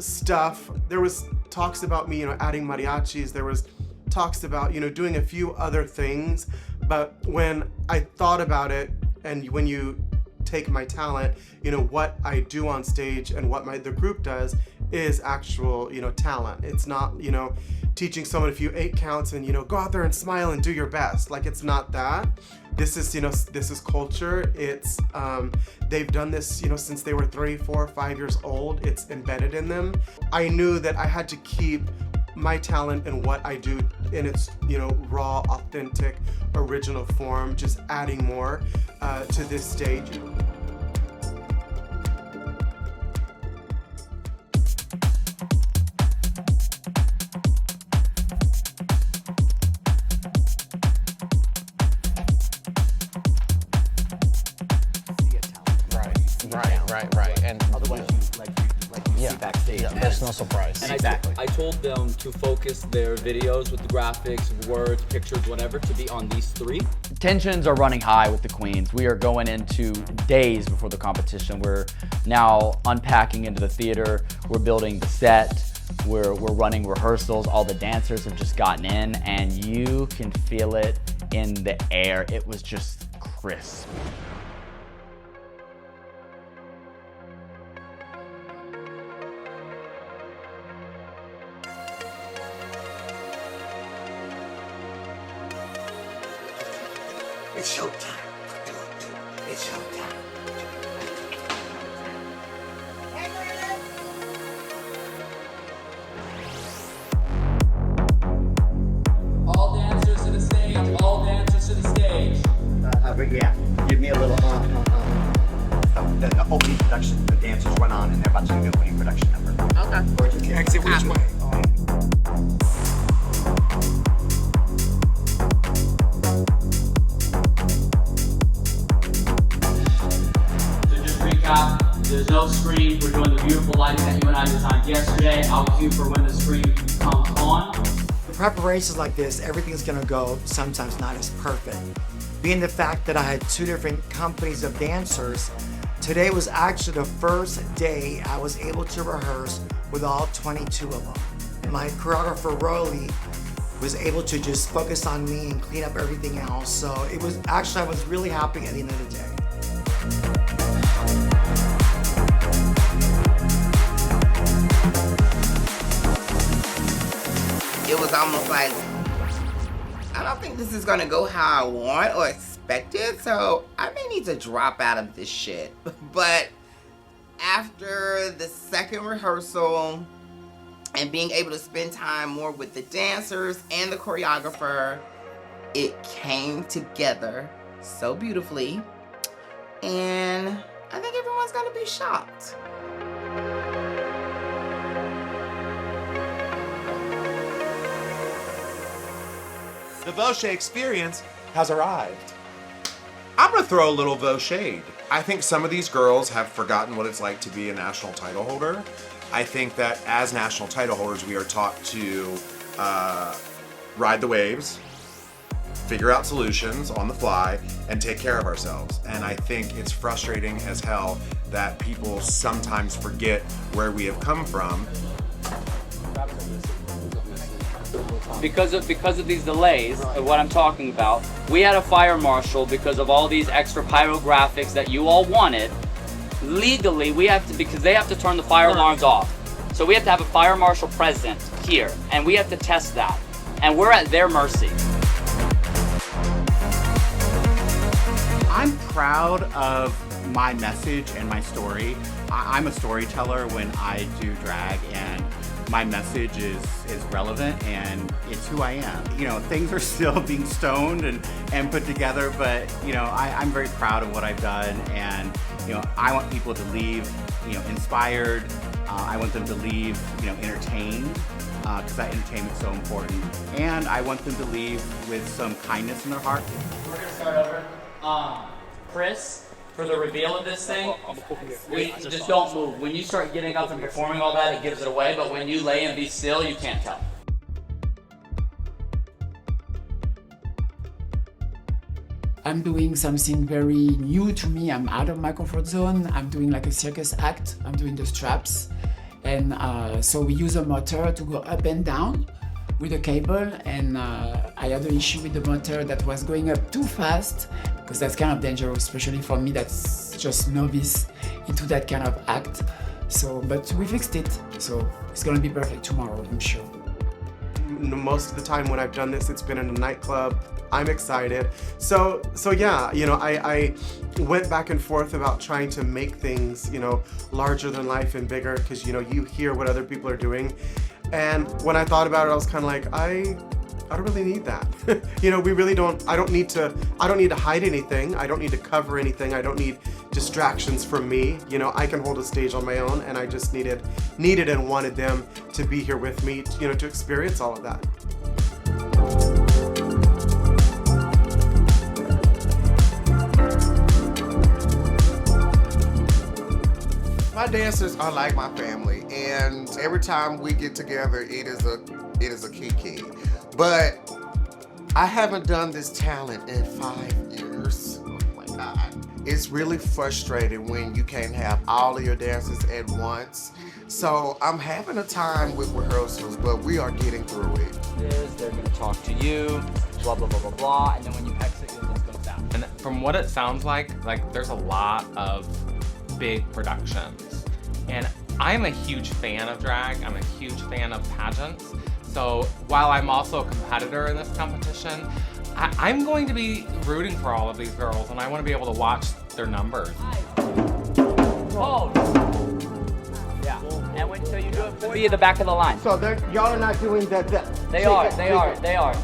S7: stuff. There was talks about me, adding mariachis. There was talks about, doing a few other things. But when I thought about it, and when you take my talent, what I do on stage and what the group does is actual, talent. It's not, teaching someone a few 8 counts and, go out there and smile and do your best. Like, it's not that. this is culture. It's they've done this, since they were 3, 4, 5 years old. It's embedded in them. I knew that I had to keep my talent and what I do in its, raw, authentic, original form, just adding more to this stage.
S10: Right. And
S20: otherwise, you see backstage.
S10: Yeah, there's no surprise.
S20: And
S10: Exactly.
S20: I told them to focus their videos with the graphics, words, pictures, whatever, to be on these 3.
S18: Tensions are running high with the queens. We are going into days before the competition. We're now unpacking into the theater. We're building the set. We're running rehearsals. All the dancers have just gotten in, and you can feel it in the air. It was just crisp.
S2: It's showtime. It's showtime.
S20: All dancers to the stage. All dancers to the stage.
S4: Yeah, give me a little The opening production, the dancers went on and they're about to do the opening production number.
S14: Okay.
S4: Or just
S2: Exit which way?
S20: So just recap, there's no screen. We're doing the beautiful lighting that you and I designed yesterday. I'll cue for when the screen comes on.
S23: Preparations like this, everything's gonna go sometimes not as perfect. Being the fact that I had 2 different companies of dancers, today was actually the first day I was able to rehearse with all 22 of them. My choreographer, Roly, was able to just focus on me and clean up everything else. So it was actually, I was really happy at the end of the day.
S14: It was almost like, I don't think this is gonna go how I want or expected, so I may need to drop out of this shit. But after the second rehearsal and being able to spend time more with the dancers and the choreographer, it came together so beautifully, and I think everyone's gonna be shocked.
S21: The Vaucher experience has arrived. I'm gonna throw a little Vaucher. I think some of these girls have forgotten what it's like to be a national title holder. I think that as national title holders, we are taught to ride the waves, figure out solutions on the fly, and take care of ourselves. And I think it's frustrating as hell that people sometimes forget where we have come from.
S20: Because of these delays of what I'm talking about, we had a fire marshal because of all these extra pyrographics that you all wanted. Legally, we have to, because they have to turn the fire alarms off. So we have to have a fire marshal present here, and we have to test that. And we're at their mercy.
S16: I'm proud of my message and my story. I'm a storyteller when I do drag, and my message is relevant and it's who I am. You know, things are still being stoned and put together, but you know, I'm very proud of what I've done, and you know, I want people to leave, you know, inspired. I want them to leave, you know, entertained, because that entertainment's so important. And I want them to leave with some kindness in their heart.
S20: We're gonna start over. Chris, for the reveal of this thing, we just don't move. When you start getting up and performing all that, it gives it away, but when you lay and be still, you can't tell.
S15: I'm doing something very new to me. I'm out of my comfort zone. I'm doing like a circus act. I'm doing the straps. And so we use a motor to go up and down with a cable. And I had an issue with the motor that was going up too fast, because that's kind of dangerous, especially for me that's just novice into that kind of act. So, but we fixed it. So it's gonna be perfect tomorrow, I'm sure.
S7: most of the time when I've done this, it's been in a nightclub. I'm excited. So yeah, you know, I went back and forth about trying to make things, you know, larger than life and bigger, because, you know, you hear what other people are doing. And when I thought about it, I was kind of like, I don't really need that. You know, we really don't, I don't need to hide anything. I don't need to cover anything. I don't need distractions from me. You know, I can hold a stage on my own, and I just needed and wanted them to be here with me, you know, to experience all of that.
S2: My dancers are like my family, and every time we get together, it is a kiki. But I haven't done this talent in 5 years. Oh my God. It's really frustrating when you can't have all of your dancers at once. So I'm having a time with rehearsals, but we are getting through it.
S20: They're gonna talk to you, blah, blah, blah, blah, blah, and then when you exit, it just goes down.
S5: And from what it sounds like there's a lot of big productions. And I'm a huge fan of drag. I'm a huge fan of pageants. So while I'm also a competitor in this competition, I'm going to be rooting for all of these girls, and I want to be able to watch their numbers.
S20: Oh. Yeah. And when so you do it, be at the back of the line.
S11: So y'all are not doing that.
S20: They are.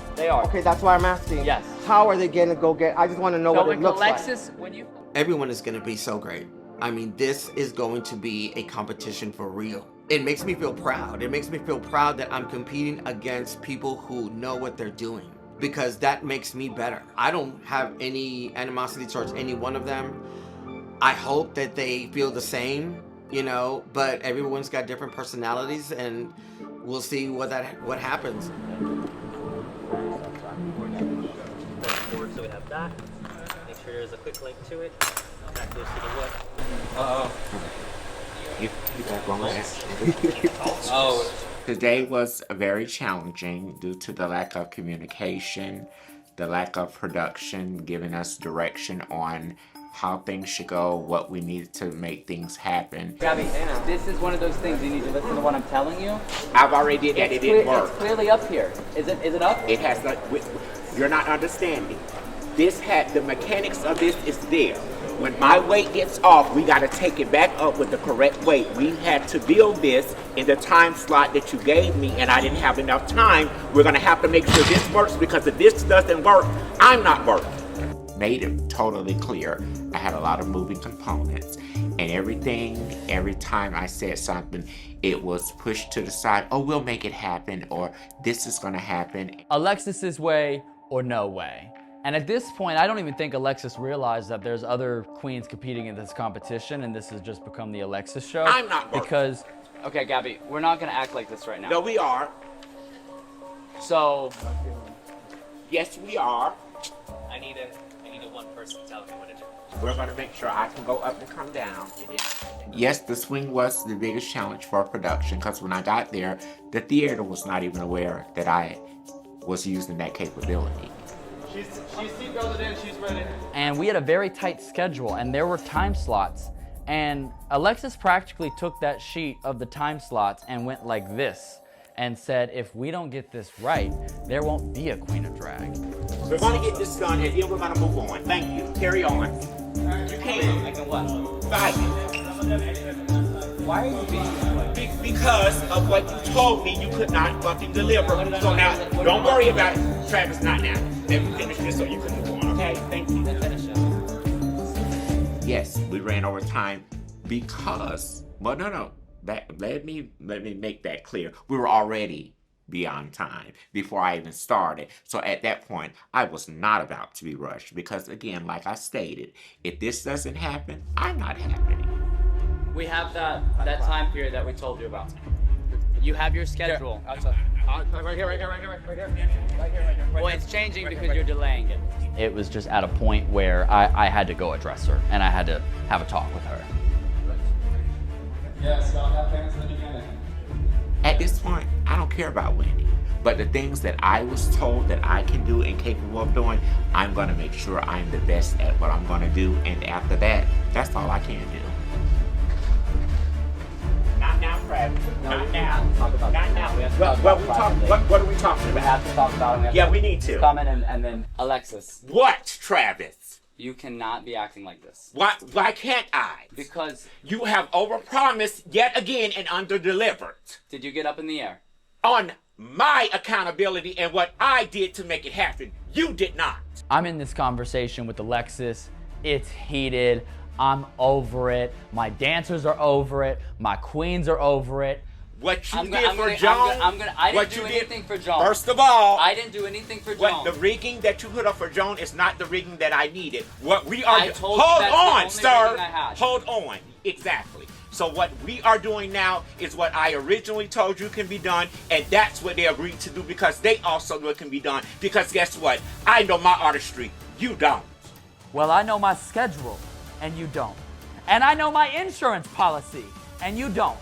S11: Okay, that's why I'm asking.
S20: Yes.
S11: How are they gonna go get? I just want to know what it looks
S20: Alexis, when you.
S3: Everyone is going to be so great. I mean, this is going to be a competition for real. It makes me feel proud. It makes me feel proud that I'm competing against people who know what they're doing, because that makes me better. I don't have any animosity towards any one of them. I hope that they feel the same, you know, but everyone's got different personalities, and we'll see what happens.
S13: So we have that. Make sure there's a quick link to it. Back close to the what?
S1: You got one Oh. Today was very challenging due to the lack of communication, the lack of production, giving us direction on how things should go, what we needed to make things happen.
S20: Gabby, this is one of those things you need to listen to what I'm telling you.
S1: I've already did that. It didn't work.
S20: It's clearly up here. Is it up?
S1: It has not. You're not understanding. The mechanics of this is there. When my weight gets off, we got to take it back up with the correct weight. We had to build this in the time slot that you gave me, and I didn't have enough time. We're going to have to make sure this works, because if this doesn't work, I'm not working. Made it totally clear. I had a lot of moving components, and every time I said something, it was pushed to the side. Oh, we'll make it happen, or this is going to happen.
S18: Alexis's way or no way. And at this point, I don't even think Alexis realized that there's other queens competing in this competition, and this has just become the Alexis show.
S1: I'm not working.
S18: Because,
S20: okay, Gabby, we're not gonna act like this right now.
S1: No, we are.
S20: So,
S1: yes, we are.
S13: I need a one person to tell me what to do.
S1: We're gonna make sure I can go up and come down. Yes, the swing was the biggest challenge for production, because when I got there, the theater was not even aware that I was using that capability.
S5: She's seatbelted in, she's ready.
S18: and we had a very tight schedule, and there were time slots. And Alexis practically took that sheet of the time slots and went like this and said, if we don't get this right, there won't be a Queen of Drag.
S1: We're gonna get this done, and then we're gonna move on. Thank you. Carry on. You can.
S20: I can what?
S1: Fight.
S20: Why are you being
S1: Because of what you told me you could not fucking deliver. So now, don't worry about it. Travis, not now. Let me finish this so you can move on, okay? Thank you. Yes, we ran over time because, well, no. Let me make that clear. We were already beyond time before I even started. So at that point, I was not about to be rushed because, again, like I stated, if this doesn't happen, I'm not happening.
S20: We have that time period that we told you about. You have your schedule.
S5: Right here.
S20: Well, it's changing because you're delaying it.
S18: It was just at a point where I had to go address her, and I had to have a talk with her.
S5: Yes, y'all have fans in the beginning.
S1: At this point, I don't care about winning. But the things that I was told that I can do and capable of doing, I'm going to make sure I'm the best at what I'm going to do. And after that, that's all I can do. Not now, Fred. Not now. Not now. What are we talking
S20: We
S1: about?
S20: have to talk about it.
S1: Yeah, we need to.
S20: Come in and then Alexis.
S1: What, Travis?
S20: You cannot be acting like this.
S1: Why can't I?
S20: Because
S1: you have overpromised yet again and underdelivered.
S20: Did you get up in the air?
S1: On my accountability and what I did to make it happen. You did not.
S18: I'm in this conversation with Alexis. It's heated. I'm over it. My dancers are over it. My queens are over it.
S1: What you did for Joan?
S20: I didn't do anything for Joan.
S1: First of all,
S20: I didn't do anything for Joan.
S1: The rigging that you put up for Joan is not the rigging that I needed. What we are
S20: told you
S1: hold
S20: that's the
S1: on,
S20: only
S1: sir.
S20: rigging I had.
S1: Hold on. Exactly. So what we are doing now is what I originally told you can be done, and that's what they agreed to do because they also know it can be done. Because guess what? I know my artistry. You don't.
S18: Well, I know my schedule, and you don't. And I know my insurance policy, and you don't.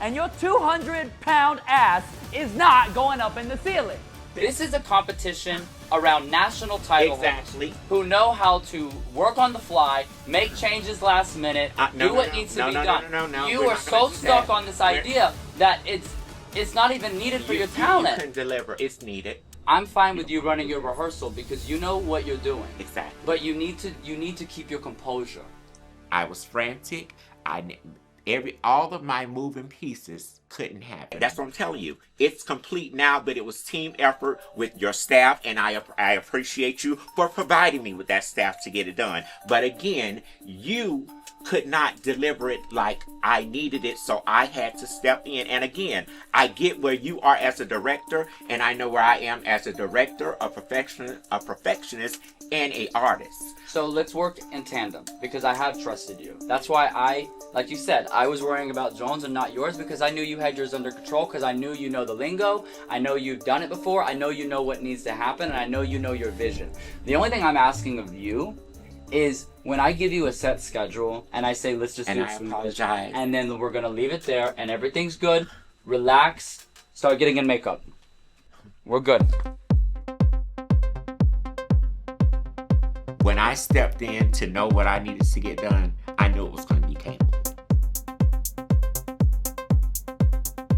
S18: And your 200-pound ass is not going up in the ceiling.
S20: This is a competition around national title holders who know how to work on the fly, make changes last minute, do what needs to be done. You are so stuck on this idea that it's not even needed for your talent.
S1: You can deliver. It's needed.
S20: I'm fine with you running your rehearsal because you know what you're doing.
S1: Exactly.
S20: But you need to keep your composure.
S1: I was frantic. All of my moving pieces couldn't happen. That's what I'm telling you. It's complete now, but it was team effort with your staff, and I appreciate you for providing me with that staff to get it done. But again, you could not deliver it like I needed it, so I had to step in. And again, I get where you are as a director, and I know where I am as a director, a perfectionist, and an artist.
S20: So let's work in tandem because I have trusted you. That's why like you said, I was worrying about Joan's and not yours because I knew you had yours under control because I knew you know the lingo. I know you've done it before. I know you know what needs to happen, and I know you know your vision. The only thing I'm asking of you is when I give you a set schedule and I say let's just do some
S1: apologize,
S20: and then we're gonna leave it there and everything's good, relax, start getting in makeup. We're good.
S1: When I stepped in to know what I needed to get done, I knew it was going to be capable.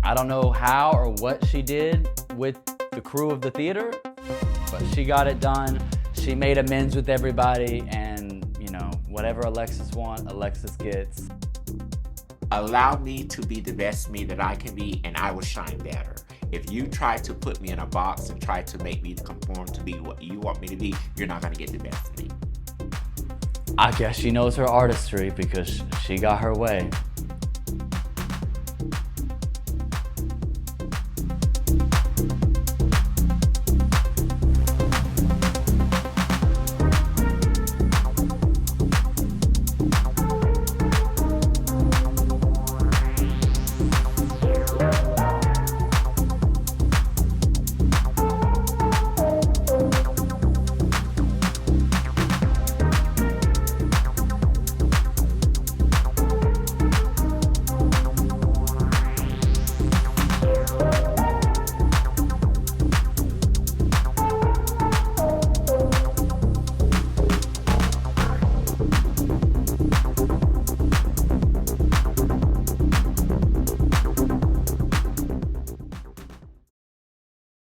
S18: I don't know how or what she did with the crew of the theater, but she got it done. She made amends with everybody, and whatever Alexis wants, Alexis gets.
S1: Allow me to be the best me that I can be, and I will shine better. If you try to put me in a box and try to make me conform to be what you want me to be, you're not going to get the best of me.
S18: I guess she knows her artistry because she got her way.